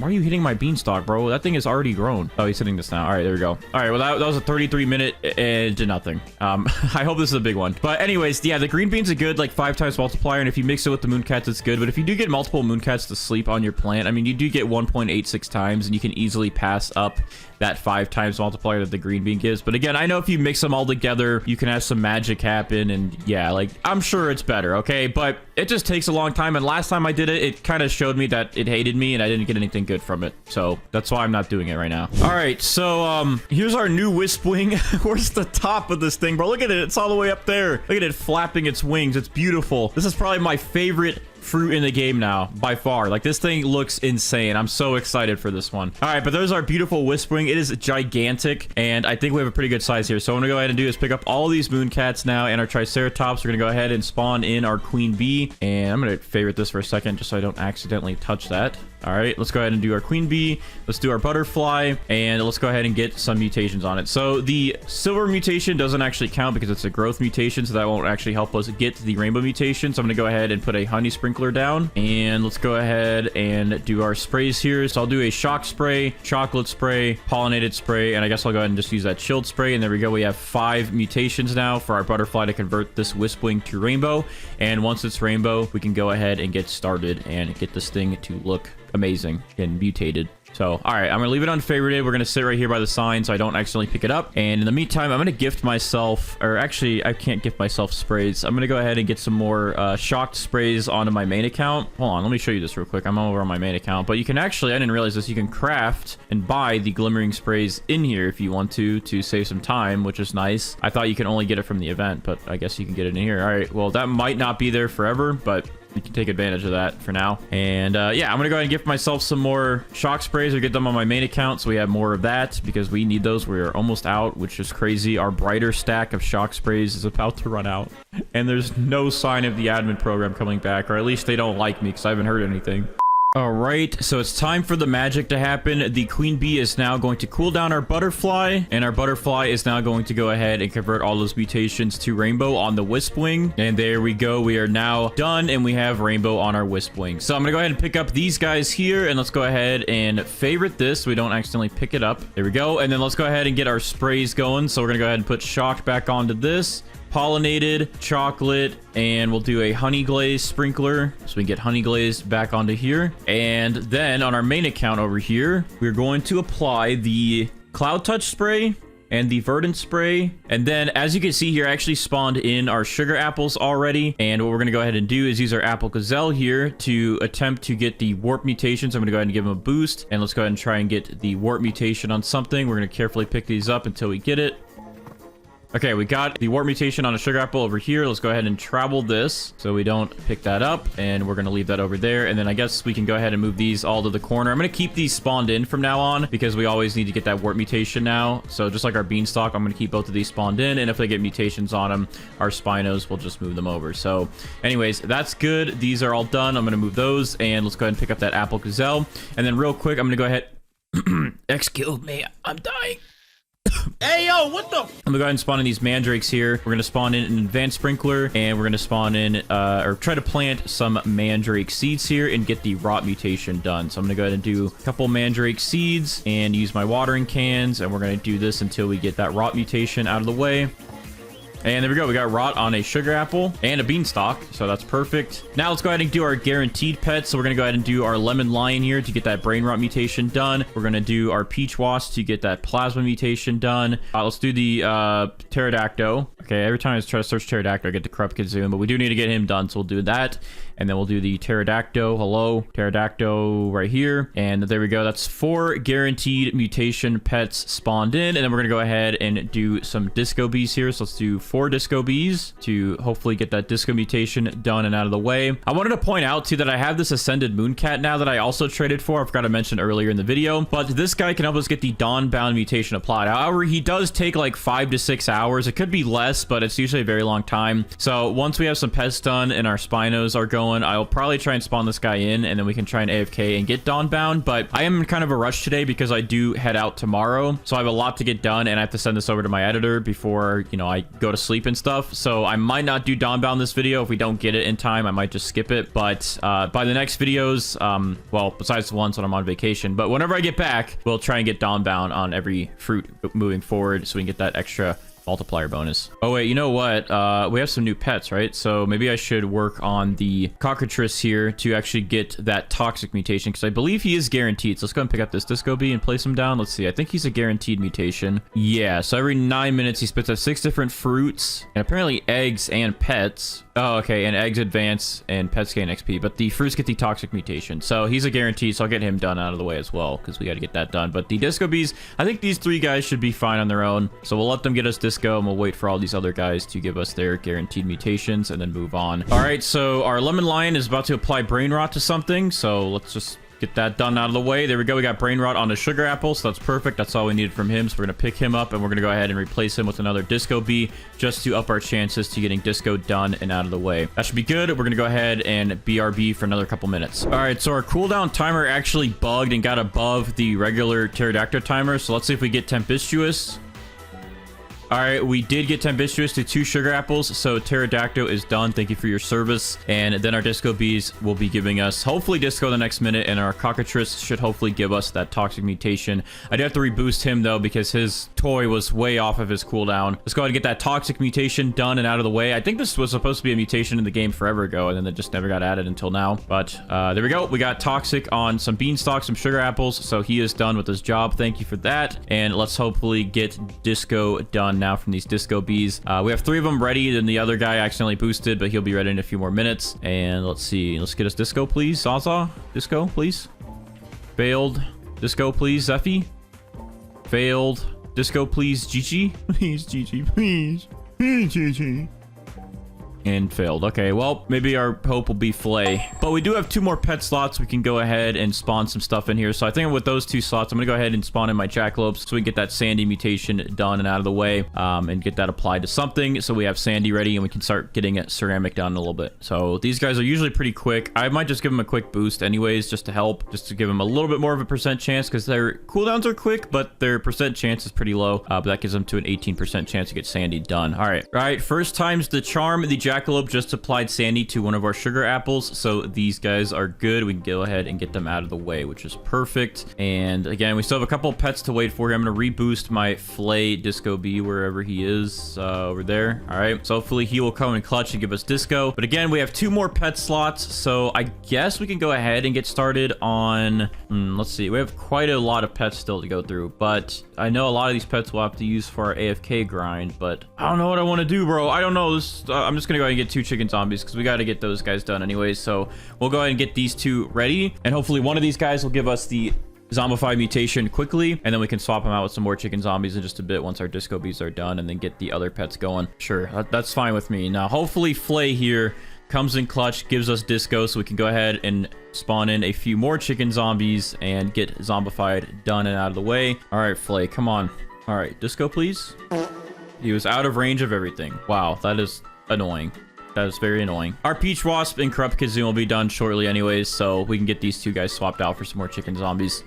are you hitting my beanstalk, bro? That thing is already grown. Oh, he's hitting this now. All right, there we go. All right, well, that was a 33-minute and did nothing. I hope this is a big one. But anyways, yeah, the green bean's a good, like, 5 times multiplier, and if you mix it with the Mooncats, it's good. But if you do get multiple Mooncats to sleep on your plant, I mean, you do get 1.86 times, and you can easily pass up that 5 times multiplier that the green bean gives. But again, I know if you mix them all together, you can have some magic happen, and yeah, like, I'm sure it's better, okay? But it just takes a long time, and last time I did it, it kind of showed me that it hated me, and I didn't get anything good from it. So that's why I'm not doing it right now. All right, so here's our new wisp wing. Where's the top of this thing, bro? Look at it. It's all the way up there. Look at it flapping its wings. It's beautiful. This is probably my favorite fruit in the game now, by far. Like, this thing looks insane. I'm so excited for this one. All right, but there's our beautiful wisp wing. It is gigantic, and I think we have a pretty good size here. So what I'm gonna go ahead and do is pick up all these Mooncats now and our Triceratops. We're gonna go ahead and spawn in our queen bee, and I'm gonna favorite this for a second just so I don't accidentally touch that. All right, let's go ahead and do our queen bee. Let's do our butterfly, and let's go ahead and get some mutations on it. So the silver mutation doesn't actually count because it's a growth mutation, so that won't actually help us get the rainbow mutation. So I'm gonna go ahead and put a honey sprinkler down, and let's go ahead and do our sprays here. So I'll do a shock spray, chocolate spray, pollinated spray, and I guess I'll go ahead and just use that chilled spray. And there we go. We have 5 mutations now for our butterfly to convert this wisp wing to rainbow. And once it's rainbow, we can go ahead and get started and get this thing to look amazing and mutated. So, all right, I'm gonna leave it unfavorited. We're gonna sit right here by the sign so I don't accidentally pick it up. And in the meantime, I'm gonna gift myself, or actually, I can't gift myself sprays. I'm gonna go ahead and get some more shocked sprays onto my main account. Hold on, let me show you this real quick. I'm over on my main account, but you can actually, I didn't realize this, you can craft and buy the glimmering sprays in here if you want to save some time, which is nice. I thought you can only get it from the event, but I guess you can get it in here. All right, well, that might not be there forever, but you can take advantage of that for now. And yeah, I'm gonna go ahead and gift myself some more shock sprays or get them on my main account so we have more of that because we need those. We're almost out, which is crazy. Our brighter stack of shock sprays is about to run out, and there's no sign of the admin program coming back, or at least they don't like me because I haven't heard anything. All right, so it's time for the magic to happen. The queen bee is now going to cool down our butterfly, and our butterfly is now going to go ahead and convert all those mutations to rainbow on the wisp wing. And there we go. We are now done, and we have rainbow on our wisp wing. So I'm gonna go ahead and pick up these guys here, and let's go ahead and favorite this so we don't accidentally pick it up. There we go. And then let's go ahead and get our sprays going. So we're gonna go ahead and put shocked back onto this. Pollinated, chocolate, and we'll do a honey glaze sprinkler so we can get honey glaze back onto here. And then on our main account over here, we're going to apply the cloud touch spray and the verdant spray. And then as you can see here, I actually spawned in our sugar apples already. And what we're gonna go ahead and do is use our apple gazelle here to attempt to get the warp mutations. I'm gonna go ahead and give them a boost, and let's go ahead and try and get the warp mutation on something. We're gonna carefully pick these up until we get it. Okay, we got the warp mutation on a sugar apple over here. Let's go ahead and travel this so we don't pick that up, and we're going to leave that over there. And then I guess we can go ahead and move these all to the corner. I'm going to keep these spawned in from now on because we always need to get that warp mutation now. So just like our beanstalk, I'm going to keep both of these spawned in, and if they get mutations on them, our Spinos will just move them over. So anyways, that's good. These are all done. I'm going to move those, and let's go ahead and pick up that apple gazelle. And then real quick, I'm going to go ahead... Excuse me, I'm dying. Hey, yo, what the? I'm gonna go ahead and spawn in these mandrakes here. We're gonna spawn in an advanced sprinkler, and we're gonna spawn in, or try to plant some mandrake seeds here and get the rot mutation done. So I'm gonna go ahead and do a couple mandrake seeds and use my watering cans, and we're gonna do this until we get that rot mutation out of the way. And there we go. We got rot on a sugar apple and a beanstalk, so that's perfect. Now let's go ahead and do our guaranteed pets. So we're going to go ahead and do our lemon lion here to get that brain rot mutation done. We're going to do our peach wasp to get that plasma mutation done. Let's do the pterodactyl. Okay, every time I try to search pterodactyl, I get the corrupt kazoo, but we do need to get him done, so we'll do that. And then we'll do the pterodactyl. Hello, pterodactyl right here. And there we go. That's 4 guaranteed mutation pets spawned in. And then we're going to go ahead and do some disco bees here. So let's do 4 disco bees to hopefully get that disco mutation done and out of the way. I wanted to point out too that I have this ascended mooncat now that I also traded for. I forgot to mention earlier in the video, but this guy can help us get the dawn-bound mutation applied. However, he does take like 5 to 6 hours. It could be less, but it's usually a very long time. So once we have some pets done and our Spinos are going, I'll probably try and spawn this guy in, and then we can try and AFK and get dawn-bound. But I am in kind of a rush today because I do head out tomorrow, so I have a lot to get done, and I have to send this over to my editor before, you know, I go to sleep and stuff. So I might not do dawn-bound this video. If we don't get it in time, I might just skip it. But by the next videos, well, besides the ones when I'm on vacation, but whenever I get back, we'll try and get dawn-bound on every fruit moving forward so we can get that extra multiplier bonus. Oh wait, you know what? We have some new pets, right? So maybe I should work on the cockatrice here to actually get that toxic mutation, because I believe he is guaranteed. So let's go and pick up this disco bee and place him down. Let's see. I think he's a guaranteed mutation. Yeah, so every 9 minutes he spits out 6 different fruits, and apparently eggs and pets. Oh, okay, and eggs advance and pets gain XP, but the fruits get the toxic mutation. So he's a guarantee, so I'll get him done out of the way as well, because we got to get that done. But the disco bees, I think these 3 guys should be fine on their own. So we'll let them get us disco, and we'll wait for all these other guys to give us their guaranteed mutations and then move on. All right, so our lemon lion is about to apply brain rot to something, so let's just get that done out of the way. There we go. We got brain rot on a sugar apple, so that's perfect. That's all we needed from him. So we're going to pick him up, and we're going to go ahead and replace him with another disco bee just to up our chances to getting disco done and out of the way. That should be good. We're going to go ahead and BRB for another couple minutes. All right, so our cooldown timer actually bugged and got above the regular pterodactyl timer. So let's see if we get tempestuous. All right, we did get Tempestuous to 2 sugar apples, so Pterodactyl is done. Thank you for your service. And then our Disco Bees will be giving us, hopefully, Disco the next minute, and our Cockatrice should hopefully give us that Toxic Mutation. I do have to reboost him, though, because his toy was way off of his cooldown. Let's go ahead and get that Toxic Mutation done and out of the way. I think this was supposed to be a mutation in the game forever ago, and then it just never got added until now. But there we go. We got Toxic on some Beanstalk, some sugar apples, so he is done with his job. Thank you for that. And let's hopefully get Disco done now from these Disco Bees. We have 3 of them ready, then the other guy accidentally boosted, but he'll be ready in a few more minutes. And let's see. Let's get us Disco, please. Zaza. Disco, please. Failed. Disco, please. Zeffy. Failed. Disco, please. Gigi. Please, Gigi, please. Please, Gigi. And failed. Okay, well, maybe our hope will be Flay. But we do have 2 more pet slots. We can go ahead and spawn some stuff in here. So I think with those 2 slots, I'm going to go ahead and spawn in my Jackalopes so we can get that Sandy mutation done and out of the way, and get that applied to something. So we have Sandy ready and we can start getting Ceramic done in a little bit. So these guys are usually pretty quick. I might just give them a quick boost anyways, just to help, just to give them a little bit more of a percent chance, because their cooldowns are quick, but their percent chance is pretty low. But that gives them to an 18% chance to get Sandy done. All right, first time's the charm. The Jackalope just applied Sandy to one of our sugar apples, so these guys are good. We can go ahead and get them out of the way, which is perfect. And again, we still have a couple of pets to wait for here. I'm going to reboost my Flay Disco Bee wherever he is, over there. All right, so hopefully he will come in clutch and give us Disco. But again, we have 2 more pet slots, so I guess we can go ahead and get started on, let's see, we have quite a lot of pets still to go through, but I know a lot of these pets we'll have to use for our AFK grind, but I don't know what I want to do, bro. I don't know. This, I'm just gonna go ahead and get 2 chicken zombies because we got to get those guys done anyways. So we'll go ahead and get these 2 ready, and hopefully one of these guys will give us the Zombify mutation quickly, and then we can swap them out with some more chicken zombies in just a bit once our Disco Bees are done, and then get the other pets going. Sure, that's fine with me. Now hopefully Flay here comes in clutch, gives us Disco, so we can go ahead and spawn in a few more chicken zombies and get Zombified done and out of the way. All right, Flay, come on. All right, Disco, please. He was out of range of everything. Wow, that is annoying. That is very annoying. Our Peach Wasp and Corrupt Kidzoon will be done shortly anyways, so we can get these 2 guys swapped out for some more chicken zombies.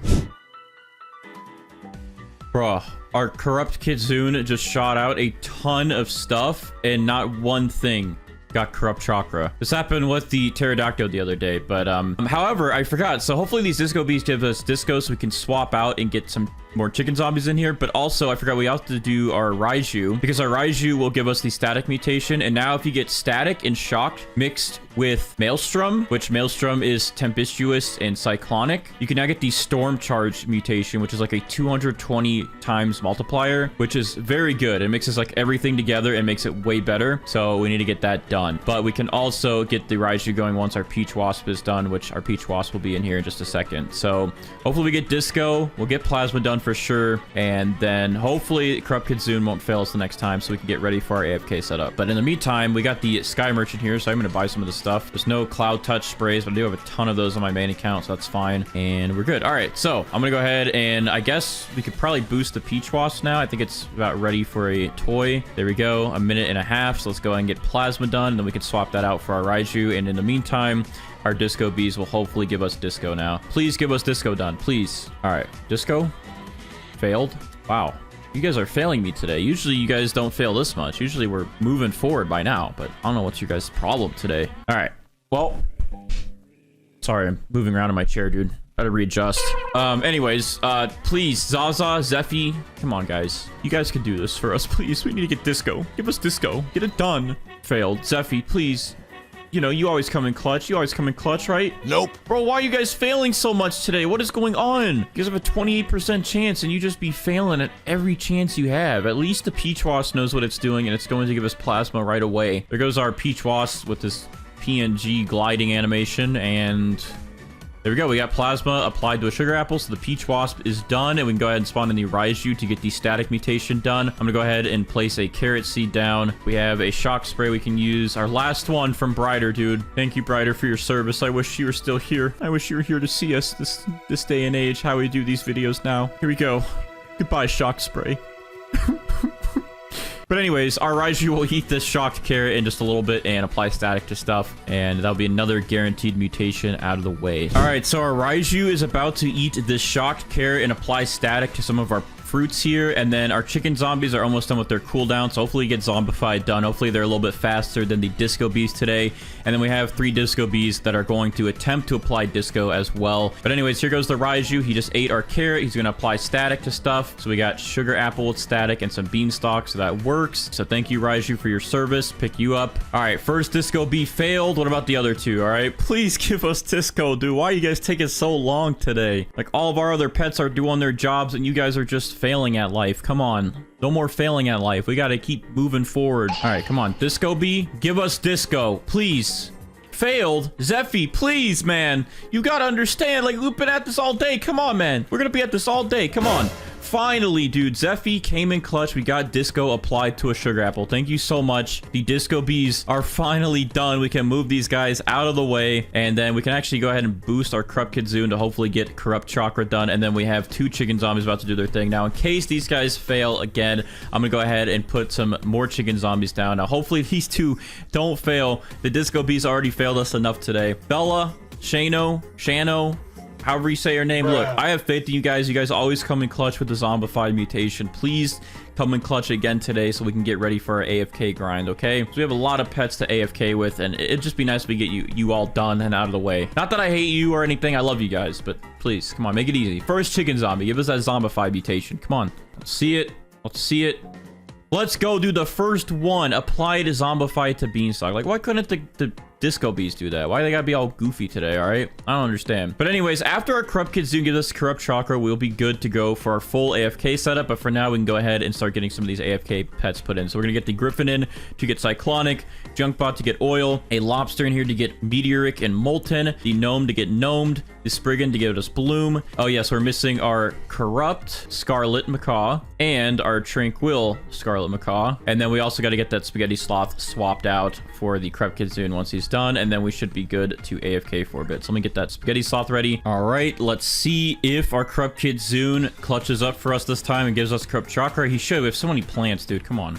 Bruh, our Corrupt Kidzoon just shot out a ton of stuff, and not one thing got Corrupt Chakra. This happened with the Pterodactyl the other day, but however, I forgot. So hopefully these Disco Bees give us Disco so we can swap out and get some more chicken zombies in here. But also, I forgot we have to do our Raiju, because our Raiju will give us the Static mutation. And now if you get Static and Shocked mixed with Maelstrom, which Maelstrom is Tempestuous and Cyclonic, you can now get the Storm Charge mutation, which is like a 220 times multiplier, which is very good. It mixes like everything together and makes it way better. So we need to get that done. But we can also get the Raiju going once our Peach Wasp is done, which our Peach Wasp will be in here in just a second. So hopefully we get Disco. We'll get Plasma done for sure. And then hopefully Corrupt Kidzoon won't fail us the next time, so we can get ready for our AFK setup. But in the meantime, we got the Sky Merchant here, so I'm going to buy some of the stuff. There's no Cloud Touch sprays, but I do have a ton of those on my main account, so that's fine. And we're good. All right, so I'm going to go ahead and I guess we could probably boost the Peach Wasp now. I think it's about ready for a toy. There we go. 1.5 minutes. So let's go ahead and get Plasma done, and then we can swap that out for our Raiju. And in the meantime, our Disco Bees will hopefully give us Disco now. Please give us Disco done, please. All right, Disco. Failed. Wow. You guys are failing me today. Usually you guys don't fail this much. Usually we're moving forward by now, but I don't know what's your guys' problem today. All right. Well, sorry, I'm moving around in my chair, dude. Gotta readjust. Anyways, please, Zaza, Zeffy, come on, guys. You guys can do this for us, please. We need to get Disco. Give us Disco. Get it done. Failed. Zeffy, please. You know, you always come in clutch. You always come in clutch, right? Nope. Bro, why are you guys failing so much today? What is going on? You guys have a 28% chance, and you just be failing at every chance you have. At least the Peach Wasp knows what it's doing, and it's going to give us Plasma right away. There goes our Peach Wasp with this PNG gliding animation, and there we go. We got Plasma applied to a sugar apple, so the Peach Wasp is done, and we can go ahead and spawn in the Raiju to get the Static mutation done. I'm gonna go ahead and place a Carrot Seed down. We have a Shock Spray we can use. Our last one from Brighter, dude. Thank you, Brighter, for your service. I wish you were still here. I wish you were here to see us this day and age, how we do these videos now. Here we go. Goodbye, Shock Spray. But anyways, our Raiju will eat this shocked carrot in just a little bit and apply static to stuff, and that'll be another guaranteed mutation out of the way. All right, so our Raiju is about to eat this shocked carrot and apply static to some of our fruits here, and then our chicken zombies are almost done with their cooldown, so hopefully get zombified done. Hopefully they're a little bit faster than the disco bees today. And then we have 3 disco bees that are going to attempt to apply disco as well. But anyways, here goes the Raiju. He just ate our carrot. He's going to apply static to stuff. So we got sugar apple with static and some beanstalk, so that works. So thank you, Raiju, for your service. Pick you up. All right, first disco bee failed. What about the other 2? All right, please give us disco, dude. Why are you guys taking so long today? Like, all of our other pets are doing their jobs and you guys are just failing at life. Come on. No more failing at life. We got to keep moving forward. All right, come on. Disco bee, give us disco, please. Failed. Zeffy, please, man. You got to understand. Like, we've been at this all day. Come on, man. We're going to be at this all day. Come on. Finally, dude, Zeffy came in clutch. We got disco applied to a sugar apple. Thank you so much. The disco bees are finally done. We can move these guys out of the way, and then we can actually go ahead and boost our corrupt kidzoon to hopefully get corrupt chakra done. And then we have 2 chicken zombies about to do their thing. Now, in case these guys fail again, I'm gonna go ahead and put some more chicken zombies down. Now, hopefully these 2 don't fail. The disco bees already failed us enough today. Bella, Shano, however you say your name. Look, I have faith in you guys. You guys always come in clutch with the zombified mutation. Please come in clutch again today so we can get ready for our AFK grind, okay? So we have a lot of pets to AFK with, and it'd just be nice if we get you all done and out of the way. Not that I hate you or anything. I love you guys, but please, come on, make it easy. First chicken zombie. Give us that zombified mutation. Come on. Let's see it. Let's see it. Let's go, dude. The first one. Apply to zombified to beanstalk. Like, why couldn't the disco bees do that? Why they gotta be all goofy today? All right, I don't understand. But anyways, after our corrupt kidzoon gives us corrupt chakra, we'll be good to go for our full AFK setup. But for now, we can go ahead and start getting some of these AFK pets put in. So we're gonna get the griffin in to get cyclonic, junkbot to get oil, a lobster in here to get meteoric and molten, the gnome to get gnomed, the spriggan to give us bloom. Oh yes, we're missing our corrupt scarlet macaw and our tranquil scarlet macaw. And then we also got to get that spaghetti sloth swapped out for the corrupt kidzoon once he's done, and then we should be good to AFK for a bit. So let me get that spaghetti sloth ready. All right, let's see if our corrupt kidzoon clutches up for us this time and gives us corrupt chakra. He should. We have so many plants, dude. Come on.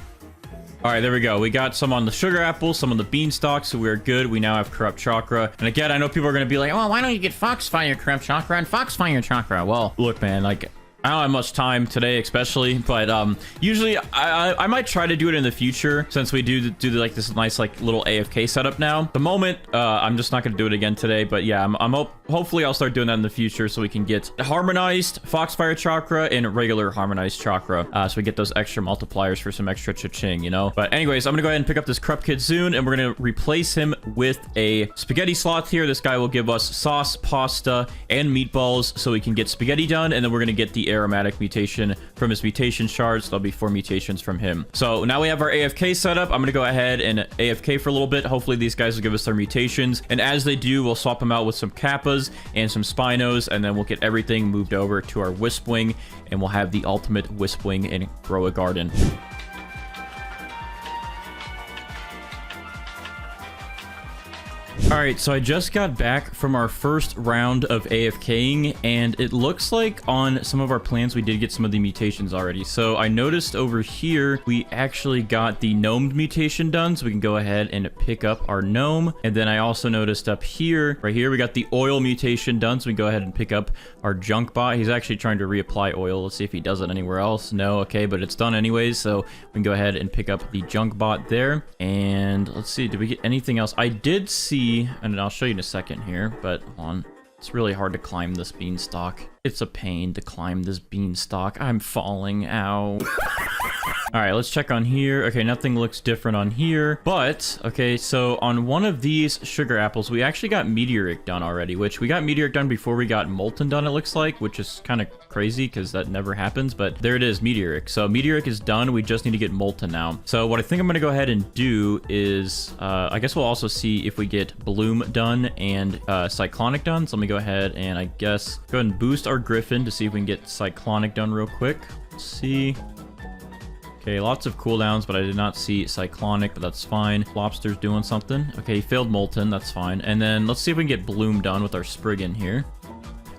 All right, there we go. We got some on the sugar apple, some on the beanstalk, so we're good. We now have corrupt chakra. And again, I know people are going to be like, oh, why don't you get foxfire corrupt chakra and foxfire chakra? Well, look, man, like, I don't have much time today, especially, but usually I might try to do it in the future since we do like this nice like little AFK setup now. The moment I'm just not gonna do it again today, but yeah, hopefully I'll start doing that in the future so we can get harmonized Foxfire chakra and regular harmonized chakra, so we get those extra multipliers for some extra cha-ching, you know. But anyways, I'm gonna go ahead and pick up this corrupt kidzoon and we're gonna replace him with a spaghetti sloth here. This guy will give us sauce, pasta, and meatballs so we can get spaghetti done, and then we're gonna get the aromatic mutation from his mutation shards. There'll be 4 mutations from him. So now we have our AFK setup. I'm gonna go ahead and AFK for a little bit. Hopefully these guys will give us their mutations, and as they do, we'll swap them out with some kappas and some spinos, and then we'll get everything moved over to our Wisp-Wing, and we'll have the ultimate Wisp-Wing and grow a garden. All right, so I just got back from our first round of AFKing, and it looks like on some of our plans we did get some of the mutations already. So I noticed over here we actually got the gnomed mutation done, so we can go ahead and pick up our gnome. And then I also noticed up here, right here, we got the oil mutation done, so we can go ahead and pick up our junk bot. He's actually trying to reapply oil. Let's see if he does it anywhere else. No, okay, but it's done anyways, so we can go ahead and pick up the junk bot there. And let's see, did we get anything else? I did see, and I'll show you in a second here, but hold on. It's really hard to climb this beanstalk. It's a pain to climb this beanstalk. I'm falling out. All right, let's check on here. Okay, nothing looks different on here, but okay, so on one of these sugar apples, we actually got meteoric done already, which we got meteoric done before we got molten done, it looks like, which is kind of crazy because that never happens, but there it is, meteoric. So meteoric is done. We just need to get molten now. So what I think I'm going to go ahead and do is, I guess we'll also see if we get bloom done and cyclonic done. So let me go ahead and I guess go ahead and boost our griffin to see if we can get cyclonic done real quick. Let's see. Okay, lots of cooldowns, but I did not see cyclonic, but that's fine. Lobster's doing something. Okay, he failed molten, that's fine. And then let's see if we can get bloom done with our spriggan here.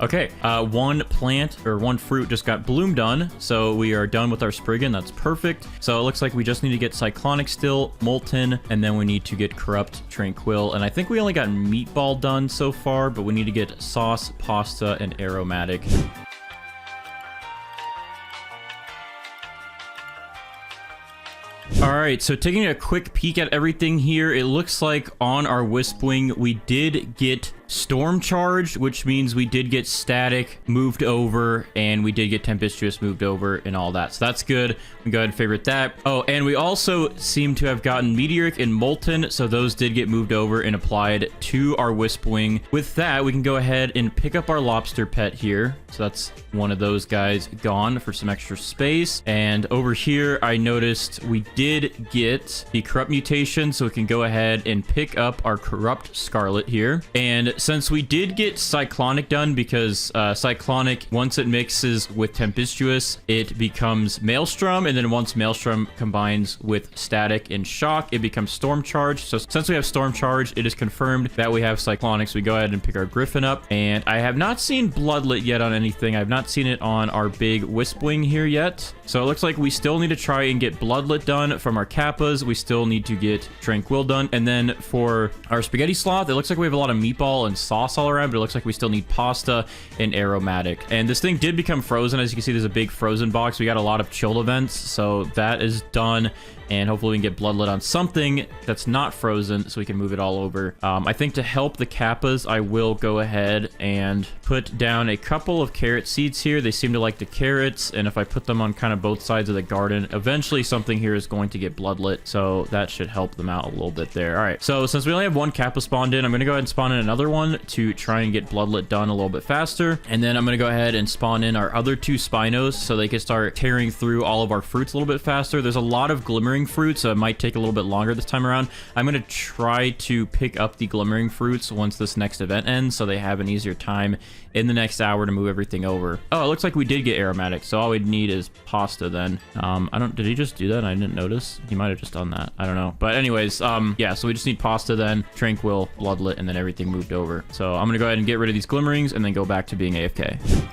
Okay, one plant or one fruit just got bloom done, so we are done with our spriggan. That's perfect. So it looks like we just need to get cyclonic still, molten, and then we need to get corrupt, tranquil. And I think we only got meatball done so far, but we need to get sauce, pasta, and aromatic. right, so taking a quick peek at everything here, it looks like on our Wisp-Wing, we did get Storm Charge, which means we did get Static moved over, and we did get Tempestuous moved over and all that. So that's good. We can go ahead and favorite that. Oh, and we also seem to have gotten Meteoric and Molten, so those did get moved over and applied to our Wisp-Wing. With that, we can go ahead and pick up our Lobster Pet here. So that's one of those guys gone for some extra space. And over here, I noticed we did get the Corrupt Mutation, so we can go ahead and pick up our Corrupt Scarlet here. And since we did get Cyclonic done, because Cyclonic, once it mixes with Tempestuous, it becomes Maelstrom, and then once Maelstrom combines with Static and Shock, it becomes Storm Charge. So since we have Storm Charge, it is confirmed that we have Cyclonic, so we go ahead and pick our Griffin up. And I have not seen Bloodlet yet on anything. I've not seen it on our big Wisp-Wing here yet. So it looks like we still need to try and get Bloodlet done from our Kappas. We still need to get Tranquil done. And then for our Spaghetti Sloth, it looks like we have a lot of meatball and sauce all around, but it looks like we still need pasta and aromatic. And this thing did become frozen. As you can see, there's a big frozen box. We got a lot of chilled events, so that is done. And hopefully we can get Bloodlet on something that's not frozen so we can move it all over. I think to help the Kappas, I will go ahead and put down a couple of carrot seeds here. They seem to like the carrots, and if I put them on kind of both sides of the garden, eventually something here is going to get Bloodlet, so that should help them out a little bit there. All right, so since we only have one Kappa spawned in, I'm going to go ahead and spawn in another one to try and get Bloodlet done a little bit faster. And then I'm going to go ahead and spawn in our other two Spinos so they can start tearing through all of our fruits a little bit faster. There's a lot of glimmering fruits, so it might take a little bit longer this time around. I'm going to try to pick up the glimmering fruits once this next event ends, so they have an easier time in the next hour to move everything over. Oh, it looks like we did get aromatic, so all we'd need is pasta then. Did he just do that? I didn't notice. He might have just done that. I don't know. But anyways, yeah, so we just need pasta then, Tranquil, Bloodlet, and then everything moved over. So I'm going to go ahead and get rid of these glimmerings and then go back to being AFK.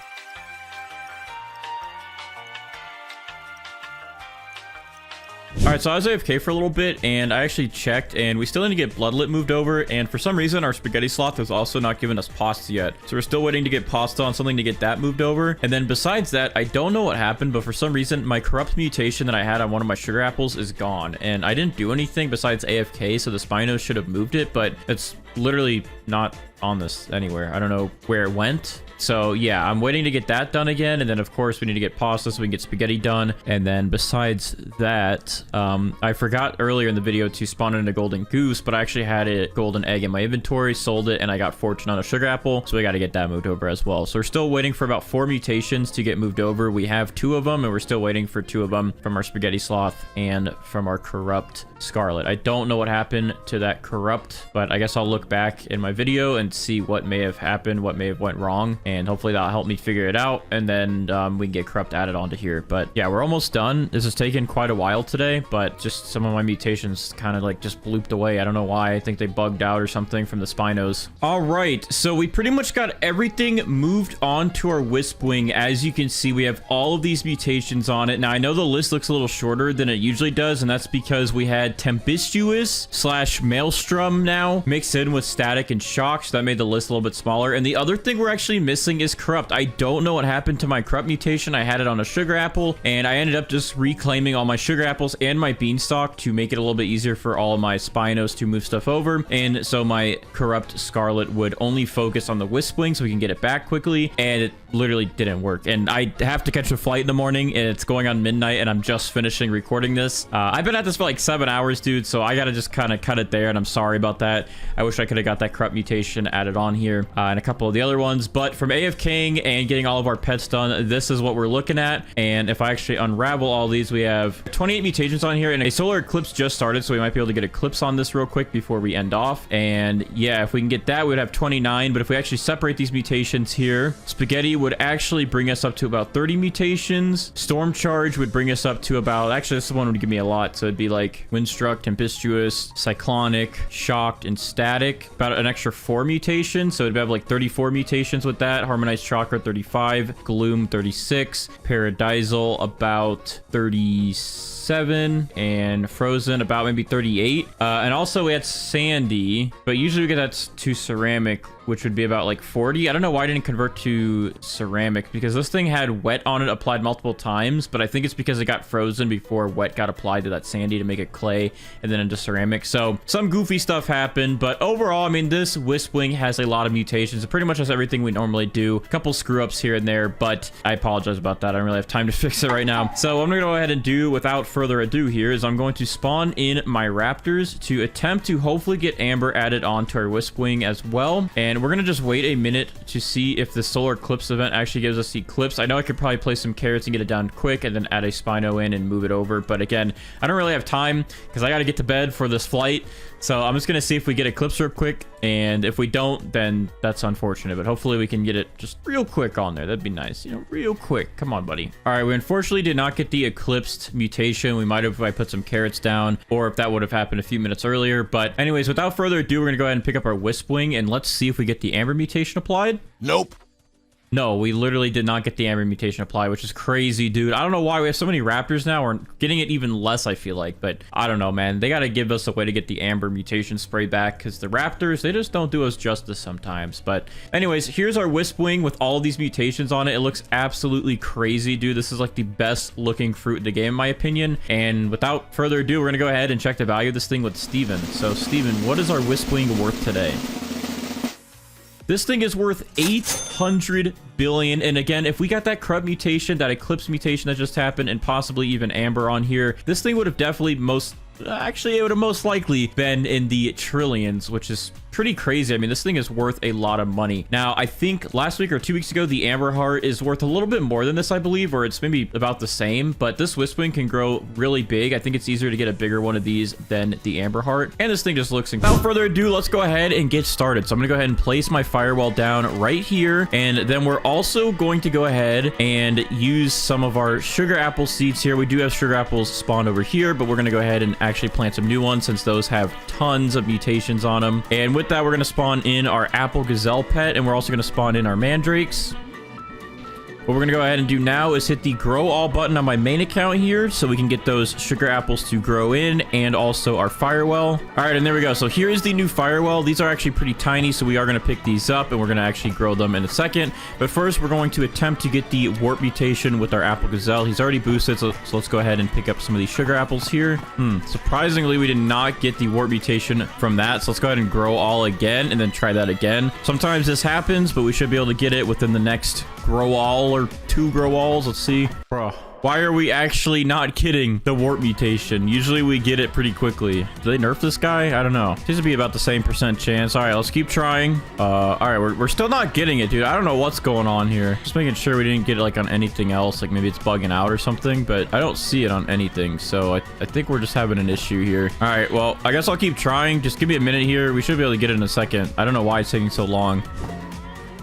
All right, so I was AFK for a little bit, and I actually checked, and we still need to get Bloodlet moved over, and for some reason, our Spaghetti Sloth has also not given us pasta yet. So we're still waiting to get pasta on something to get that moved over. And then besides that, I don't know what happened, but for some reason, my Corrupt Mutation that I had on one of my sugar apples is gone, and I didn't do anything besides AFK, so the Spinos should have moved it, but it's literally not on this anywhere. I don't know where it went. So yeah, I'm waiting to get that done again. And then of course we need to get pasta so we can get spaghetti done. And then besides that, I forgot earlier in the video to spawn in a golden goose, but I actually had a golden egg in my inventory, sold it, and I got fortune on a sugar apple. So we got to get that moved over as well. So we're still waiting for about 4 mutations to get moved over. We have 2 of them, and we're still waiting for 2 of them from our Spaghetti Sloth and from our Corrupt Scarlet. I don't know what happened to that Corrupt, but I guess I'll look back in my video and see what may have happened, what may have went wrong, and hopefully that'll help me figure it out, and then we can get Corrupt added onto here. But yeah, we're almost done. This has taken quite a while today, but just some of my mutations kind of like just blooped away. I don't know why. I think they bugged out or something from the Spinos. All right, so we pretty much got everything moved on to our Wisp-Wing. As you can see, we have all of these mutations on it. Now, I know the list looks a little shorter than it usually does, and that's because we had Tempestuous / Maelstrom now mixed in with Static and Shock, so that made the list a little bit smaller. And the other thing we're actually missing is Corrupt. I don't know what happened to my Corrupt mutation. I had it on a sugar apple, and I ended up just reclaiming all my sugar apples and my beanstalk to make it a little bit easier for all of my Spinos to move stuff over. And so my Corrupt Scarlet would only focus on the Wisp-Wing so we can get it back quickly, and it literally didn't work. And I have to catch a flight in the morning, and it's going on midnight, and I'm just finishing recording this. I've been at this for like 7 hours, dude, so I gotta just kind of cut it there, and I'm sorry about that. I wish I could have got that Corrupt mutation added on here, and a couple of the other ones. But from AFKing and getting all of our pets done, this is what we're looking at. And if I actually unravel all these, we have 28 mutations on here, and a solar eclipse just started, so we might be able to get eclipse on this real quick before we end off. And yeah, if we can get that, we'd have 29. But if we actually separate these mutations here, Spaghetti would actually bring us up to about 30 mutations. Storm Charge would bring us up to about, actually this one would give me a lot, so it'd be like Windstruck, Tempestuous, Cyclonic, Shocked, and Static, about an extra 4 mutations, so it'd have like 34 mutations with that. Harmonized Chakra 35, Gloom 36, Paradisal about 37, and Frozen about maybe 38. And also we had Sandy, but usually we get that to Ceramic which would be about like 40. I don't know why I didn't convert to ceramic, because this thing had wet on it applied multiple times, but I think it's because it got frozen before wet got applied to that sandy to make it clay and then into ceramic. So some goofy stuff happened, but overall, I mean, this Wisp-Wing has a lot of mutations. It pretty much has everything we normally do. A couple screw ups here and there, but I apologize about that. I don't really have time to fix it right now. So what I'm gonna go ahead and do without further ado here is I'm going to spawn in my raptors to attempt to hopefully get amber added onto our Wisp-Wing as well. And we're gonna just wait a minute to see if the solar eclipse event actually gives us the eclipse. I know I could probably place some carrots and get it down quick and then add a Spino in and move it over, but again, I don't really have time because I got to get to bed for this flight. So I'm just gonna see if we get eclipse real quick, and if we don't, then that's unfortunate, but hopefully we can get it just real quick on there. That'd be nice, you know, real quick. Come on, buddy. All right, we unfortunately did not get the eclipsed mutation. We might have if I put some carrots down, or if that would have happened a few minutes earlier. But anyways, without further ado, we're gonna go ahead and pick up our Wisp-Wing, and let's see if we get the amber mutation applied. Nope. No, we literally did not get the amber mutation applied, which is crazy, dude. I don't know why we have so many raptors now. We're getting it even less, I feel like. But I don't know, man. They got to give us a way to get the amber mutation spray back, because the raptors, they just don't do us justice sometimes. But anyways, here's our Wisp-Wing with all of these mutations on it. It looks absolutely crazy, dude. This is like the best looking fruit in the game, in my opinion. And without further ado, we're going to go ahead and check the value of this thing with Steven. So, Steven, what is our Wisp-Wing worth today? This thing is worth 800 billion. And again, if we got that Crub mutation, that Eclipse mutation that just happened, and possibly even Amber on here, this thing would have definitely actually, it would have most likely been in the trillions, which is pretty crazy. I mean, this thing is worth a lot of money. Now, I think last week or 2 weeks ago, the Amber Heart is worth a little bit more than this, I believe, or it's maybe about the same, but this Wisp-Wing can grow really big. I think it's easier to get a bigger one of these than the Amber Heart, and this thing just looks incredible. Without further ado, let's go ahead and get started. So I'm gonna go ahead and place my firewall down right here, and then we're also going to go ahead and use some of our sugar apple seeds here. We do have sugar apples spawned over here, but we're gonna go ahead and actually plant some new ones since those have tons of mutations on them. And with that, we're going to spawn in our apple gazelle pet, and we're also going to spawn in our mandrakes. What we're going to go ahead and do now is hit the grow all button on my main account here so we can get those sugar apples to grow in, and also our firewall. All right, and there we go. So here is the new firewall. These are actually pretty tiny, so we are going to pick these up and we're going to actually grow them in a second. But first, we're going to attempt to get the warp mutation with our apple gazelle. He's already boosted, so let's go ahead and pick up some of these sugar apples here. Surprisingly, we did not get the warp mutation from that, so let's go ahead and grow all again and then try that again. Sometimes this happens, but we should be able to get it within the next grow all or 2 grow alls. Let's see. Bro, why are we actually not getting the warp mutation? Usually we get it pretty quickly. Do they nerf this guy? I don't know. Seems to be about the same % chance. All right, let's keep trying. All right, we're still not getting it, dude. I don't know what's going on here. Just making sure we didn't get it like on anything else. Like maybe it's bugging out or something, but I don't see it on anything. So I think we're just having an issue here. All right, well, I guess I'll keep trying. Just give me a minute here. We should be able to get it in a second. I don't know why it's taking so long.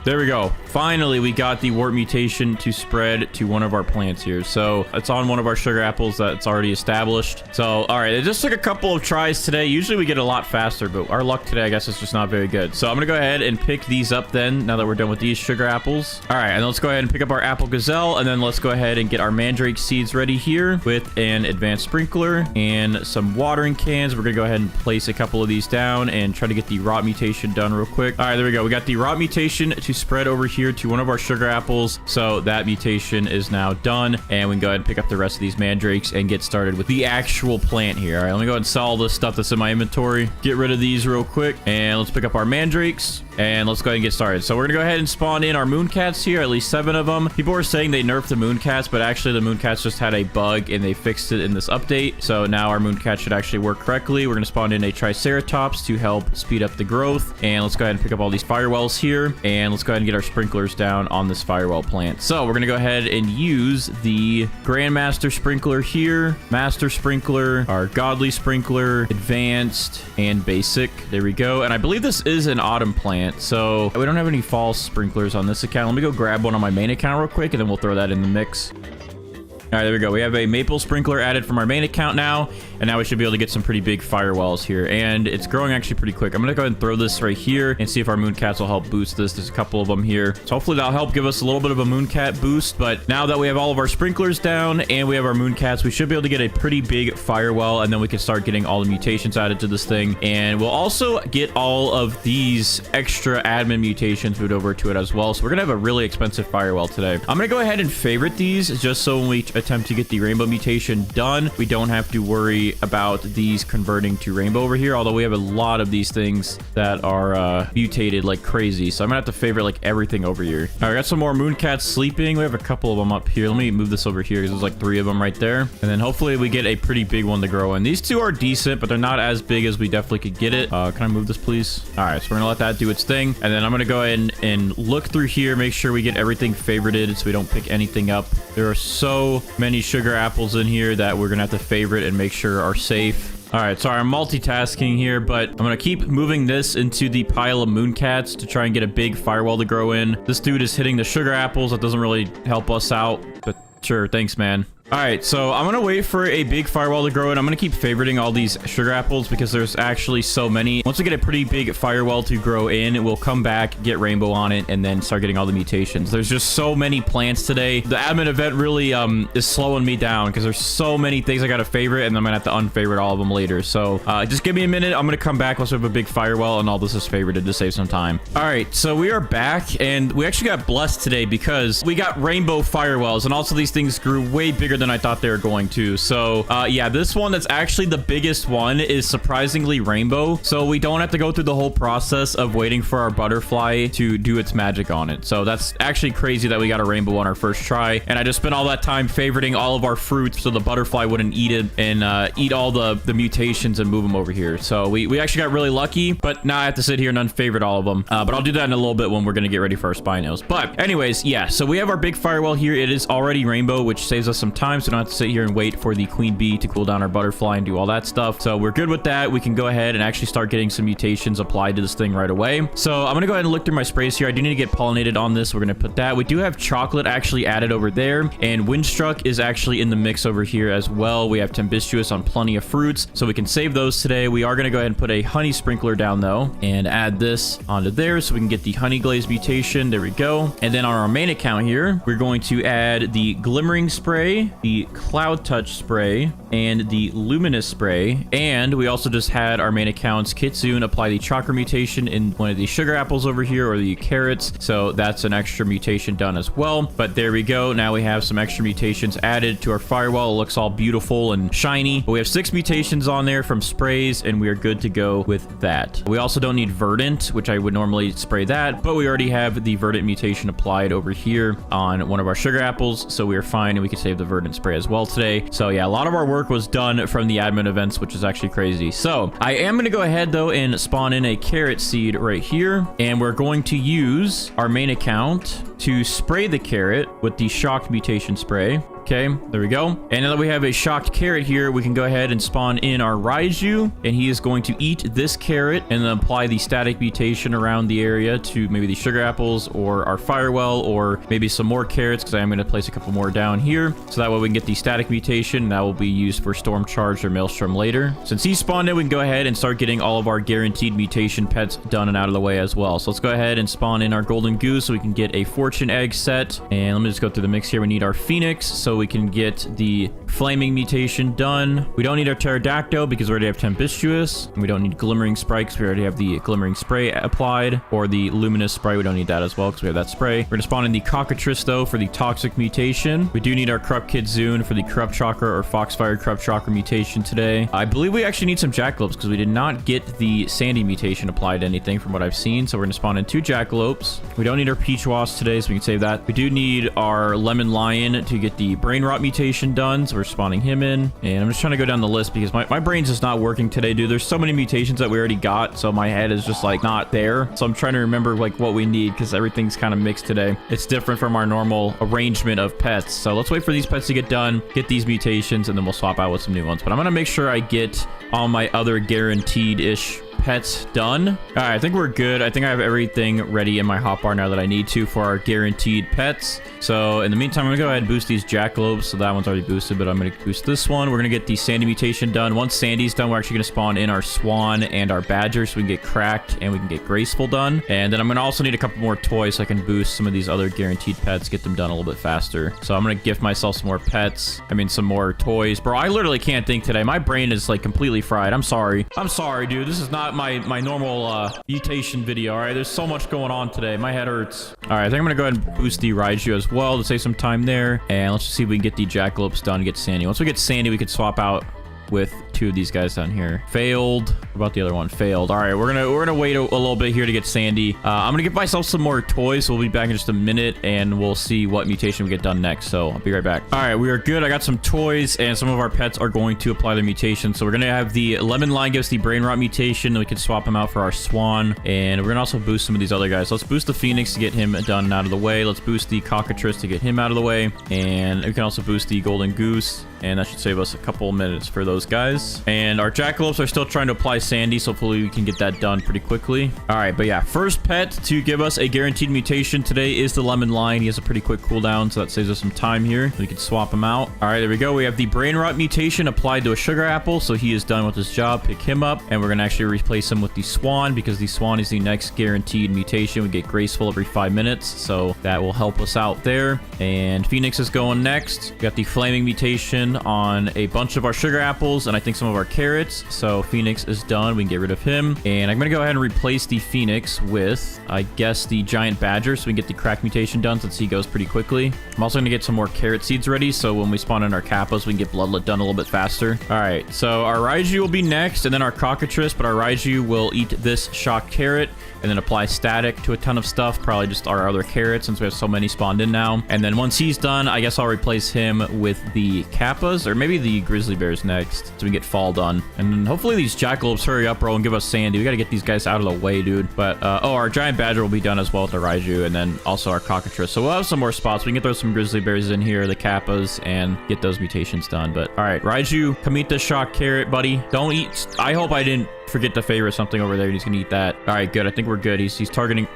There we go. Finally, we got the warp mutation to spread to one of our plants here. So it's on one of our sugar apples that's already established. So, all right, it just took a couple of tries today. Usually we get a lot faster, but our luck today, I guess, is just not very good. So I'm going to go ahead and pick these up then, now that we're done with these sugar apples. All right, and let's go ahead and pick up our apple gazelle, and then let's go ahead and get our mandrake seeds ready here with an advanced sprinkler and some watering cans. We're going to go ahead and place a couple of these down and try to get the rot mutation done real quick. All right, there we go. We got the rot mutation to spread over here to one of our sugar apples. So that mutation is now done, and we can go ahead and pick up the rest of these mandrakes and get started with the actual plant here. All right, let me go ahead and sell all this stuff that's in my inventory. Get rid of these real quick, and let's pick up our mandrakes. And let's go ahead and get started. So we're gonna go ahead and spawn in our mooncats here, at least 7 of them. People were saying they nerfed the mooncats, but actually the mooncats just had a bug and they fixed it in this update. So now our mooncat should actually work correctly. We're gonna spawn in a triceratops to help speed up the growth. And let's go ahead and pick up all these firewalls here. And let's go ahead and get our sprinklers down on this firewall plant. So we're gonna go ahead and use the Grandmaster sprinkler here, Master sprinkler, our Godly sprinkler, Advanced, and Basic. There we go. And I believe this is an autumn plant. So we don't have any fall sprinklers on this account. Let me go grab one on my main account real quick, and then we'll throw that in the mix. All right, there we go. We have a maple sprinkler added from our main account now. And now we should be able to get some pretty big firewalls here. And it's growing actually pretty quick. I'm going to go ahead and throw this right here and see if our Mooncats will help boost this. There's a couple of them here. So hopefully that'll help give us a little bit of a Mooncat boost. But now that we have all of our sprinklers down and we have our Mooncats, we should be able to get a pretty big firewall. And then we can start getting all the mutations added to this thing. And we'll also get all of these extra admin mutations moved over to it as well. So we're going to have a really expensive firewall today. I'm going to go ahead and favorite these just so when we attempt to get the rainbow mutation done, we don't have to worry about these converting to rainbow over here. Although we have a lot of these things that are mutated like crazy. So I'm going to have to favorite like everything over here. All right, we got some more Mooncats sleeping. We have a couple of them up here. Let me move this over here because there's like 3 of them right there. And then hopefully we get a pretty big one to grow in. These 2 are decent, but they're not as big as we definitely could get it. Can I move this, please? All right, so we're gonna let that do its thing. And then I'm gonna go ahead and look through here, make sure we get everything favorited so we don't pick anything up. There are so many sugar apples in here that we're gonna have to favorite and make sure are safe. All right, sorry, I'm multitasking here, but I'm going to keep moving this into the pile of Mooncats to try and get a big firewall to grow in. This dude is hitting the sugar apples. That doesn't really help us out, but sure, thanks, man. All right, so I'm going to wait for a big firewall to grow in. I'm going to keep favoriting all these sugar apples because there's actually so many. Once we get a pretty big firewall to grow in, we'll come back, get rainbow on it, and then start getting all the mutations. There's just so many plants today. The admin event really is slowing me down because there's so many things I got to favorite, and I'm going to have to unfavorite all of them later. So just give me a minute. I'm going to come back once we have a big firewall, and all this is favorited to save some time. All right, so we are back, and we actually got blessed today because we got rainbow firewalls, and also these things grew way bigger than I thought they were going to. So yeah, this one that's actually the biggest one is surprisingly rainbow. So we don't have to go through the whole process of waiting for our butterfly to do its magic on it. So that's actually crazy that we got a rainbow on our first try. And I just spent all that time favoriting all of our fruits so the butterfly wouldn't eat it and eat all the mutations and move them over here. So we actually got really lucky, but now I have to sit here and unfavorite all of them. But I'll do that in a little bit when we're going to get ready for our Spinos. But anyways, yeah, so we have our big firewall here. It is already rainbow, which saves us some time. So we don't have to sit here and wait for the queen bee to cool down our butterfly and do all that stuff. So we're good with that. We can go ahead and actually start getting some mutations applied to this thing right away. So I'm going to go ahead and look through my sprays here. I do need to get pollinated on this. We're going to put that. We do have chocolate actually added over there, and windstruck is actually in the mix over here as well. We have tempestuous on plenty of fruits, so we can save those today. We are going to go ahead and put a honey sprinkler down though and add this onto there so we can get the honey glaze mutation. There we go. And then on our main account here, we're going to add the glimmering spray, the cloud touch spray, and the luminous spray. And we also just had our main account's Kitsune apply the chakra mutation in one of the sugar apples over here, or the carrots. So that's an extra mutation done as well. But there we go. Now we have some extra mutations added to our firewall. It looks all beautiful and shiny. But we have 6 mutations on there from sprays, and we are good to go with that. We also don't need verdant, which I would normally spray that, but we already have the verdant mutation applied over here on one of our sugar apples. So we are fine, and we can save the verdant spray as well today. So yeah, a lot of our work was done from the admin events, which is actually crazy. So I am going to go ahead though and spawn in a carrot seed right here, and we're going to use our main account to spray the carrot with the shocked mutation spray. Okay, there we go. And now that we have a shocked carrot here, we can go ahead and spawn in our Raiju, and he is going to eat this carrot and then apply the static mutation around the area to maybe the sugar apples or our firewall, or maybe some more carrots, because I am going to place a couple more down here. So that way we can get the static mutation, and that will be used for storm charge or maelstrom later. Since he spawned in, we can go ahead and start getting all of our guaranteed mutation pets done and out of the way as well. So let's go ahead and spawn in our golden goose so we can get a fortune egg set. And let me just go through the mix here. We need our phoenix so we can get the flaming mutation done. We don't need our pterodactyl because we already have tempestuous, and we don't need glimmering spray because we already have the glimmering spray applied, or the luminous spray. We don't need that as well because we have that spray. We're gonna spawn in the cockatrice though for the toxic mutation. We do need our corrupt kitsune for the corrupt chakra or foxfire corrupt chakra mutation today. I believe we actually need some jackalopes because we did not get the sandy mutation applied to anything from what I've seen. So we're gonna spawn in 2 jackalopes. We don't need our peach wasp today, so we can save that. We do need our lemon lion to get the brain rot mutation done, so we're spawning him in. And I'm just trying to go down the list because my brain's just not working today, dude. There's so many mutations that we already got, so my head is just like not there. So I'm trying to remember like what we need because everything's kind of mixed today. It's different from our normal arrangement of pets. So let's wait for these pets to get done, get these mutations, and then we'll swap out with some new ones. But I'm gonna make sure I get all my other guaranteed-ish pets done. All right, I think we're good. I think I have everything ready in my hotbar now that I need to for our guaranteed pets. So in the meantime, I'm gonna go ahead and boost these jackalopes. So that one's already boosted, but I'm gonna boost this one. We're gonna get the Sandy mutation done. Once Sandy's done, we're actually gonna spawn in our swan and our badger so we can get cracked and we can get graceful done. And then I'm gonna also need a couple more toys so I can boost some of these other guaranteed pets, get them done a little bit faster. So I'm gonna gift myself some more pets. I mean, some more toys. Bro, I literally can't think today. My brain is like completely fried. I'm sorry. I'm sorry, dude. This is not my normal mutation video. All right, there's so much going on today. My head hurts. All right, I think I'm gonna go ahead and boost the Raiju as well to save some time there. And let's just see if we can get the jackalopes done and get Sandy. Once we get Sandy, we could swap out with two of these guys down here. Failed. What about the other one? Failed. All right, we're gonna wait a little bit here to get Sandy. I'm gonna give myself some more toys, so we'll be back in just a minute and we'll see what mutation we get done next. So I'll be right back. All right, we are good. I got some toys and some of our pets are going to apply their mutation. So we're gonna have the lemon line give us the brain rot mutation, and we can swap them out for our swan. And we're gonna also boost some of these other guys. Let's boost the phoenix to get him done and out of the way. Let's boost the cockatrice to get him out of the way. And we can also boost the golden goose, and that should save us a couple minutes for those guys. And our jackalopes are still trying to apply Sandy, so hopefully we can get that done pretty quickly. All right, but yeah, first pet to give us a guaranteed mutation today is the lemon lion. He has a pretty quick cooldown, so that saves us some time here. We can swap him out. All right, there we go. We have the brain rot mutation applied to a sugar apple, so he is done with his job. Pick him up, and we're gonna actually replace him with the swan, because the swan is the next guaranteed mutation. We get graceful every 5 minutes, so that will help us out there. And phoenix is going next. We got the flaming mutation on a bunch of our sugar apples, and I think some of our carrots. So phoenix is done. We can get rid of him. And I'm gonna go ahead and replace the phoenix with, I guess, the giant badger, so we can get the crack mutation done since he goes pretty quickly. I'm also gonna get some more carrot seeds ready, so when we spawn in our kappas, we can get bloodlet done a little bit faster. All right, so our Raiju will be next, and then our cockatrice, but our Raiju will eat this shock carrot and then apply static to a ton of stuff, probably just our other carrots since we have so many spawned in now. And then once he's done, I guess I'll replace him with the kappas, or maybe the grizzly bears next, so we get fall done. And then hopefully these jackalopes hurry up, bro, and give us Sandy. We got to get these guys out of the way, dude. But oh, our giant badger will be done as well with the Raiju, and then also our cockatrice. So we'll have some more spots. We can throw some grizzly bears in here, the kappas, and get those mutations done. But all right, Raiju, come eat the shock carrot, buddy. Don't eat. I hope I didn't forget to favorite something over there, and he's gonna eat that. All right, good. I think we're good. He's targeting.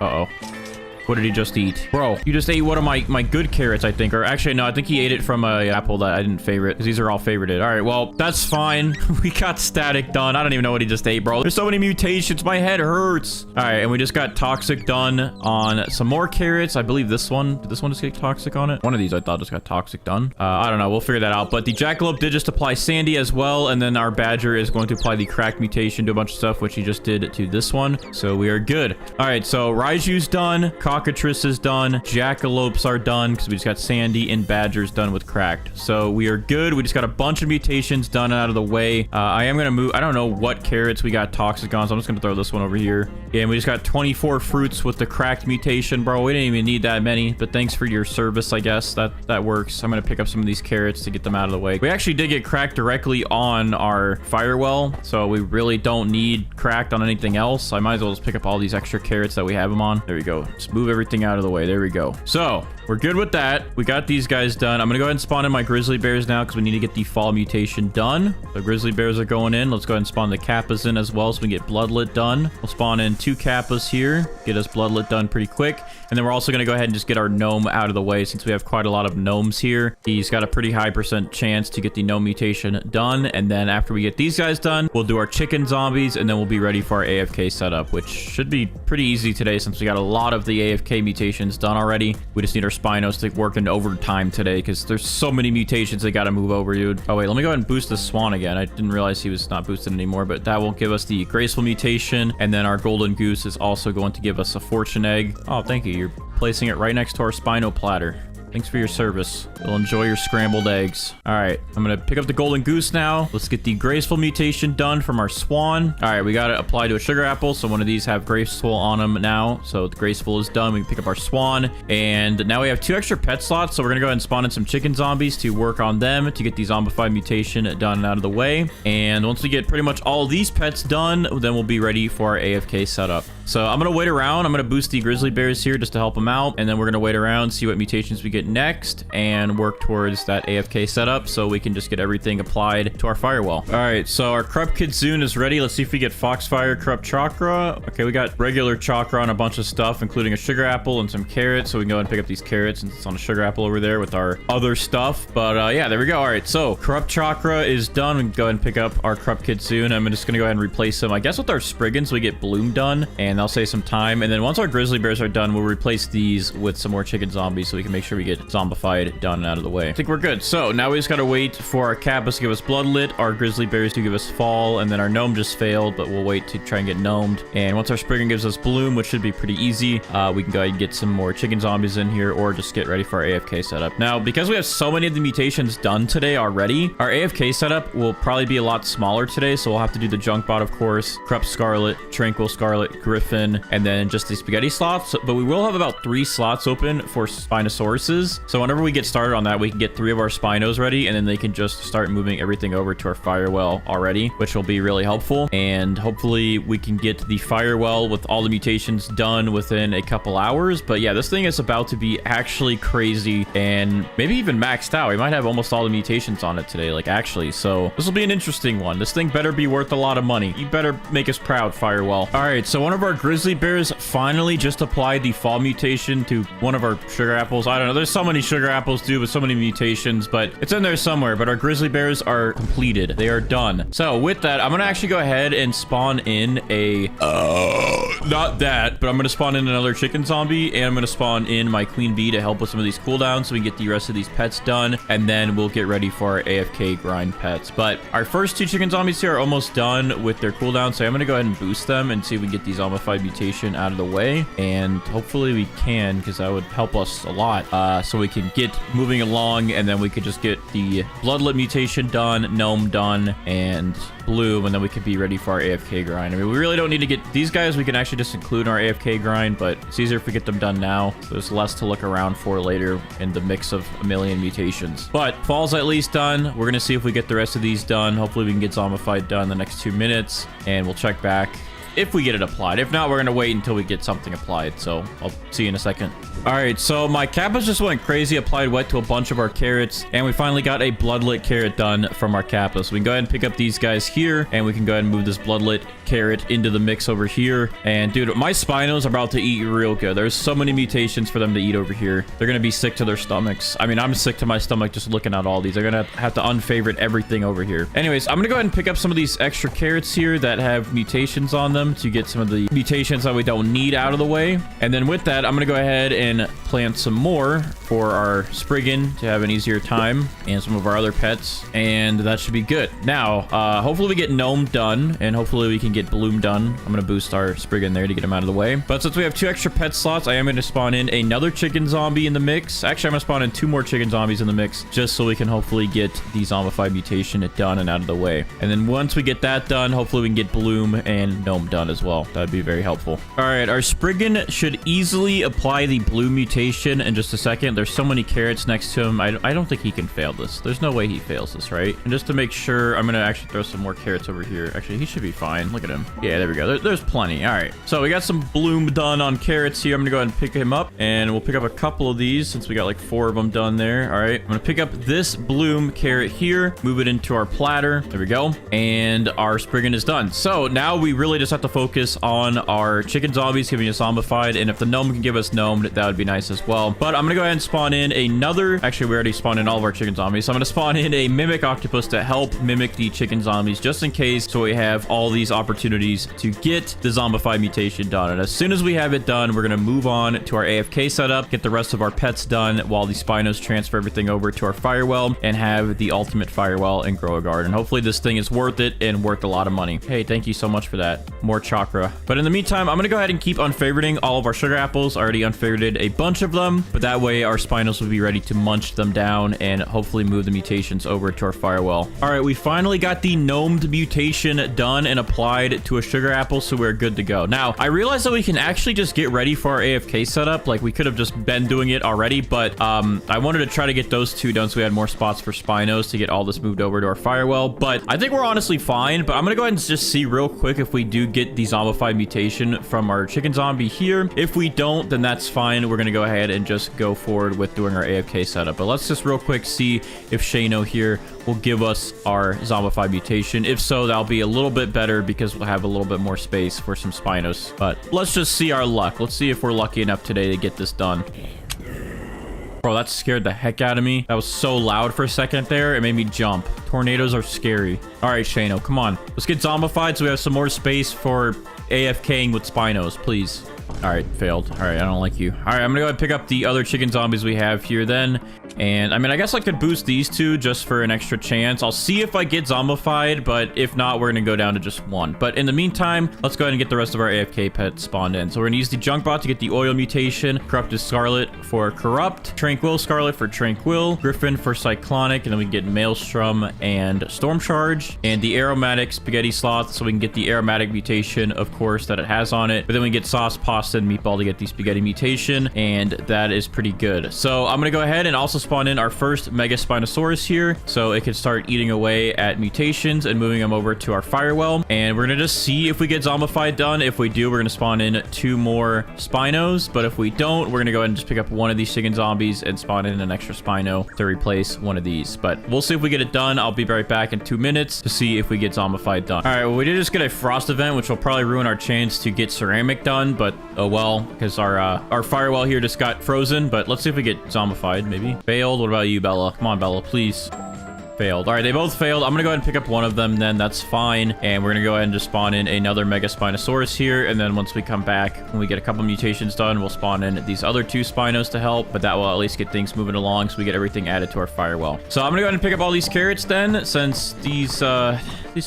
Uh-oh. What did he just eat? Bro, you just ate one of my good carrots, I think. Or actually, no, I think he ate it from a apple that I didn't favorite, because these are all favorited. All right, well, that's fine. We got static done. I don't even know what he just ate, bro. There's so many mutations. My head hurts. All right, and we just got toxic done on some more carrots. I believe this one. Did this one just get toxic on it? One of these I thought just got toxic done. I don't know. We'll figure that out. But the jackalope did just apply Sandy as well. And then our badger is going to apply the crack mutation to a bunch of stuff, which he just did to this one. So we are good. All right, so Raiju's done. Cockatrice is done. Jackalopes are done because we just got Sandy, and badgers done with cracked. So we are good. We just got a bunch of mutations done and out of the way. I am going to move. I don't know what carrots we got toxic on, so I'm just going to throw this one over here. And we just got 24 fruits with the cracked mutation, bro. We didn't even need that many, but thanks for your service, I guess. That works. I'm going to pick up some of these carrots to get them out of the way. We actually did get cracked directly on our firewall, so we really don't need cracked on anything else. I might as well just pick up all these extra carrots that we have them on. There we go. Just move everything out of the way. There we go. So we're good with that. We got these guys done. I'm gonna go ahead and spawn in my grizzly bears now because we need to get the fall mutation done. The grizzly bears are going in. Let's go ahead and spawn the kappas in as well so we can get bloodlet done. We'll spawn in 2 kappas here, get us bloodlet done pretty quick. And then we're also gonna go ahead and just get our gnome out of the way since we have quite a lot of gnomes here. He's got a pretty high % chance to get the gnome mutation done. And then after we get these guys done, we'll do our chicken zombies, and then we'll be ready for our AFK setup, which should be pretty easy today since we got a lot of the AFK mutations done already. We just need our Spinos to work in overtime today because there's so many mutations they got to move over, dude. Oh, wait, let me go ahead and boost the swan again. I didn't realize he was not boosted anymore, but that will give us the graceful mutation. And then our golden goose is also going to give us a fortune egg. Oh, thank you. You're placing it right next to our Spino platter. Thanks for your service. We'll enjoy your scrambled eggs. All right, I'm gonna pick up the golden goose now. Let's get the graceful mutation done from our swan. All right, we got it applied to a sugar apple, so one of these have graceful on them now. So the graceful is done. We can pick up our swan, and now we have 2 extra pet slots. So we're gonna go ahead and spawn in some chicken zombies to work on them to get the zombified mutation done and out of the way. And once we get pretty much all these pets done, then we'll be ready for our AFK setup. So I'm going to wait around. I'm going to boost the grizzly bears here just to help them out. And then we're going to wait around, see what mutations we get next, and work towards that AFK setup so we can just get everything applied to our firewall. All right, so our corrupt kitsune is ready. Let's see if we get foxfire, corrupt chakra. Okay, we got regular chakra on a bunch of stuff, including a sugar apple and some carrots. So we can go ahead and pick up these carrots since it's on a sugar apple over there with our other stuff. But yeah, there we go. All right, so corrupt chakra is done. We can go ahead and pick up our corrupt kitsune. I'm just going to go ahead and replace him, I guess, with our spriggans. We get bloom done, and that'll save some time. And then once our grizzly bears are done, we'll replace these with some more chicken zombies so we can make sure we get zombified done and out of the way. I think we're good. So now we just got to wait for our Kappas to give us bloodlit, our grizzly bears to give us fall, and then our gnome just failed, but we'll wait to try and get gnomed. And once our spriggan gives us bloom, which should be pretty easy, we can go ahead and get some more chicken zombies in here or just get ready for our AFK setup. Now, because we have so many of the mutations done today already, our AFK setup will probably be a lot smaller today, so we'll have to do the junk bot, of course, corrupt scarlet, tranquil scarlet, griffin, and then just the spaghetti slots. But we will have about 3 slots open for Spinosauruses. So whenever we get started on that, we can get 3 of our Spinos ready, and then they can just start moving everything over to our firewall already, which will be really helpful. And hopefully we can get the firewall with all the mutations done within a couple hours. But yeah, this thing is about to be actually crazy and maybe even maxed out. We might have almost all the mutations on it today, like actually. So this will be an interesting one. This thing better be worth a lot of money. You better make us proud, firewall. All right, so one of our grizzly bears finally just applied the fall mutation to one of our sugar apples. I don't know. There's so many sugar apples, dude, with so many mutations, but it's in there somewhere. But our grizzly bears are completed. They are done. So with that, I'm going to actually go ahead and spawn in a... not that, but I'm going to spawn in another chicken zombie, and I'm going to spawn in my queen bee to help with some of these cooldowns so we can get the rest of these pets done, and then we'll get ready for our AFK grind pets. But our first 2 chicken zombies here are almost done with their cooldown, so I'm going to go ahead and boost them and see if we can get the zombified mutation out of the way, and hopefully we can, because that would help us a lot, so we can get moving along, and then we could just get the bloodlet mutation done, gnome done, and bloom, and then we could be ready for our AFK grind. I mean, we really don't need to get these guys. We can actually just include in our AFK grind, but it's easier if we get them done now. So there's less to look around for later in the mix of a million mutations. But fall's at least done. We're going to see if we get the rest of these done. Hopefully we can get zombified done in the next 2 minutes, and we'll check back if we get it applied. If not, we're going to wait until we get something applied. So I'll see you in a second. All right, so my Kappas just went crazy, applied wet to a bunch of our carrots, and we finally got a bloodlit carrot done from our Kappas. We can go ahead and pick up these guys here, and we can go ahead and move this bloodlit carrot into the mix over here. And dude, my Spinos are about to eat real good. There's so many mutations for them to eat over here. They're going to be sick to their stomachs. I mean, I'm sick to my stomach just looking at all these. They're going to have to unfavorite everything over here. Anyways, I'm going to go ahead and pick up some of these extra carrots here that have mutations on them to get some of the mutations that we don't need out of the way. And then with that, I'm going to go ahead and plant some more for our spriggan to have an easier time and some of our other pets, and that should be good. Now, hopefully we get gnome done, and hopefully we can get bloom done. I'm going to boost our spriggan there to get him out of the way. But since we have 2 extra pet slots, I am going to spawn in another chicken zombie in the mix. Actually, I'm going to spawn in 2 more chicken zombies in the mix just so we can hopefully get the zombified mutation done and out of the way. And then once we get that done, hopefully we can get bloom and gnome done as well. That'd be very helpful. All right, our spriggan should easily apply the bloom mutation in just a second. There's so many carrots next to him. I don't think he can fail this. There's no way he fails this, right? And just to make sure, I'm going to actually throw some more carrots over here. Actually, he should be fine. Look at him. Yeah, there we go. There's plenty. All right. So we got some bloom done on carrots here. I'm going to go ahead and pick him up, and we'll pick up a couple of these since we got like 4 of them done there. All right. I'm going to pick up this bloom carrot here, move it into our platter. There we go. And our spriggan is done. So now we really just have to focus on our chicken zombies giving us zombified, and if the gnome can give us gnomed, that would be nice as well. But I'm going to go ahead and spawn in another... Actually, we already spawned in all of our chicken zombies. So I'm going to spawn in a mimic octopus to help mimic the chicken zombies just in case, so we have all these opportunities to get the zombified mutation done. And as soon as we have it done, we're going to move on to our AFK setup, get the rest of our pets done while the Spinos transfer everything over to our firewall and have the ultimate firewall and grow a garden. Hopefully this thing is worth it and worth a lot of money. Hey, thank you so much for that. More chakra. But in the meantime, I'm going to go ahead and keep unfavoriting all of our sugar apples. I already unfavorited a bunch of them, but that way our Spinos will be ready to munch them down and hopefully move the mutations over to our firewall. All right, we finally got the gnomed mutation done and applied to a sugar apple, so we're good to go. Now, I realized that we can actually just get ready for our AFK setup. Like, we could have just been doing it already, but I wanted to try to get those 2 done so we had more spots for Spinos to get all this moved over to our firewall. But I think we're honestly fine, but I'm going to go ahead and just see real quick if we do get get the zombified mutation from our chicken zombie here. If we don't, then that's fine. We're going to go ahead and just go forward with doing our AFK setup. But let's just real quick see if Shano here will give us our zombified mutation. If so, that'll be a little bit better because we'll have a little bit more space for some Spinos. But let's just see our luck. Let's see if we're lucky enough today to get this done. Bro, that scared the heck out of me. That was so loud for a second there. It made me jump. Tornadoes are scary. All right, Shano, come on. Let's get zombified so we have some more space for AFKing with Spinos, please. All right, failed. All right, I don't like you. All right, I'm gonna go ahead and pick up the other chicken zombies we have here then. And I mean, I guess I could boost these two just for an extra chance. I'll see if I get zombified, but if not, we're gonna go down to just one. But in the meantime, let's go ahead and get the rest of our AFK pets spawned in. So we're gonna use the junk bot to get the oil mutation, corrupted scarlet for corrupt, tranquil scarlet for tranquil, griffin for cyclonic, and then we can get maelstrom and storm charge, and the aromatic spaghetti sloth so we can get the aromatic mutation, of course, that it has on it. But then we get sauce, pasta, and meatball to get the spaghetti mutation, and that is pretty good. So I'm gonna go ahead and also spawn in our first Mega Spinosaurus here so it can start eating away at mutations and moving them over to our firewell. And we're gonna just see if we get zombified done. If we do, we're gonna spawn in 2 more Spinos, but if we don't, we're gonna go ahead and just pick up one of these chicken zombies and spawn in an extra Spino to replace one of these. But we'll see if we get it done. I'll be right back in 2 minutes to see if we get zombified done. All right, well, we did just get a frost event, which will probably ruin our chance to get ceramic done, but oh well, because our firewall here just got frozen. But let's see if we get zombified, maybe. Failed. What about you, Bella? Come on, Bella, please. Failed. All right, they both failed. I'm gonna go ahead and pick up one of them then. That's fine. And we're gonna go ahead and just spawn in another Mega Spinosaurus here. And then once we come back, when we get a couple mutations done, we'll spawn in these other 2 Spinos to help. But that will at least get things moving along so we get everything added to our firewall. So I'm gonna go ahead and pick up all these carrots then, since these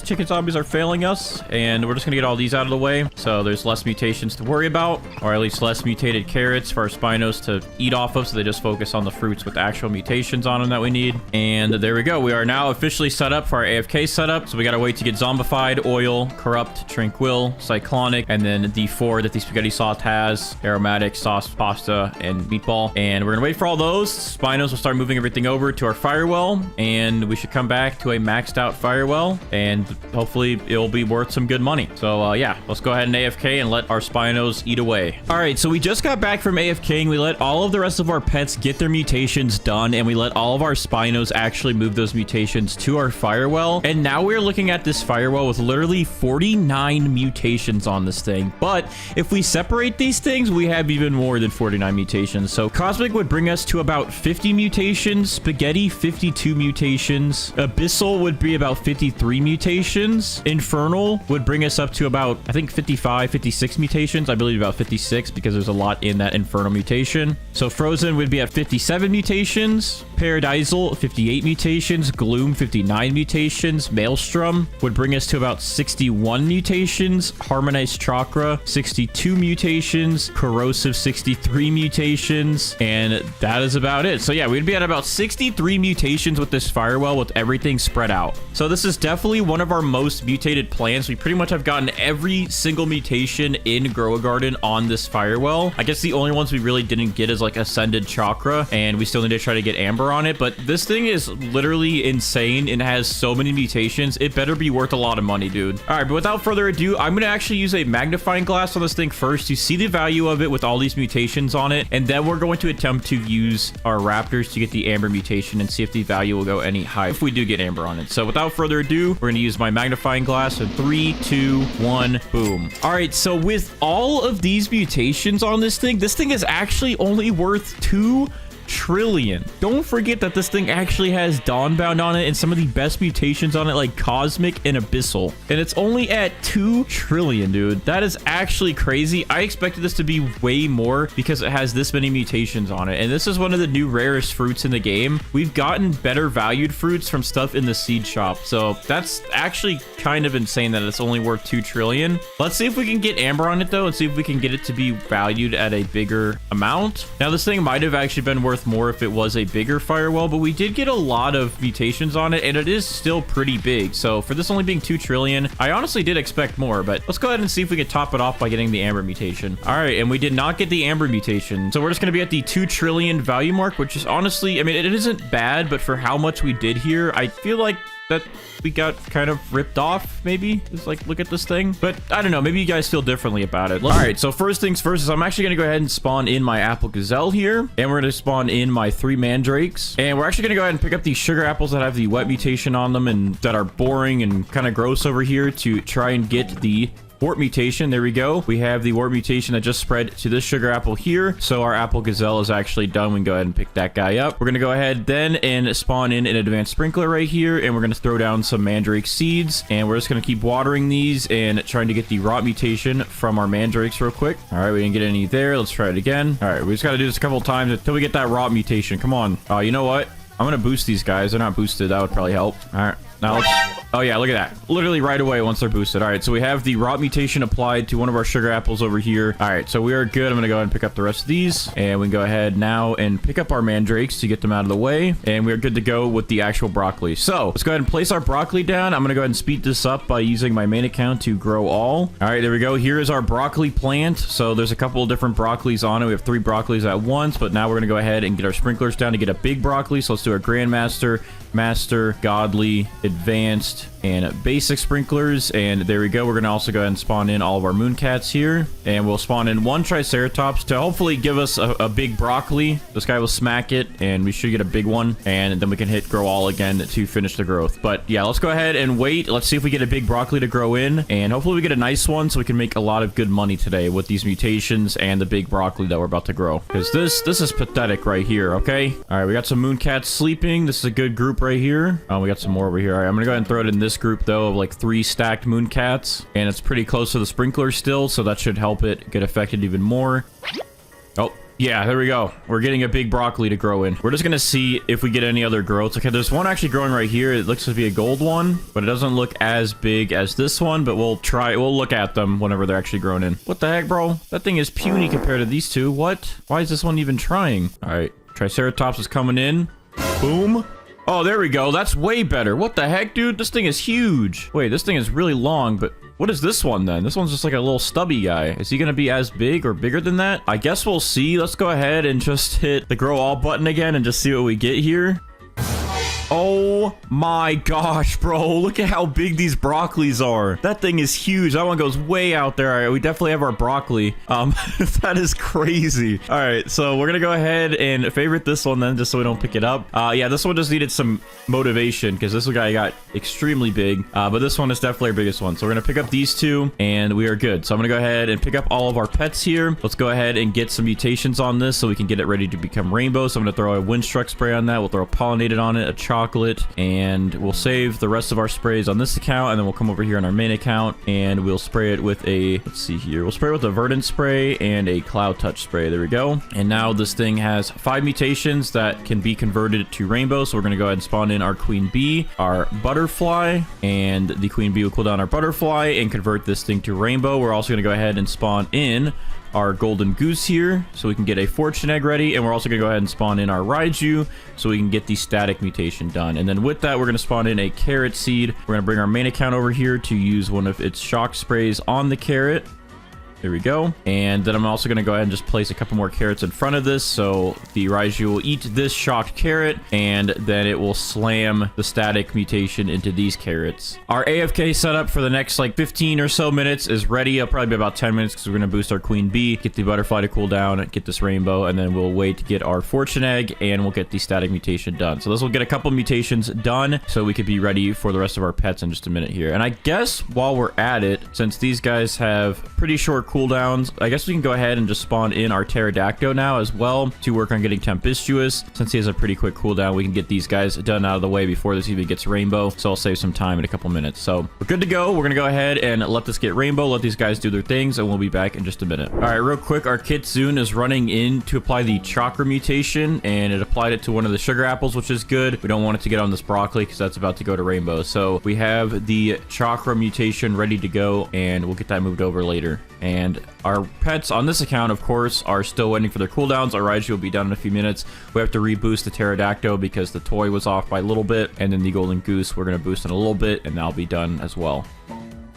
chicken zombies are failing us. And we're just gonna get all these out of the way so there's less mutations to worry about, or at least less mutated carrots for our Spinos to eat off of, so they just focus on the fruits with actual mutations on them that we need. And there we go. We are now officially set up for our AFK setup. So we gotta wait to get zombified, oil, corrupt, tranquil, cyclonic, and then the 4 that the spaghetti sauce has: aromatic, sauce, pasta, and meatball. And we're gonna wait for all those. Spinos will start moving everything over to our firewall, and we should come back to a maxed out firewall, and hopefully it'll be worth some good money. So yeah, let's go ahead and AFK and let our Spinos eat away. All right, so we just got back from AFKing. We let all of the rest of our pets get their mutations done, and we let all of our Spinos actually move those mutations to our firewall. And now we're looking at this firewall with literally 49 mutations on this thing. But if we separate these things, we have even more than 49 mutations. So Cosmic would bring us to about 50 mutations, Spaghetti 52 mutations, Abyssal would be about 53 mutations, Infernal would bring us up to about, I think, 55, 56 mutations. I believe about 56 because there's a lot in that Infernal mutation. So Frozen would be at 57 mutations, Paradisal 58 mutations, Gloom 59 mutations, Maelstrom would bring us to about 61 mutations, Harmonized Chakra 62 mutations, Corrosive 63 mutations, and that is about it. So yeah, we'd be at about 63 mutations with this firewall with everything spread out. So this is definitely one of our most mutated plants. We pretty much have gotten every single mutation in Grow-A-Garden on this firewall. I guess the only ones we really didn't get is like Ascended Chakra, and we still need to try to get Amber on it. But this thing is literally insane and has so many mutations. It better be worth a lot of money, dude. All right, but without further ado, I'm gonna actually use a magnifying glass on this thing first to see the value of it with all these mutations on it, and then we're going to attempt to use our raptors to get the Amber mutation and see if the value will go any higher if we do get Amber on it. So without further ado, we're gonna use my magnifying glass. So 3, 2, 1, boom. All right, so with all of these mutations on this thing is actually only worth 2 trillion. Don't forget that this thing actually has Dawnbound on it and some of the best mutations on it, like Cosmic and Abyssal, and it's only at 2 trillion, dude. That is actually crazy. I expected this to be way more because it has this many mutations on it, and this is one of the new rarest fruits in the game. We've gotten better valued fruits from stuff in the seed shop, so that's actually kind of insane that it's only worth 2 trillion. Let's see if we can get Amber on it though, and see if we can get it to be valued at a bigger amount. Now this thing might have actually been worth more if it was a bigger firewall, but we did get a lot of mutations on it, and it is still pretty big. So for this only being 2 trillion, I honestly did expect more, but let's go ahead and see if we can top it off by getting the Amber mutation. All right, and we did not get the Amber mutation, so we're just going to be at the 2 trillion value mark, which is honestly, I mean, it isn't bad, but for how much we did here, I feel like that we got kind of ripped off, maybe. It's like, look at this thing. But I don't know, maybe you guys feel differently about it. All right, so first things first is I'm actually gonna go ahead and spawn in my apple gazelle here, and we're gonna spawn in my 3 mandrakes, and we're actually gonna go ahead and pick up these sugar apples that have the wet mutation on them and that are boring and kind of gross over here to try and get the warp mutation. There we go. We have the warp mutation that just spread to this sugar apple here. So our apple gazelle is actually done. We can go ahead and pick that guy up. We're going to go ahead then and spawn in an advanced sprinkler right here. And we're going to throw down some mandrake seeds. And we're just going to keep watering these and trying to get the rot mutation from our mandrakes real quick. All right, we didn't get any there. Let's try it again. All right, we just got to do this a couple of times until we get that rot mutation. Come on. You know what? I'm going to boost these guys. They're not boosted. That would probably help. All right. Now let's... Oh, yeah, look at that. Literally right away once they're boosted. All right, so we have the rot mutation applied to one of our sugar apples over here. All right, so we are good. I'm going to go ahead and pick up the rest of these. And we can go ahead now and pick up our mandrakes to get them out of the way. And we are good to go with the actual broccoli. So let's go ahead and place our broccoli down. I'm going to go ahead and speed this up by using my main account to grow all. All right, there we go. Here is our broccoli plant. So there's a couple of different broccolis on it. We have 3 broccolis at once, but now we're going to go ahead and get our sprinklers down to get a big broccoli. So let's do our Grandmaster, Master, Godly, Advanced, and Basic sprinklers. And there we go. We're going to also go ahead and spawn in all of our Mooncats here. And we'll spawn in 1 Triceratops to hopefully give us a big broccoli. This guy will smack it, and we should get a big one. And then we can hit grow all again to finish the growth. But yeah, let's go ahead and wait. Let's see if we get a big broccoli to grow in. And hopefully we get a nice one so we can make a lot of good money today with these mutations and the big broccoli that we're about to grow. Because this is pathetic right here, okay? All right, we got some Mooncats sleeping. This is a good group right here. We got some more over here. All right, I'm gonna go ahead and throw it in this group though of like 3 stacked Mooncats, and it's pretty close to the sprinkler still, so that should help it get affected even more. Oh yeah, there we go. We're getting a big broccoli to grow in. We're just gonna see if we get any other growths. Okay, there's one actually growing right here. It looks to be a gold one, but it doesn't look as big as this one, but we'll look at them whenever they're actually grown in. What the heck, bro? That thing is puny compared to these two. What? Why is this one even trying? All right, Triceratops is coming in. Boom. Oh, there we go. That's way better. What the heck, dude? This thing is huge. Wait, this thing is really long, but what is this one then? This one's just like a little stubby guy. Is he going to be as big or bigger than that? I guess we'll see. Let's go ahead and just hit the grow all button again and just see what we get here. Oh my gosh, bro. Look at how big these broccolis are. That thing is huge. That one goes way out there. All right, we definitely have our broccoli. That is crazy. All right, so we're going to go ahead and favorite this one then, just so we don't pick it up. Yeah, this one just needed some motivation because this guy got extremely big. But this one is definitely our biggest one. So we're going to pick up these 2 and we are good. So I'm going to go ahead and pick up all of our pets here. Let's go ahead and get some mutations on this so we can get it ready to become rainbow. So I'm going to throw a windstruck spray on that. We'll throw a pollinated on it, a chocolate, and we'll save the rest of our sprays on this account, and then we'll come over here on our main account and we'll spray it with a, let's see here, we'll spray with a verdant spray and a cloud touch spray. There we go. And now this thing has 5 mutations that can be converted to rainbow. So we're going to go ahead and spawn in our queen bee, our butterfly, and the queen bee will cool down our butterfly and convert this thing to rainbow. We're also going to go ahead and spawn in our golden goose here so we can get a fortune egg ready, and we're also gonna go ahead and spawn in our Raiju so we can get the static mutation done. And then with that, we're gonna spawn in a carrot seed. We're gonna bring our main account over here to use one of its shock sprays on the carrot. There we go. And then I'm also going to go ahead and just place a couple more carrots in front of this. So the Raiju will eat this shocked carrot, and then it will slam the static mutation into these carrots. Our AFK setup for the next like 15 or so minutes is ready. It'll probably be about 10 minutes because we're going to boost our queen bee, get the butterfly to cool down, get this rainbow, and then we'll wait to get our fortune egg, and we'll get the static mutation done. So this will get a couple mutations done so we could be ready for the rest of our pets in just a minute here. And I guess while we're at it, since these guys have pretty short cooldowns, I guess we can go ahead and just spawn in our pterodactyl now as well to work on getting tempestuous. Since he has a pretty quick cooldown, we can get these guys done out of the way before this even gets rainbow. So I'll save some time in a couple minutes. So we're good to go. We're gonna go ahead and let this get rainbow, let these guys do their things, and we'll be back in just a minute. All right, real quick, our Kitsune is running in to apply the chakra mutation, and it applied it to one of the sugar apples, which is good. We don't want it to get on this broccoli because that's about to go to rainbow. So we have the chakra mutation ready to go, and we'll get that moved over later. And our pets on this account, of course, are still waiting for their cooldowns. Our Raiju will be done in a few minutes. We have to reboost the pterodactyl because the toy was off by a little bit, and then the golden goose we're going to boost in a little bit, and that'll be done as well.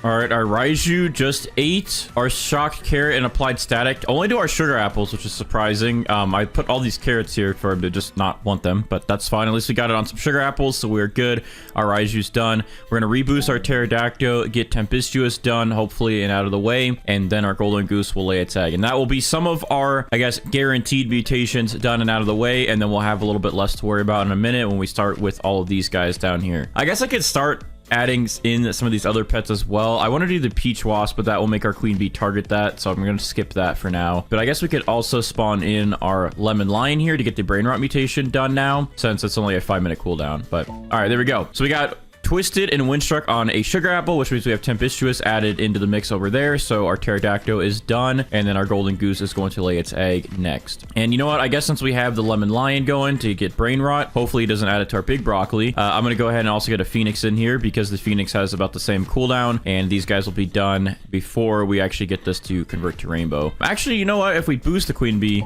All right, our Raiju just ate our shocked carrot and applied static only to our sugar apples, which is surprising. I put all these carrots here for him to just not want them, but that's fine. At least we got it on some sugar apples, so we're good. Our Raiju's done. We're gonna reboost our pterodactyl, get tempestuous done, hopefully, and out of the way, and then our golden goose will lay its egg, and that will be some of our, I guess, guaranteed mutations done and out of the way, and then we'll have a little bit less to worry about in a minute when we start with all of these guys down here. I guess I could start adding in some of these other pets as well. I want to do the peach wasp, but that will make our queen bee target that, so I'm going to skip that for now. But I guess we could also spawn in our lemon lion here to get the brain rot mutation done now, since it's only a 5-minute cooldown. But all right, there we go. So we got Twisted and Windstruck on a sugar apple, which means we have Tempestuous added into the mix over there. So our pterodactyl is done, and then our golden goose is going to lay its egg next. And you know what? I guess since we have the lemon lion going to get brain rot, hopefully it doesn't add it to our big broccoli. I'm going to go ahead and also get a phoenix in here because the phoenix has about the same cooldown, and these guys will be done before we actually get this to convert to rainbow. Actually, you know what? If we boost the queen bee,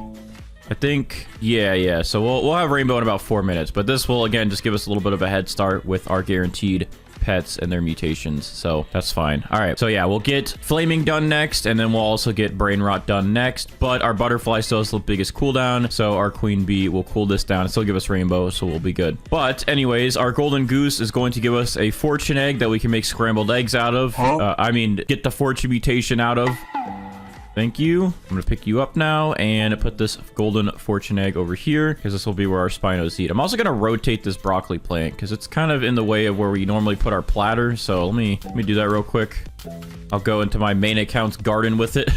I think, yeah. So we'll have rainbow in about 4 minutes, but this will, again, just give us a little bit of a head start with our guaranteed pets and their mutations, so that's fine. All right, so yeah, we'll get flaming done next, and then we'll also get brain rot done next, but our butterfly still has the biggest cooldown, so our queen bee will cool this down and still give us rainbow, so we'll be good. But anyways, our golden goose is going to give us a fortune egg that we can make scrambled eggs out of. I mean, get the fortune mutation out of. Thank you. I'm going to pick you up now and put this golden fortune egg over here because this will be where our Spinos eat. I'm also going to rotate this broccoli plant because it's kind of in the way of where we normally put our platter. So let me do that real quick. I'll go into my main account's garden with it.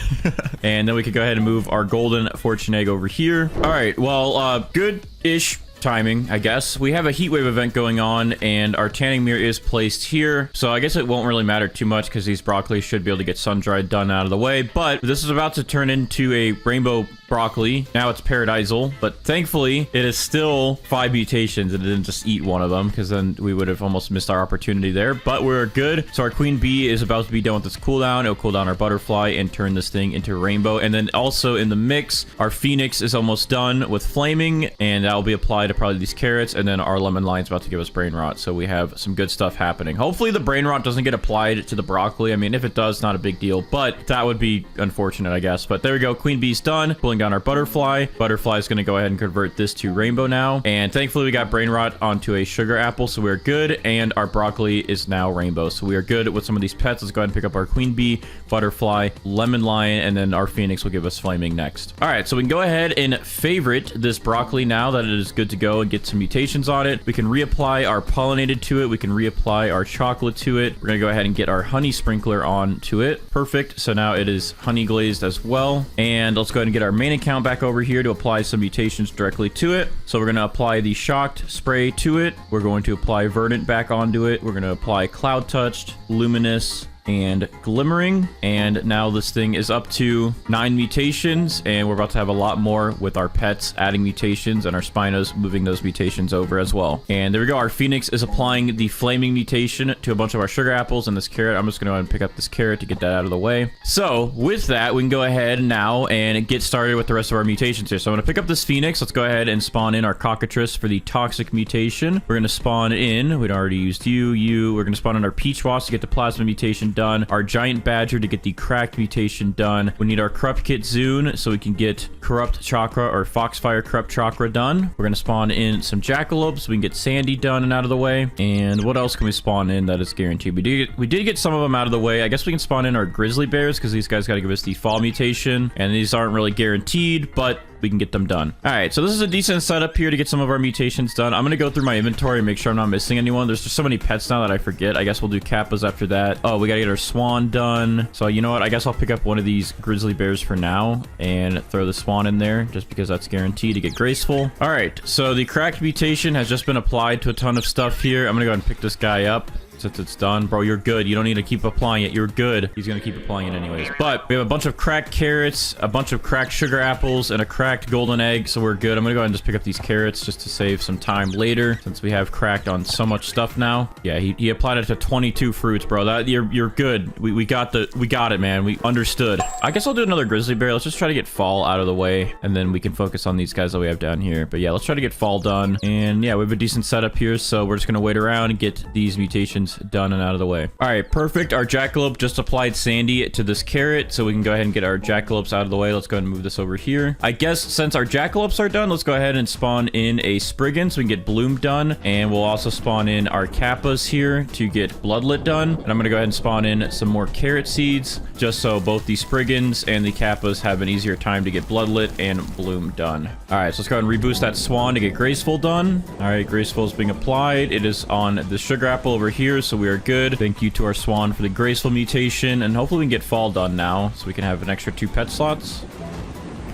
And then we could go ahead and move our golden fortune egg over here. All right. Well, good-ish timing, I guess. We have a heat wave event going on, and our tanning mirror is placed here, so I guess it won't really matter too much because these broccoli should be able to get sun-dried done out of the way. But this is about to turn into a rainbow broccoli. Now it's paradisal, but thankfully it is still 5 mutations and it didn't just eat one of them, because then we would have almost missed our opportunity there. But we're good. So our queen bee is about to be done with its cooldown. It'll cool down our butterfly and turn this thing into rainbow. And then also in the mix, our phoenix is almost done with flaming, and that will be applied to probably these carrots. And then our lemon lion's about to give us brain rot, so we have some good stuff happening. Hopefully the brain rot doesn't get applied to the broccoli. I mean, if it does, not a big deal, but that would be unfortunate, I guess. But there we go. Queen bee's done, pulling down our butterfly. Butterfly is going to go ahead and convert this to rainbow now, and thankfully we got brain rot onto a sugar apple, so we're good. And our broccoli is now rainbow, so we are good with some of these pets. Let's go ahead and pick up our queen bee, butterfly, lemon lion, and then our phoenix will give us flaming next. All right, so we can go ahead and favorite this broccoli now that it is good to go and get some mutations on it. We can reapply our pollinated to it. We can reapply our chocolate to it. We're gonna go ahead and get our honey sprinkler on to it. Perfect. So now it is honey glazed as well. And let's go ahead and get our main account back over here to apply some mutations directly to it. So we're gonna apply the shocked spray to it. We're going to apply verdant back onto it. We're gonna apply cloud touched, luminous, and glimmering. And now this thing is up to 9 mutations, and we're about to have a lot more with our pets adding mutations and our Spinos moving those mutations over as well. And there we go. Our phoenix is applying the flaming mutation to a bunch of our sugar apples and this carrot. I'm just gonna go ahead and pick up this carrot to get that out of the way. So with that, we can go ahead now and get started with the rest of our mutations here. So I'm gonna pick up this phoenix. Let's go ahead and spawn in our cockatrice for the toxic mutation. We're gonna spawn in, we'd already used you. We're gonna spawn in our peach wasp to get the plasma mutation done, our giant badger to get the cracked mutation done. We need our corrupt kitsune so we can get corrupt chakra or foxfire corrupt chakra done. We're gonna spawn in some jackalopes so we can get sandy done and out of the way. And what else can we spawn in that is guaranteed? We did get some of them out of the way. I guess we can spawn in our grizzly bears because these guys got to give us the fall mutation, and these aren't really guaranteed, but we can get them done. All right, so this is a decent setup here to get some of our mutations done. I'm gonna go through my inventory and make sure I'm not missing anyone. There's just so many pets now that I forget. I guess we'll do kappas after that. Oh, we gotta get our swan done. So you know what? I guess I'll pick up one of these grizzly bears for now and throw the swan in there just because that's guaranteed to get graceful. All right, so the cracked mutation has just been applied to a ton of stuff here. I'm gonna go ahead and pick this guy up. Since it's done, bro, you're good. You don't need to keep applying it. You're good. He's gonna keep applying it anyways. But we have a bunch of cracked carrots, a bunch of cracked sugar apples, and a cracked golden egg, so we're good. I'm gonna go ahead and just pick up these carrots just to save some time later, since we have cracked on so much stuff now. Yeah, he applied it to 22 fruits, bro. That you're good. We got it, man. We understood. I guess I'll do another grizzly bear. Let's just try to get fall out of the way, and then we can focus on these guys that we have down here. But yeah, let's try to get fall done. And yeah, we have a decent setup here, so we're just gonna wait around and get these mutations spriggans done and out of the way. All right, perfect. Our jackalope just applied sandy to this carrot, so we can go ahead and get our jackalopes out of the way. Let's go ahead and move this over here. I guess since our jackalopes are done, let's go ahead and spawn in a spriggan so we can get bloom done, and we'll also spawn in our kappas here to get bloodlet done. And I'm gonna go ahead and spawn in some more carrot seeds just so both the spriggans and the kappas have an easier time to get bloodlet and bloom done. All right, so let's go ahead and reboost that swan to get graceful done. All right, graceful is being applied. It is on the sugar apple over here, so we are good. Thank you to our swan for the graceful mutation, and hopefully we can get fall done now so we can have an extra 2 pet slots.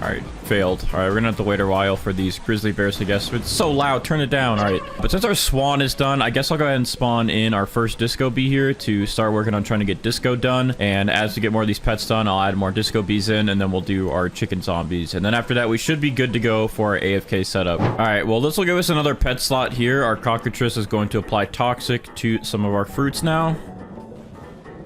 All right, failed. All right, we're gonna have to wait a while for these grizzly bears, I guess. It's so loud, turn it down. All right, but since our swan is done, I guess I'll go ahead and spawn in our first disco bee here to start working on trying to get disco done. And as we get more of these pets done, I'll add more disco bees in, and then we'll do our chicken zombies. And then after that, we should be good to go for our AFK setup. All right, well, this will give us another pet slot here. Our cockatrice is going to apply toxic to some of our fruits now.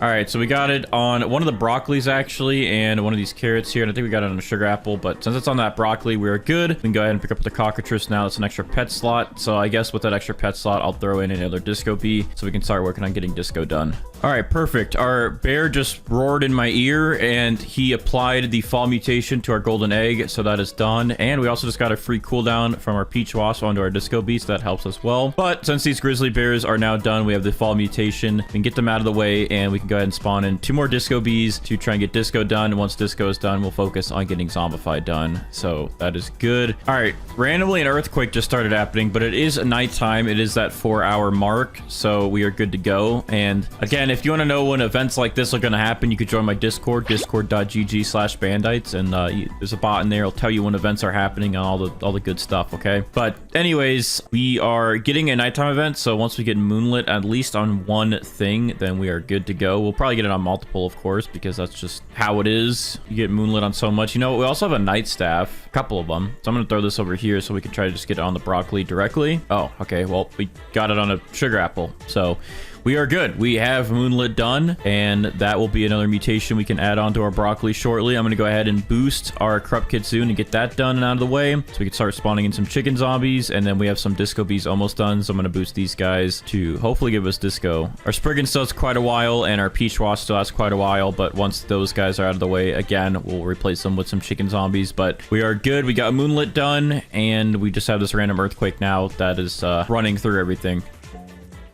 All right, so we got it on one of the broccolis, actually, and one of these carrots here. And I think we got it on a sugar apple, but since it's on that broccoli, we're good. We can go ahead and pick up the cockatrice now. It's an extra pet slot. So I guess with that extra pet slot, I'll throw in another disco bee so we can start working on getting disco done. All right, perfect. Our bear just roared in my ear, and he applied the fall mutation to our golden egg, so that is done. And we also just got a free cooldown from our peach wasp onto our disco bee, so that helps as well. But since these grizzly bears are now done, we have the fall mutation. We can get them out of the way, and we can go ahead and spawn in 2 more disco bees to try and get disco done. And once disco is done, we'll focus on getting zombified done. So that is good. All right, randomly an earthquake just started happening, but it is nighttime. It is that 4-hour mark, so we are good to go. And again, if you want to know when events like this are going to happen, you could join my Discord, discord.gg/bandites, and there's a bot in there. It'll tell you when events are happening and all the good stuff, okay? But anyways, we are getting a nighttime event, so once we get moonlit at least on one thing, then we are good to go. We'll probably get it on multiple, of course, because that's just how it is. You get moonlit on so much. You know, we also have a night staff, a couple of them. So I'm going to throw this over here so we can try to just get it on the broccoli directly. Oh, okay. Well, we got it on a sugar apple, so we are good. We have moonlit done, and that will be another mutation we can add on to our broccoli shortly. I'm going to go ahead and boost our Krupp kit soon and get that done and out of the way so we can start spawning in some chicken zombies. And then we have some disco bees almost done, so I'm going to boost these guys to hopefully give us disco. Our spriggan still has quite a while, and our peach wasp still has quite a while, but once those guys are out of the way, again, we'll replace them with some chicken zombies. But we are good. We got moonlit done, and we just have this random earthquake now that is running through everything.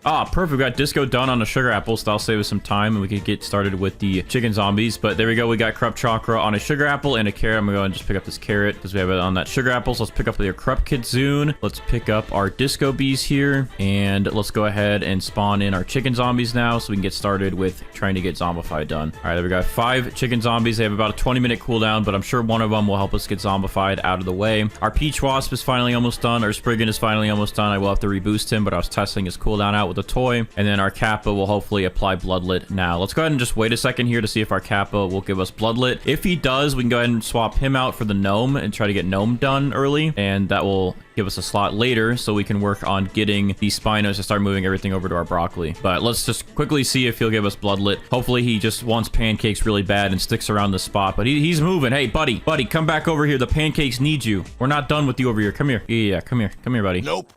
Ah, perfect. We got disco done on the sugar apples. So that'll save us some time, and we can get started with the chicken zombies. But there we go. We got Krupp chakra on a sugar apple and a carrot. I'm going to go and just pick up this carrot because we have it on that sugar apple. So let's pick up the Krupp kitsune. Let's pick up our disco bees here, and let's go ahead and spawn in our chicken zombies now so we can get started with trying to get zombified done. All right, there we got 5 chicken zombies. They have about a 20-minute cooldown, but I'm sure one of them will help us get zombified out of the way. Our peach wasp is finally almost done. Our spriggan is finally almost done. I will have to reboost him, but I was testing his cooldown out with a toy. And then our kappa will hopefully apply bloodlet now. Let's go ahead and just wait a second here to see if our kappa will give us bloodlet. If he does, we can go ahead and swap him out for the gnome and try to get gnome done early, and that will give us a slot later so we can work on getting the spinos to start moving everything over to our broccoli. But let's just quickly see if he'll give us bloodlet. Hopefully he just wants pancakes really bad and sticks around the spot, but he's moving. Hey, buddy, come back over here. The pancakes need you. We're not done with you over here. Come here. Yeah, come here, buddy. Nope.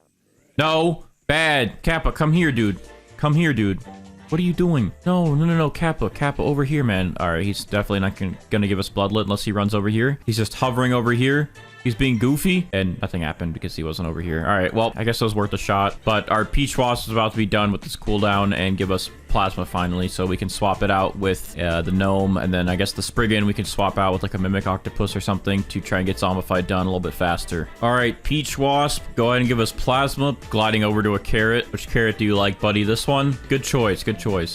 No, bad. Kappa, come here, dude. Come here, dude. What are you doing? No, Kappa, over here, man. All right, he's definitely not gonna give us bloodlet unless he runs over here. He's just hovering over here. He's being goofy, and nothing happened because he wasn't over here. All right, well, I guess it was worth a shot, but our peach wasp is about to be done with this cooldown and give us plasma finally, so we can swap it out with the gnome, and then I guess the spriggan we can swap out with like a mimic octopus or something to try and get zombified done a little bit faster. All right, peach wasp, go ahead and give us plasma. Gliding over to a carrot. Which carrot do you like, buddy? This one? Good choice.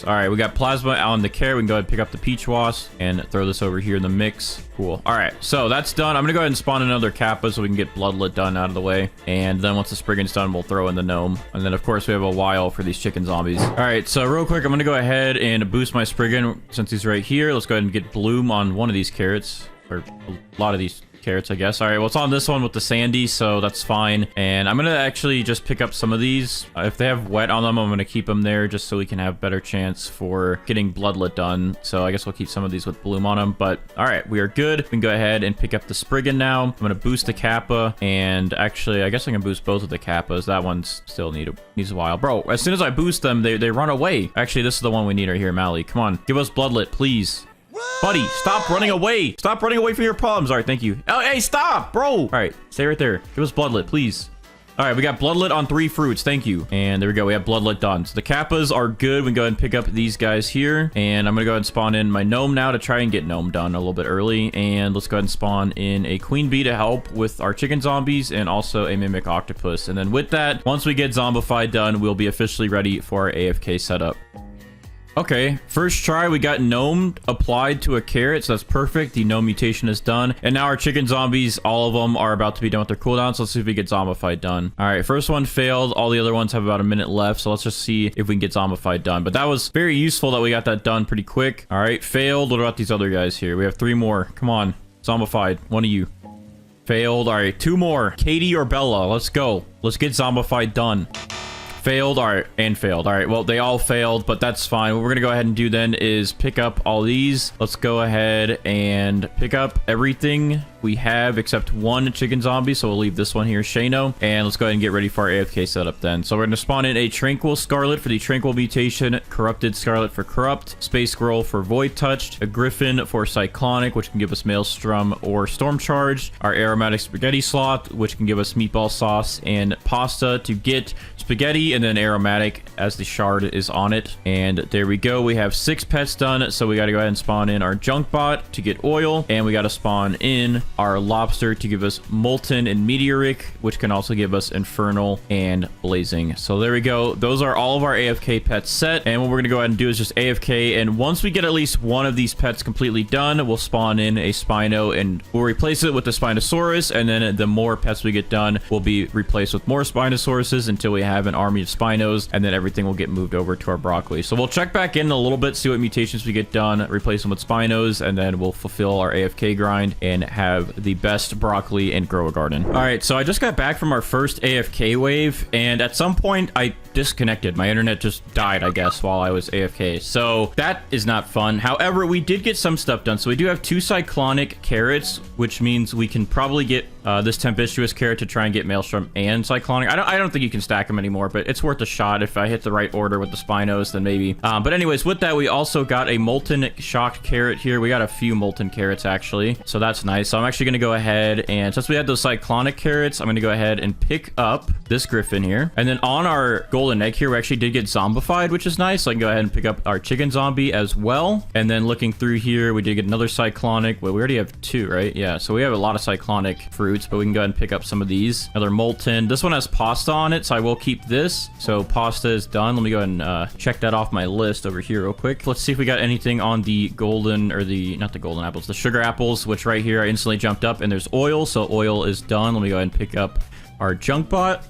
All right, we got plasma on the carrot. We can go ahead and pick up the peach wasp and throw this over here in the mix. Cool. All right, so that's done. I'm gonna go ahead and spawn another kappa so we can get bloodlet done out of the way, and then once the spriggan's done, we'll throw in the gnome, and then of course we have a while for these chicken zombies. All right, so real quick, I'm gonna go ahead and boost my spriggan since he's right here. Let's go ahead and get bloom on one of these carrots. or a lot of these carrots, I guess. All right, well, it's on this one with the sandy, so that's fine. And I'm gonna actually just pick up some of these. If they have wet on them, I'm gonna keep them there just so we can have better chance for getting bloodlet done. So I guess we'll keep some of these with bloom on them. But all right, we are good. We can go ahead and pick up the Spriggan now. I'm gonna boost the Kappa, and actually, I guess I can boost both of the Kappas. That one's still needs a while. Bro, as soon as I boost them, they run away. Actually, this is the one we need right here, Mally. Come on, give us bloodlet, please. Buddy, stop running away. Stop running away from your problems. All right, thank you. Oh, hey, stop, bro. All right, stay right there. Give us bloodlet, please. All right, we got bloodlet on 3 fruits. Thank you. And there we go. We have bloodlet done. So the Kappas are good. We can go ahead and pick up these guys here. And I'm going to go ahead and spawn in my gnome now to try and get gnome done a little bit early. And let's go ahead and spawn in a queen bee to help with our chicken zombies and also a mimic octopus. And then with that, once we get zombified done, we'll be officially ready for our AFK setup. Okay, first try, we got gnome applied to a carrot, so that's perfect. The gnome mutation is done. And now our chicken zombies, all of them are about to be done with their cooldown, so let's see if we get zombified done. All right, first one failed. All the other ones have about a minute left, so let's just see if we can get zombified done. But that was very useful that we got that done pretty quick. All right, failed. What about these other guys here? We have 3 more. Come on, zombified. One of you. Failed. All right, 2 more. Katie or Bella, let's go. Let's get zombified done. Failed. All right, and failed. All right, well, they all failed, but that's fine. What we're gonna go ahead and do then is pick up all these. Let's go ahead and pick up everything we have except 1 chicken zombie, so we'll leave this one here, Shano, and let's go ahead and get ready for our AFK setup then. So we're gonna spawn in a Tranquil Scarlet for the Tranquil mutation, Corrupted Scarlet for Corrupt, Space Squirrel for Void Touched, a Griffin for Cyclonic, which can give us Maelstrom or Storm Charge, our Aromatic Spaghetti Sloth, which can give us Meatball Sauce and Pasta to get spaghetti, and then aromatic as the shard is on it. And there we go. We have 6 pets done, so we got to go ahead and spawn in our junk bot to get oil, and we got to spawn in our lobster to give us molten and meteoric, which can also give us infernal and blazing. So there we go. Those are all of our AFK pets set, and what we're gonna go ahead and do is just AFK, and once we get at least one of these pets completely done, we'll spawn in a Spino, and we'll replace it with the Spinosaurus, and then the more pets we get done will be replaced with more Spinosauruses until we have an army of Spinos, and then everything will get moved over to our broccoli. So we'll check back in a little bit, see what mutations we get done, replace them with Spinos, and then we'll fulfill our AFK grind and have the best broccoli and grow a garden. All right, so I just got back from our first AFK wave, and at some point I disconnected. My internet just died, I guess, while I was AFK. So that is not fun. However, we did get some stuff done. So we do have 2 cyclonic carrots, which means we can probably get this tempestuous carrot to try and get Maelstrom and cyclonic. I don't think you can stack them anymore, but it's worth a shot. If I hit the right order with the Spinos, then maybe. But anyways, with that, we also got a molten shocked carrot here. We got a few molten carrots, actually. So that's nice. So I'm actually going to go ahead, and since we had those cyclonic carrots, I'm going to go ahead and pick up this griffin here. And then on our golden egg here, we actually did get zombified, which is nice. So I can go ahead and pick up our chicken zombie as well. And then looking through here, we did get another cyclonic. Well, we already have 2, right? Yeah, so we have a lot of cyclonic fruits, but we can go ahead and pick up some of these. Another molten. This one has pasta on it, so I will keep this. So pasta is done. Let me go ahead and check that off my list over here real quick. Let's see if we got anything on the golden, or the, not the golden apples, the sugar apples, which right here I instantly jumped up, and there's oil. So oil is done. Let me go ahead and pick up our junk bot.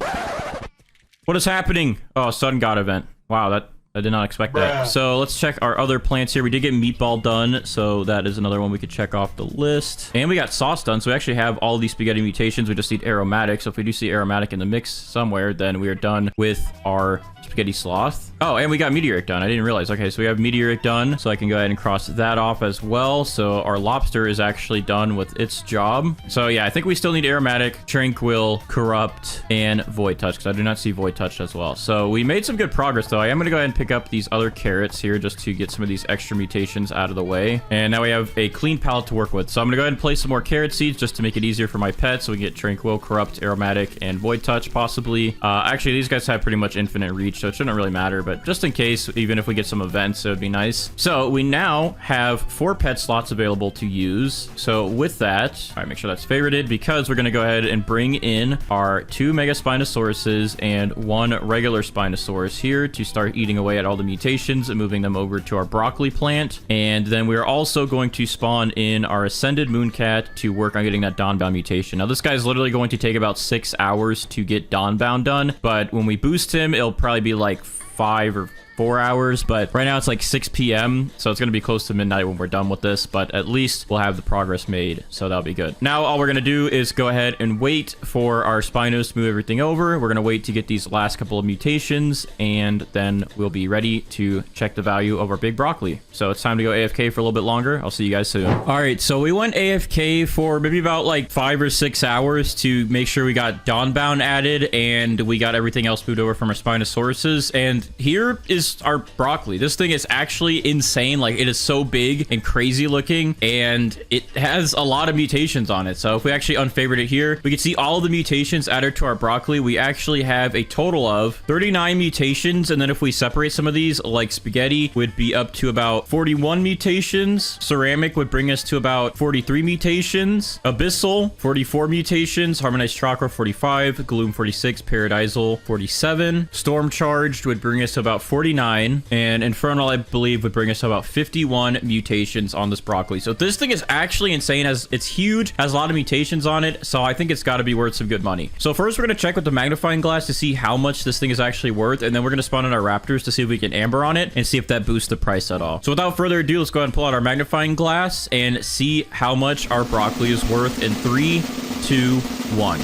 What is happening? Oh, sudden god event. Wow, I did not expect that. So let's check our other plants here. We did get meatball done, so that is another one we could check off the list. And we got sauce done, so we actually have all these spaghetti mutations. We just need aromatic. So if we do see aromatic in the mix somewhere, then we are done with our spaghetti sloth. Oh, and we got meteoric done. I didn't realize. Okay, so we have meteoric done, so I can go ahead and cross that off as well. So our lobster is actually done with its job. So yeah, I think we still need aromatic, tranquil, corrupt, and void touch, because I do not see void touch as well. So we made some good progress, though. I am going to go ahead and pick up these other carrots here just to get some of these extra mutations out of the way. And now we have a clean palette to work with. So I'm going to go ahead and place some more carrot seeds just to make it easier for my pets, so we can get tranquil, corrupt, aromatic, and void touch possibly. Actually, these guys have pretty much infinite reach, so it shouldn't really matter, but just in case, even if we get some events, it would be nice. So we now have 4 pet slots available to use. So with that, all right, make sure that's favorited, because we're going to go ahead and bring in our 2 mega Spinosauruses and 1 regular Spinosaurus here to start eating away at all the mutations and moving them over to our broccoli plant. And then we're also going to spawn in our Ascended Mooncat to work on getting that Dawnbound mutation. Now, this guy's literally going to take about 6 hours to get Dawnbound done, but when we boost him, it'll probably be like 5 or 4 hours, but right now it's like 6 p.m. so it's gonna be close to midnight when we're done with this, but at least we'll have the progress made, so that'll be good. Now all we're gonna do is go ahead and wait for our Spinos to move everything over. We're gonna wait to get these last couple of mutations, and then we'll be ready to check the value of our big broccoli. So it's time to go AFK for a little bit longer. I'll see you guys soon. All right, so we went AFK for maybe about like 5 or 6 hours to make sure we got Dawnbound added and we got everything else moved over from our Spinosauruses, and here is our broccoli. This thing is actually insane. Like, it is so big and crazy looking, and it has a lot of mutations on it. So if we actually unfavored it here, we can see all of the mutations added to our broccoli. We actually have a total of 39 mutations, and then if we separate some of these, like spaghetti would be up to about 41 mutations, ceramic would bring us to about 43 mutations, abyssal 44 mutations, harmonized chakra 45, gloom 46, paradisal 47, storm charged would bring us to about 49, and infernal, I believe, would bring us to about 51 mutations on this broccoli. So this thing is actually insane. As it's huge, has a lot of mutations on it, so I think it's got to be worth some good money. So first we're going to check with the magnifying glass to see how much this thing is actually worth, and then we're going to spawn in our raptors to see if we can amber on it and see if that boosts the price at all. So without further ado, let's go ahead and pull out our magnifying glass and see how much our broccoli is worth in 3, 2, 1.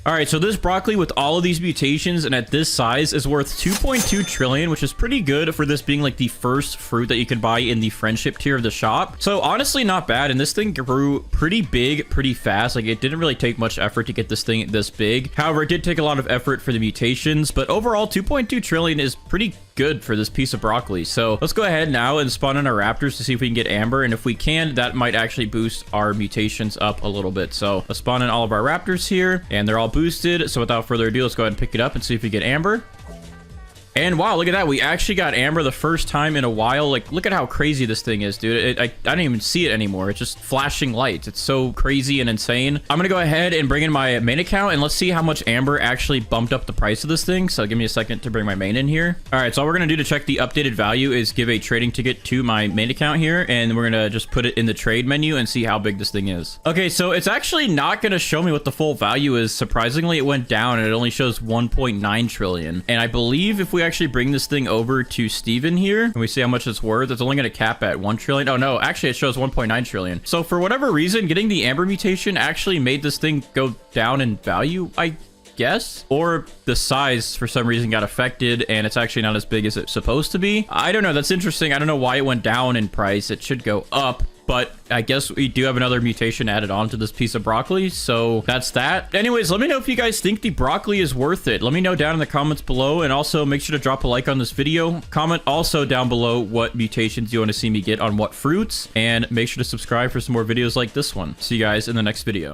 All right, so this broccoli with all of these mutations and at this size is worth 2.2 trillion, which is pretty good for this being like the first fruit that you can buy in the friendship tier of the shop. So honestly, not bad. And this thing grew pretty big, pretty fast. Like, it didn't really take much effort to get this thing this big. However, it did take a lot of effort for the mutations, but overall 2.2 trillion is pretty good for this piece of broccoli. So let's go ahead now and spawn in our raptors to see if we can get amber, and if we can, that might actually boost our mutations up a little bit. So let's spawn in all of our raptors here, and they're all boosted. So without further ado, let's go ahead and pick it up and see if we get amber. And wow, look at that. We actually got amber the first time in a while. Like, look at how crazy this thing is, dude. I don't even see it anymore. It's just flashing lights. It's so crazy and insane. I'm going to go ahead and bring in my main account, and let's see how much amber actually bumped up the price of this thing. So give me a second to bring my main in here. All right, so all we're going to do to check the updated value is give a trading ticket to my main account here, and we're going to just put it in the trade menu and see how big this thing is. Okay, so it's actually not going to show me what the full value is. Surprisingly, it went down and it only shows 1.9 trillion. And I believe if we actually bring this thing over to Steven here and we see how much it's worth, it's only going to cap at 1 trillion. Oh no, actually it shows 1.9 trillion. So for whatever reason, getting the amber mutation actually made this thing go down in value, I guess, or the size for some reason got affected and it's actually not as big as it's supposed to be. I don't know. That's interesting. I don't know why it went down in price. It should go up, but I guess we do have another mutation added on to this piece of broccoli, so that's that. Anyways, let me know if you guys think the broccoli is worth it. Let me know down in the comments below, and also make sure to drop a like on this video. Comment also down below what mutations you want to see me get on what fruits, and make sure to subscribe for some more videos like this one. See you guys in the next video.